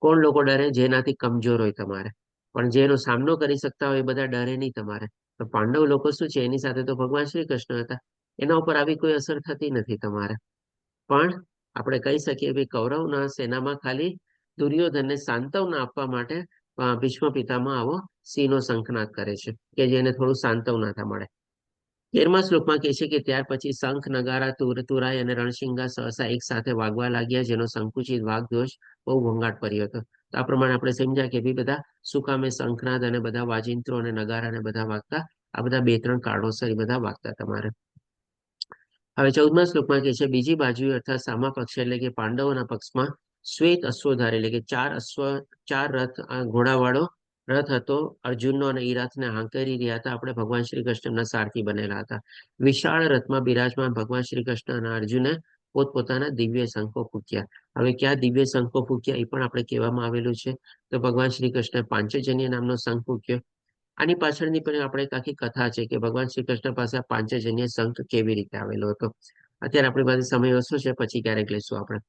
Speaker 1: કોણ લોકો ડરે? જેનાથી કમજોર હોય તમારે. પણ જેનો સામનો કરી શકતા હોય એ બધા ડરે નહીં તમારે. તો પાંડવ લોકો શું છે એની સાથે તો ભગવાન શ્રી કૃષ્ણ હતા, એના ઉપર આવી કોઈ અસર થતી નથી તમારે. પણ આપણે કહી શકીએ કે કૌરવના સેનામાં ખાલી દુર્યોધનને સાંત્વના આપવા માટે ભીષ્મ પિતામહ આવો સિંહનો શંખનાદ કરે છે કે જેને થોડું સાંત્વના મળે. 13મા શ્લોકમાં કહે છે કે ત્યાર પછી શંખ, નગારા, તુરાઈ અને રણશિંગા સહસા એક સાથે વાગવા લાગ્યા, જેનો સંકુચિત વાગઘોષ બહુ ઘોંઘાટ પડ્યો હતો. તો આ પ્રમાણે આપણે સમજ્યા કે ભાઈ બધા શું કામે શંખનાદ અને બધા વાજિંત્રો અને નગારા ને બધા વાગતા, આ બધા 2-3 કારણોસર એ બધા વાગતા તમારે. હવે 14મા શ્લોકમાં કહે છે બીજી બાજુ અર્થાત સામા પક્ષ એટલે કે પાંડવોના પક્ષમાં શ્વેત અશ્વધાર એટલે કે 4 રથ ઘોડાવાળો રથ હતો અર્જુનનો, અને એ રથને હાંકરી રહ્યા હતા આપણે ભગવાન શ્રી કૃષ્ણના સારથી બનેલા હતા. વિશાળ રથમાં બિરાજમાન ભગવાન શ્રી કૃષ્ણ અને અર્જુને પોતપોતાના દિવ્ય શંખો ફૂંક્યા. હવે ક્યાં દિવ્ય શંખો ફૂંક્યા એ પણ આપણે કહેવામાં આવેલું છે. તો ભગવાન શ્રી કૃષ્ણ પાંચજન્ય નામનો શંખ ફૂંક્યો. આની પાછળની પણ આપણે એક આખી કથા છે કે ભગવાન શ્રી કૃષ્ણ પાસે આ પાંચજન્ય શંખ કેવી રીતે આવેલો હતો. અત્યારે આપણી પાસે સમય ઓછો છે, પછી ક્યારેક લઈશું આપણે.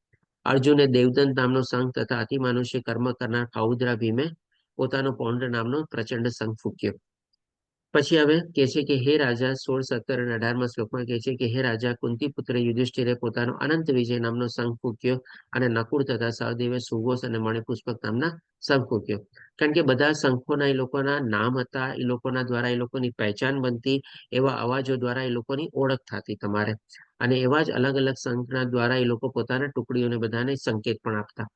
Speaker 1: અર્જુને દેવદંત નામનો શંખ તથા અતિમાનુષ્ય કર્મ કરનાર ખાઉદ્રા ભીમે પોતાનો પૌંડ નામનો પ્રચંડ શંખ ફૂંક્યો. પછી હવે કે છે કે હે રાજા 16, 17 અને 18મા શ્લોકમાં કહે છે કે હે રાજા કુંતી પુત્ર યુધિષ્ઠિરે પોતાનો અનંત વિજય નામનો શંખ ફૂંક્યો, અને નકુળ તથા સહદેવે સુઘોષ અને મણિપુષ્પક નામના શંખ ફૂંક્યો. કારણ કે બધા શંખોના એ લોકોના નામ હતા, એ લોકોના દ્વારા એ લોકોની પહેચાન બનતી, એવા અવાજો દ્વારા એ લોકોની ઓળખ થતી તમારે. અને એવા જ અલગ અલગ શંખના દ્વારા એ લોકો પોતાના ટુકડીઓને બધાને સંકેત પણ આપતા.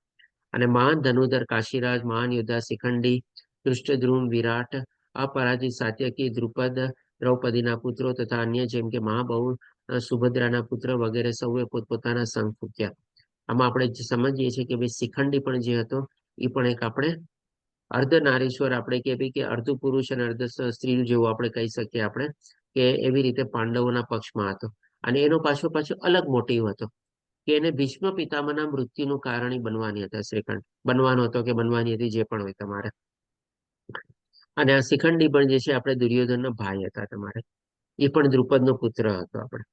Speaker 1: અને મહાન ધનુધર કાશીરાજ, મહાન યોદ્ધા શિખંડી, ધૃષ્ટદ્રુમ, વિરાટ, અપરાજિત સાત્યકી, દ્રુપદ, દ્રૌપદીના પુત્રો તથા અન્ય જેમ કે મહાબહુ, સુભદ્રાના પુત્ર વગેરે સૌએ પોતપોતાના શંખ ફૂંક્યા. આમાં આપણે સમજીએ છીએ કે ભાઈ શિખંડી પણ જે હતો એ પણ એક આપણે અર્ધ નારીશ્વર આપણે કે ભાઈ કે અર્ધ પુરુષ અને અર્ધ સ્ત્રી જેવું આપણે કહી શકીએ આપણે. કે એવી રીતે પાંડવોના પક્ષમાં હતો. અને એનો પાછો અલગ મોટિવ હતો કે એને ભીષ્મ પિતામહના મૃત્યુનું કારણી બનવાની હતા શ્રીખંડ. બનવાનો હતો કે બનવાની હતી, જે પણ હોય તમારે. અને આ શિખંડી પણ જે છે આપણે દુર્યોધનના ભાઈ હતા તમારે. એ પણ દ્રુપદનો પુત્ર હતો આપણે.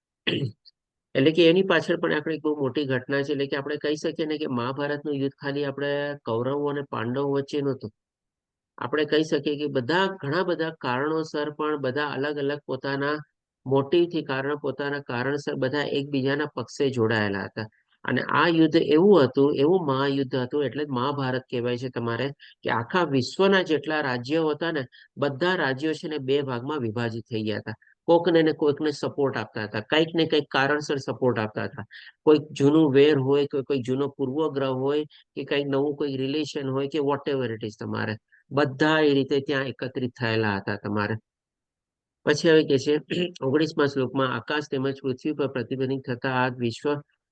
Speaker 1: એટલે કે એની પાછળ પણ આપણે બહુ મોટી ઘટના છે. એટલે કે આપણે કહી શકીએ ને કે મહાભારતનું યુદ્ધ ખાલી આપણે કૌરવો અને પાંડવો વચ્ચે નહોતું. આપણે કહી શકીએ કે ઘણા બધા કારણોસર પણ બધા અલગ અલગ પોતાના મોટિવથી પોતાના કારણસર બધા એકબીજાના પક્ષે જોડાયેલા હતા. અને આ યુદ્ધ એવું હતું, એવું મહાયુદ્ધ હતું, એટલે જ મહાભારત કહેવાય છે તમારે, કે આખા વિશ્વના જેટલા રાજ્યો હતા ને, બધા રાજ્યો છે ને બે ભાગમાં વિભાજિત થઈ ગયા હતા. કોકને ને કોઈકને સપોર્ટ આપતા હતા, કંઈક ને કંઈક કારણસર સપોર્ટ આપતા હતા. કોઈક જૂનું વેર હોય, કોઈ જૂનો પૂર્વગ્રહ હોય, કે કંઈક નવું કોઈ રિલેશન હોય, કે વોટ એવર ઇટ ઇઝ તમારે, બધા એ રીતે ત્યાં એકત્રિત થયેલા હતા તમારે. પછી હવે કે છે 19મા શ્લોકમાં, આકાશ તેમજ પૃથ્વી પર પ્રતિબંધિત થતા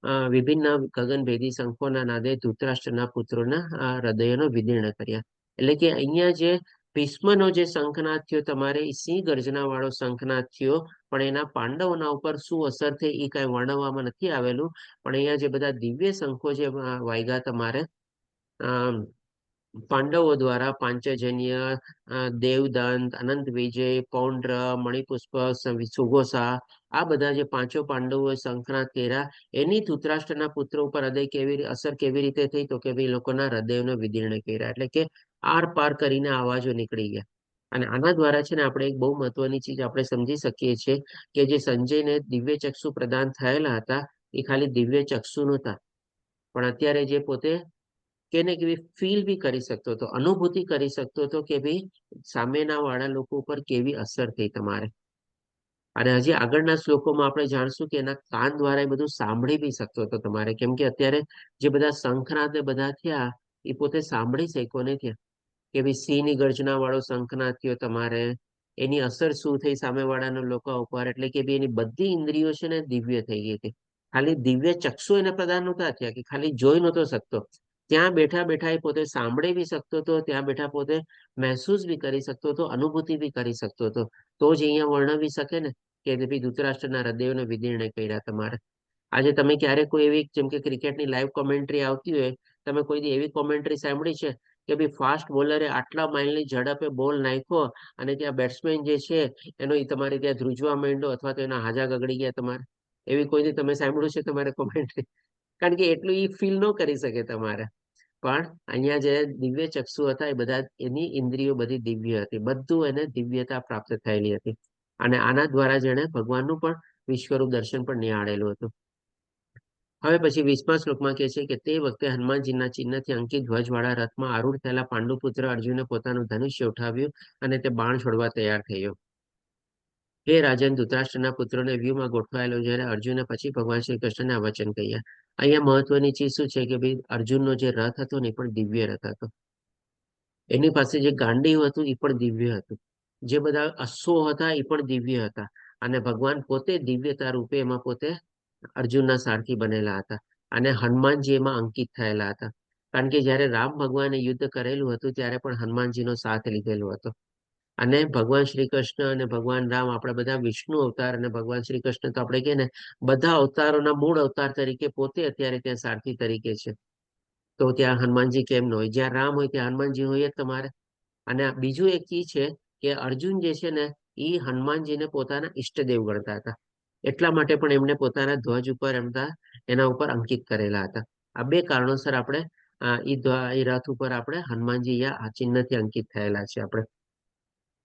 Speaker 1: આ વિભિન્ન ગગનભેદી શંખોના નાદે ધૃતરાષ્ટ્રના પુત્રોના હૃદયનો વિદીર્ણ કર્યા. એટલે કે અહીંયા જે ભીષ્મનો જે શંખનાદ થયો તમારે, એ સિંહ ગર્જના વાળો શંખનાદ થયો, પણ એના પાંડવોના ઉપર શું અસર થઈ એ કઈ વર્ણવવામાં નથી આવેલું. પણ અહીંયા જે બધા દિવ્ય શંખો જે વાગ્યા તમારે પાંડવો દ્વારા, પાંચજન્ય, દેવદંત, અનંત વિજય, પૌંડ્ર, મણિપુષ્પ, સુઘોષા, આ બધા જે પાંચો પાંડવોએ શંખનાદ કર્યા, એની ધૃતરાષ્ટ્રના પુત્રો ઉપર અસર કેવી રીતે થઈ, તો કે ભાઈ લોકોના હૃદયનો વિદીર્ણ કર્યા. એટલે કે આર પાર કરીને અવાજો નીકળી ગયા. અને આના દ્વારા છે ને આપણે એક બહુ મહત્વની ચીજ આપણે સમજી શકીએ છીએ કે જે સંજયને દિવ્ય ચક્ષુ પ્રદાન થયેલા હતા, એ ખાલી દિવ્ય ચક્ષુ નહોતા, પણ અત્યારે જે પોતે કેને કેવી ફીલ બી કરી શકતો હતો, અનુભૂતિ કરી શકતો હતો કે ભાઈ સામેના વાળા લોકો ઉપર કેવી અસર થઈ તમારે. અને હજી આગળના શ્લોકોમાં આપણે જાણશું કે એના કાન દ્વારા એ બધું સાંભળી બી શકતો હતો તમારે. કેમ કે અત્યારે જે બધા શંખનાદ ને બધા થયા, એ પોતે સાંભળી શક્યો ને થયા કે ભાઈ સિંહની ગર્જના વાળો શંખનાદ થયો તમારે, એની અસર શું થઈ સામેવાળાના લોકો ઉપર. એટલે કે ભાઈ એની બધી ઇન્દ્રિયો છે ને દિવ્ય થઈ ગઈ હતી. ખાલી દિવ્ય ચક્ષુ એને પ્રદાન નહોતા થયા, કે ખાલી જોઈ નહોતો શકતો, ત્યાં બેઠા બેઠા એ પોતે સાંભળી બી શકતો હતો, ત્યાં બેઠા પોતે મહેસૂસ બી કરી શકતો હતો, અનુભૂતિ બી કરી શકતો હતો. તો જ અહીંયા વર્ણવી શકે ને કે ભાઈ ધૃતરાષ્ટ્રના હૃદયોને વિદીર્ણ કર્યા તમારે. આજે તમે ક્યારેક કોઈ એવી, જેમ કે ક્રિકેટની લાઈવ કોમેન્ટ્રી આવતી હોય, તમે કોઈ દી એવી કોમેન્ટ્રી સાંભળી છે કે ભાઈ ફાસ્ટ બોલરે આટલા માઇલની ઝડપે બોલ નાખ્યો અને ત્યાં બેટ્સમેન જે છે એનો તમારે ત્યાં ધ્રુજવા માંડ્યો, અથવા તો એના હાજા ગગડી ગયા તમારે? એવી કોઈ દી તમે સાંભળ્યું છે તમારે કોમેન્ટ્રી? કારણ કે એટલું એ ફીલ ન કરી શકે તમારે. પણ અહીંયા જે દિવ્ય ચક્ષુ હતા એ બધા, એની ઇન્દ્રિયો બધી દિવ્ય હતી, બધું એને દિવ્યતા પ્રાપ્ત થયેલી હતી. અને આના દ્વારા જેને ભગવાનનું પણ વિશ્વરૂપ દર્શન પણ નિહાળેલું હતું. હવે પછી 20મા શ્લોકમાં કહે છે કે તે વખતે હનુમાનજીના ચિહ્નથી અંકિત ધ્વજવાળા રથમાં આરૂઢ થયેલા પાંડુપુત્ર અર્જુને પોતાનું ધનુષ્ય ઉઠાવ્યું અને તે બાણ છોડવા તૈયાર થયો. હે રાજન, ધૃતરાષ્ટ્રના પુત્રોને વ્યૂહમાં ગોઠવાયેલો જ્યારે અર્જુને પછી ભગવાન શ્રી કૃષ્ણને આ વચન કહ્યા. અહીંયા મહત્વની ચીજ શું છે કે ભાઈ અર્જુનનો જે રથ હતો ને એ પણ દિવ્ય રથ હતો. એની પાસે જે ગાંડીવ હતું એ પણ દિવ્ય હતું. જે બધા અશ્વો હતા એ પણ દિવ્ય હતા. અને ભગવાન પોતે દિવ્યતા રૂપે એમાં પોતે અર્જુનના સારથી બનેલા હતા. અને હનુમાનજી એમાં અંકિત થયેલા હતા. કારણ કે જયારે રામ ભગવાને યુદ્ધ કરેલું હતું ત્યારે પણ હનુમાનજીનો સાથ લીધેલો હતો. અને ભગવાન શ્રી કૃષ્ણ અને ભગવાન રામ, આપણે બધા વિષ્ણુ અવતાર, અને ભગવાન શ્રી કૃષ્ણ તો આપણે કહીએ ને બધા અવતારોના મૂળ અવતાર તરીકે પોતે અત્યારે ત્યાં સારથી તરીકે છે. તો ત્યાં હનુમાનજી કેમ ન હોય? જ્યાં રામ હોય ત્યાં હનુમાનજી હોય જ તમારે. અને બીજું એક ચીજ છે કે અર્જુન જે છે ને એ હનુમાનજીને પોતાના ઈષ્ટદેવ ગણતા હતા. એટલા માટે પણ એમને પોતાના ધ્વજ ઉપર એના ઉપર અંકિત કરેલા હતા. આ બે કારણોસર આપણે એ રથ ઉપર આપણે હનુમાનજી આ ચિહ્નથી અંકિત થયેલા છે આપણે.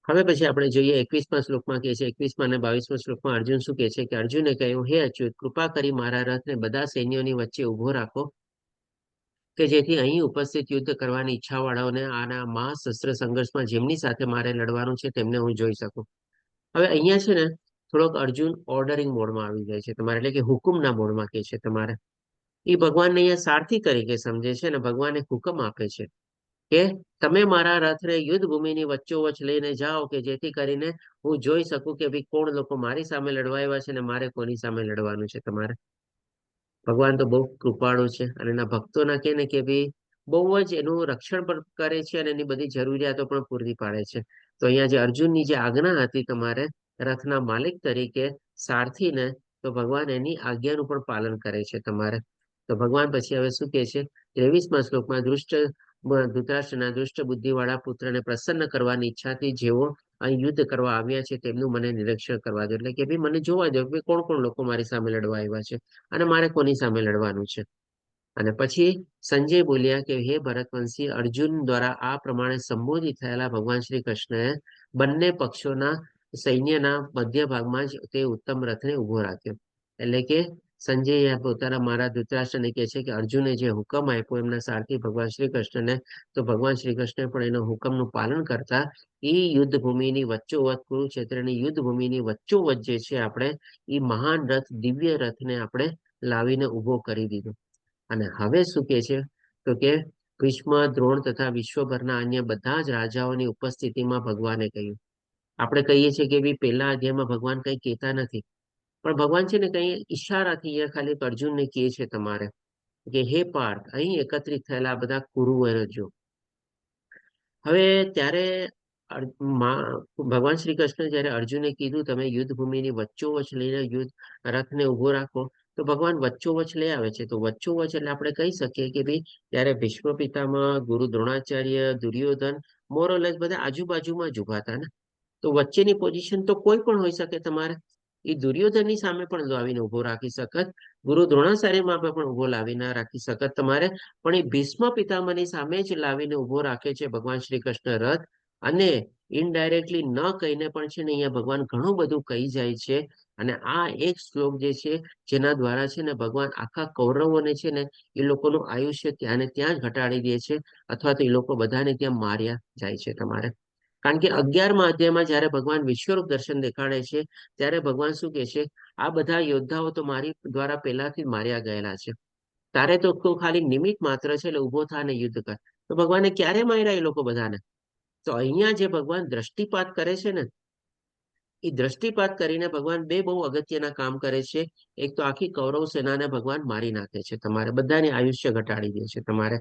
Speaker 1: હવે પછી આપણે જોઈએ 21મા શ્લોકમાં કહે છે, 21મા અને 22મા શ્લોકમાં અર્જુન શું કહે છે કે અર્જુને કહ્યું, હે અચ્યુત, કૃપા કરી મારા રથને બધા સૈન્યોની વચ્ચે ઉભો રાખો, કે જેથી અહીં ઉપસ્થિત યુદ્ધ કરવાની ઈચ્છા વાળાઓને આના મહાશસ્ત્ર સંઘર્ષમાં જેમની સાથે મારે લડવાનું છે તેમને હું જોઈ શકું. હવે અહીંયા છે ને થોડોક અર્જુન ઓર્ડરિંગ મોડમાં આવી જાય છે તમારે, એટલે કે હુકુમના મોડમાં કહે છે તમારે. એ ભગવાનને અહીંયા સારથી તરીકે સમજે છે અને ભગવાન એક હુકમ આપે છે કે તમે મારા રથને યુદ્ધ ભૂમિની વચ્ચોવચ લઈને જાઓ, કે જેથી કરીને હું જોઈ શકું કે ભાઈ કોણ લોકો મારી સામે લડવા આવ્યા છે અને મારે કોની સામે લડવાનું છે તમારે. ભગવાન તો બહુ કૃપાળુ છે અને એના ભક્તોના કે ને કે ભાઈ બહુ જ એનું રક્ષણ પણ કરે છે અને એની બધી જરૂરિયાતો પણ પૂરી પાડે છે. તો અહીંયા જે અર્જુનની જે આજ્ઞા હતી તમારે, રથના માલિક તરીકે સારથીને તો ભગવાન એની આજ્ઞાનું પણ પાલન કરે છે તમારે. તો ભગવાન પછી હવે શું કહે છે 23મા શ્લોકમાં ધૃતરાષ્ટ્રના દુષ્ટ બુદ્ધિવાળા પુત્રને પ્રસન્ન કરવાની ઈચ્છાથી જેઓ અહીં યુદ્ધ કરવા આવ્યા છે તેમનું મને નિરીક્ષણ કરવા દો. એટલે કે ભાઈ મને જોવા દો કે કોણ કોણ લોકો મારી સામે લડવા આવ્યા છે અને મારે કોની સામે લડવાનું છે. અને પછી સંજય બોલ્યા કે હે ભરતવંશી, અર્જુન દ્વારા આ પ્રમાણે સંબોધિત થયેલા ભગવાન શ્રી કૃષ્ણએ બંને પક્ષોના સૈન્યના મધ્ય ભાગમાં જ તે ઉત્તમ રથને ઉભો રાખ્યો. એટલે કે સંજય પોતાના મારા ધૃતરાષ્ટ્રને કહે છે કે અર્જુને જે હુકમ આપ્યો એમના સારથી ભગવાન શ્રી કૃષ્ણને, તો ભગવાન શ્રી કૃષ્ણે પણ એના હુકમનું પાલન કરતા એ યુદ્ધ ભૂમિની વચ્ચોવચ કુરુક્ષેત્રની યુદ્ધ ભૂમિની વચ્ચોવચ જે છે આપણે એ મહાન રથ દિવ્ય રથને આપણે લાવીને ઉભો કરી દીધો. અને હવે શું કે છે તો કે ભીષ્મ, દ્રોણ તથા વિશ્વભરના અન્ય બધા જ રાજાઓની ઉપસ્થિતિમાં ભગવાને કહ્યું. આપણે કહીએ છીએ કે ભાઈ પહેલા અધ્યાયમાં ભગવાન કઈ કહેતા નથી, પણ ભગવાન છે ને કઈ ઈશારાથી અહીંયા ખાલી અર્જુનને કહે છે તમારે કે હે પાર્થ, અહીં એકત્રિત થયેલા બધા કુરુઓને જો. હવે ત્યારે ભગવાન શ્રી કૃષ્ણ જયારે અર્જુને કીધું તમે યુદ્ધ ભૂમિની વચ્ચોવચ લઈને યુદ્ધ રથને ઉભો રાખો, તો ભગવાન વચ્ચોવચ લઈ આવે છે. તો વચ્ચોવચ એટલે આપણે કહી શકીએ કે ભાઈ ત્યારે ભીષ્મ પિતામહ, ગુરુ દ્રોણાચાર્ય, દુર્યોધન મોરલેસ બધા આજુબાજુમાં જ ઉભા હતા ને. તો વચ્ચેની પોઝિશન તો કોઈ પણ હોઈ શકે તમારે. એ દુર્યોધનની સામે પણ લાવીને ઉભો રાખી શકત, ગુરુ દ્રોણાચાર્યમાં પણ ઉભો લાવીને રાખી શકત તમારે, પણ એ ભીષ્મ પિતામહની સામે જ લાવીને ઉભો રાખે છે ભગવાન શ્રી કૃષ્ણ રથ. અને ઇનડાયરેક્ટલી ન કહીને પણ છે ને અહીંયા ભગવાન ઘણું બધું કહી જાય છે. અને આ એક શ્લોક જે છે જેના દ્વારા છે ને ભગવાન આખા કૌરવોને છે ને એ લોકોનું આયુષ્ય ત્યાં ને ત્યાં જ ઘટાડી દે છે, અથવા તો એ લોકો બધાને ત્યાં માર્યા જાય છે તમારે. કારણ કે 11મા અધ્યાયમાં જયારે ભગવાન વિશ્વરૂપ દર્શન દેખાડે છે ત્યારે ભગવાન શું કહે છે, આ બધા યોદ્ધાઓ તો મારી દ્વારા પહેલાથી માર્યા ગયેલા છે, તારે તો ખાલી નિમિત્ત માત્ર છે એટલે ઉભો થા ને યુદ્ધ કર. તો ભગવાને ક્યારે માર્યા એ લોકો બધાને? તો અહીંયા જે ભગવાન દ્રષ્ટિપાત કરે છે ને, એ દ્રષ્ટિપાત કરીને ભગવાન બે બહુ અગત્યના કામ કરે છે. એક તો આખી કૌરવ સેનાને ભગવાન મારી નાખે છે તમારે, બધાની આયુષ્ય ઘટાડી દે છે તમારે.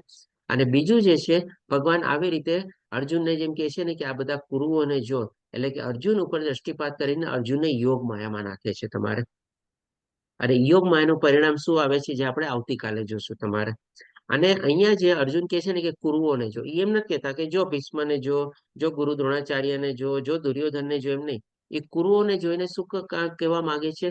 Speaker 1: અને બીજું જે છે ભગવાન આવી રીતે અર્જુનને જેમ કે છે ને કે આ બધા કુરુઓને જો, એટલે કે અર્જુન ઉપર દ્રષ્ટિપાત કરીને અર્જુનને યોગ માયામાં નાખે છે તમારે. અને યોગ માયાનું પરિણામ શું આવે છે જે આપણે આવતીકાલે જોશું તમારે. અને અહીંયા જે અર્જુન કહે છે ને કે કુરુઓને જો, એમ નથી કહેતા કે જો ભીષ્મને જો ગુરુ દ્રોણાચાર્યને જો દુર્યોધનને જો, એમ નહીં. એ કુરુઓને જોઈને શું કહેવા માંગે છે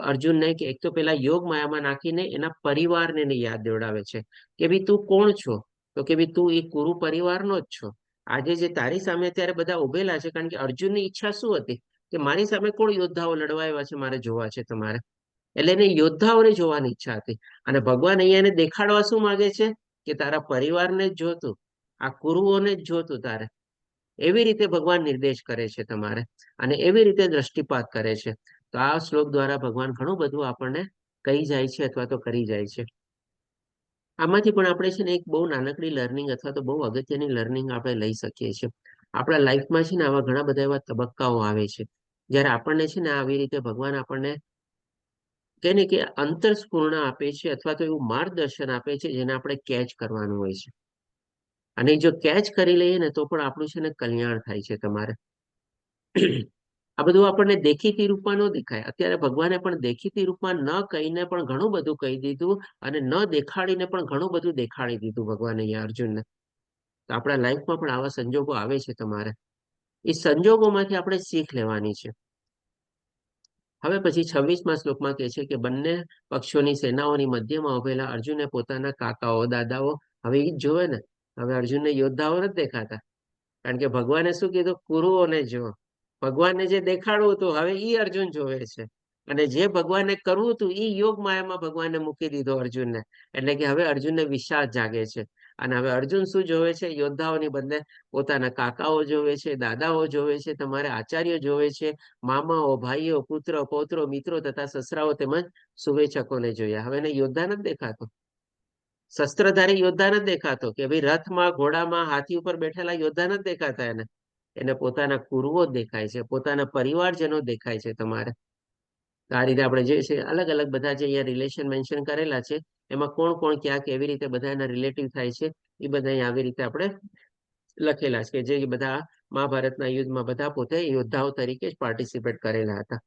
Speaker 1: અર્જુનને કે એક તો પેલા યોગ માયામાં નાખીને એના પરિવારને યાદ દેવડાવે છે કે ભાઈ તું કોણ છો? તો કે ભાઈ તું એ કુરુ પરિવારનો જ છો. આજે જે તારી સામે અત્યારે બધા ઉભેલા છે, કારણ કે અર્જુનની ઈચ્છા શું હતી કે મારી સામે કોણ યોદ્ધાઓ લડવા આવ્યા છે મારે જોવા છે તમારે. એટલે એને યોદ્ધાઓને જોવાની ઈચ્છા હતી. અને ભગવાન અહીંયા એને દેખાડવા શું માંગે છે કે તારા પરિવારને જ જોતું, આ કુરુઓને જ જોતું તારે. એવી રીતે ભગવાન નિર્દેશ કરે છે તમારે, અને એવી રીતે દ્રષ્ટિપાત કરે છે. તો આ શ્લોક દ્વારા ભગવાન ઘણું બધું આપણને કહી જાય છે અથવા તો કરી જાય છે. આમાંથી પણ આપણે છે ને એક બહુ નાનકડી લર્નિંગ અથવા તો બહુ અગત્યની લર્નિંગ આપણે લઈ શકીએ છીએ. આપણા લાઈફમાં છે ને આવા ઘણા બધા એવા તબક્કાઓ આવે છે જ્યારે આપણને છે ને આવી રીતે ભગવાન આપણને તેને કે અંતરસ્ફૂર્ણ આપે છે અથવા તો એવું માર્ગદર્શન આપે છે જેને આપણે કેચ કરવાનું હોય છે. અને જો કેચ કરી લઈએ ને તો પણ આપણું છે ને કલ્યાણ થાય છે તમારે. આ બધું આપણને દેખીતી રૂપમાં ન દેખાય. અત્યારે ભગવાને પણ દેખીતી રૂપમાં ન કહીને પણ ઘણું બધું કહી દીધું, અને ન દેખાડીને પણ ઘણું બધું દેખાડી દીધું ભગવાને અહીંયા અર્જુનને. તો આપણા લાઈફમાં પણ આવા સંજોગો આવે છે તમારે. એ સંજોગોમાંથી આપણે શીખ લેવાની છે. હવે પછી 26મા શ્લોકમાં કહે છે કે બંને પક્ષોની સેનાઓની મધ્યમાં ઉભેલા અર્જુને પોતાના કાકાઓ, દાદાઓ, હવે એ જ જોવે ને. હવે અર્જુનને યોદ્ધાઓ નથી દેખાતા, કારણ કે ભગવાને શું કીધું, કુરુઓને જો. ભગવાનને જે દેખાડવું હતું હવે ઈ અર્જુન જોવે છે, અને જે ભગવાને કરવું હતું ઈ યોગ માયામાં ભગવાને મૂકી દીધો અર્જુનને. એટલે કે હવે અર્જુનને વિશ્વાસ જાગે છે. અને હવે અર્જુન શું જોવે છે? યોદ્ધાઓની બદલે પોતાના કાકાઓ જોવે છે, દાદાઓ જોવે છે, તમારે આચાર્યો જોવે છે, મામાઓ, ભાઈઓ, પુત્ર, પૌત્રો, મિત્રો તથા સસરાઓ તેમજ શુભેચ્છકોને જોયા. હવે એને યોદ્ધા નથી દેખાતો, શસ્ત્રધારી યોદ્ધા નથી દેખાતો, કે ભાઈ રથમાં, ઘોડામાં, હાથી ઉપર બેઠેલા યોદ્ધા નથી દેખાતા એને. એને પોતાના કુરુઓ દેખાય છે, પોતાના પરિવારજનો દેખાય છે તમારે. આ રીતે આપણે જે છે અલગ અલગ બધા જે અહીંયા રિલેશન મેન્શન કરેલા છે, એમાં કોણ કોણ ક્યાં કેવી રીતે બધા એના રિલેટિવ થાય છે, એ બધા અહીંયા આવી રીતે આપણે લખેલા છે કે જે બધા મહાભારતના યુદ્ધમાં બધા પોતે યોદ્ધાઓ તરીકે જ પાર્ટિસિપેટ કરેલા હતા.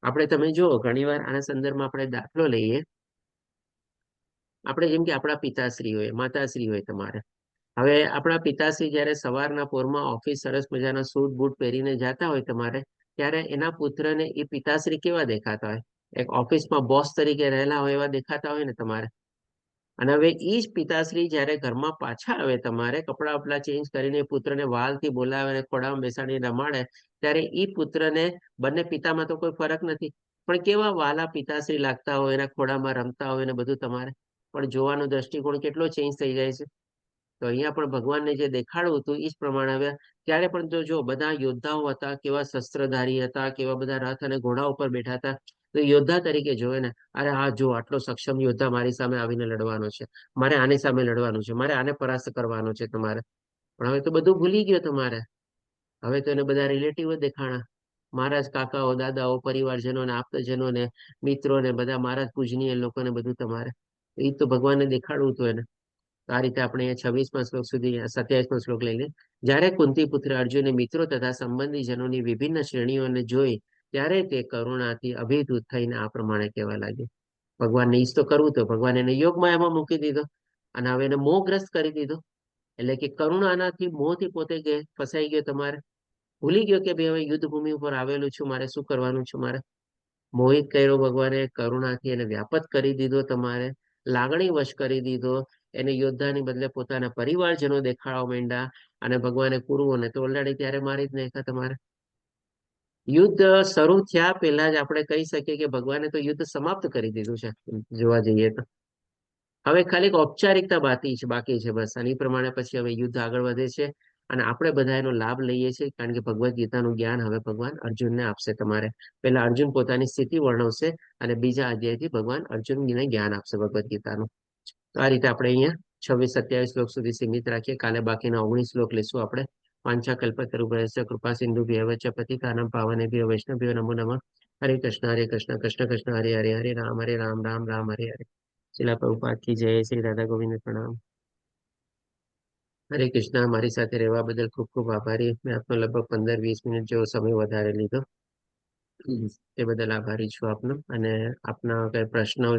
Speaker 1: આપણે તમે જુઓ ઘણીવાર આના સંદર્ભમાં આપણે દાખલો લઈએ. આપણે જેમ કે આપણા પિતાશ્રી હોય, માતાશ્રી હોય તમારે. હવે આપણા પિતાશ્રી જ્યારે સવારના પોરમાં ઓફિસ સરસ મજાના સૂટ બૂટ પહેરીને જતા હોય તમારે, ત્યારે એના પુત્રને એ પિતાશ્રી કેવા દેખાતા હોય? એક ઓફિસમાં બોસ તરીકે રહેલા હોય એવા દેખાતા હોય ને તમારે. અને હવે એ જ પિતાશ્રી જ્યારે ઘરમાં પાછા આવે તમારે કપડા બપડા ચેન્જ કરીને પુત્રને વાલથી બોલાવે અને ખોડામાં બેસાડીને રમાડે, ત્યારે એ પુત્રને બંને પિતામાં તો કોઈ ફરક નથી, પણ કેવા વાલા પિતાશ્રી લાગતા હોય, એના ખોડામાં રમતા હોય ને બધું તમારે. પણ જોવાનો દ્રષ્ટિકોણ કેટલો ચેન્જ થઈ જાય છે. તો અહીંયા પણ ભગવાનને જે દેખાડવું હતું એ જ પ્રમાણે આવ્યા. ત્યારે પણ તો જો બધા યોદ્ધાઓ હતા, કેવા શસ્ત્રધારી હતા, કેવા બધા રથ અને ઘોડા ઉપર બેઠા હતા. તો યોદ્ધા તરીકે જોવે ને, અરે હા જો આટલો સક્ષમ યોદ્ધા મારી સામે આવીને લડવાનો છે, મારે આની સામે લડવાનું છે, મારે આને પરાસ્ત કરવાનો છે તમારે. પણ હવે તો બધું ભૂલી ગયો તમારે. હવે તો એને બધા રિલેટિવ દેખાણા. મારા જ કાકાઓ, દાદાઓ, પરિવારજનો ને આપ્તજનો ને મિત્રો ને બધા મારા જ પૂજનીય લોકોને બધું તમારે. એ તો ભગવાનને દેખાડવું હતું એને. આ રીતે આપણે 26મા શ્લોક સુધી 27મો શ્લોક લઈ લઈએ. જ્યારે કુંતી પુત્ર અર્જુને મિત્રો તથા સંબંધીજનોની વિભિન્ન શ્રેણીઓને જોઈ, ત્યારે તે કરુણાથી અભિભૂત થઈને આ પ્રમાણે કહેવા લાગ્યો. ભગવાનને ઈજ તો કરવું તો ભગવાન એને યોગમાં એમાં મૂકી દીધો અને હવે એને મોહગ્રસ્ત કરી દીધો. એટલે કે કરુણાનાથી મોહથી પોતે ફસાઈ ગયો તમારે. ભૂલી ગયો કે ભાઈ હવે યુદ્ધ ભૂમિ ઉપર આવેલું છું, મારે શું કરવાનું છે મારે. મોહિત કર્યો ભગવાને, કરુણાથી એને વ્યાપત કરી દીધો તમારે, લાગણી વશ કરી દીધો. એને યોદ્ધાની બદલે પોતાના પરિવારજનો દેખાડવા માંડ્યા અને ભગવાને કુરુઓને તો ઓલરેડી ત્યારે મારી જ નાખ્યા તમારે. યુદ્ધ શરૂ થયા પહેલા જ આપણે કહી શકીએ કે ભગવાને તો યુદ્ધ સમાપ્ત કરી દીધું છે જોવા જઈએ તો. હવે ખાલી ઔપચારિકતા બાકી છે બસ. અને એ પ્રમાણે પછી હવે યુદ્ધ આગળ વધે છે અને આપણે બધા એનો લાભ લઈએ છીએ, કારણ કે ભગવદ્ ગીતાનું જ્ઞાન હવે ભગવાન અર્જુનને આપશે તમારે. પહેલા અર્જુન પોતાની સ્થિતિ વર્ણવશે અને બીજા અધ્યાયથી ભગવાન અર્જુનને જ્ઞાન આપશે ભગવદ્ ગીતાનું. તો આ રીતે આપણે અહીંયા 26-27 શ્લોક સુધી સીમિત રાખીએ. કાલે બાકીના 19 શ્લોક લઈશું આપણે. વાંછાકલ્પતરુભ્યશ્ચ કૃપા સિંધુભ્યઃ ચ પતિતાનાં પાવનેભ્યો વૈષ્ણવભ્યો નમો નમઃ. હરે કૃષ્ણ કૃષ્ણ કૃષ્ણ હરે હરે, હરે રામ રામ રામ હરે હરે. શિલા પ્રભુપાદ કી જય. શ્રી રાધા ગોવિંદ પ્રણામ. હરે કૃષ્ણ. મારી સાથે રહેવા બદલ ખૂબ ખૂબ આભારી. મેં આપનો લગભગ 15-20 મિનિટ જેવો સમય વધારે લીધો એ બદલ આભારી છું આપનો. અને આપના કઈ પ્રશ્ન હોય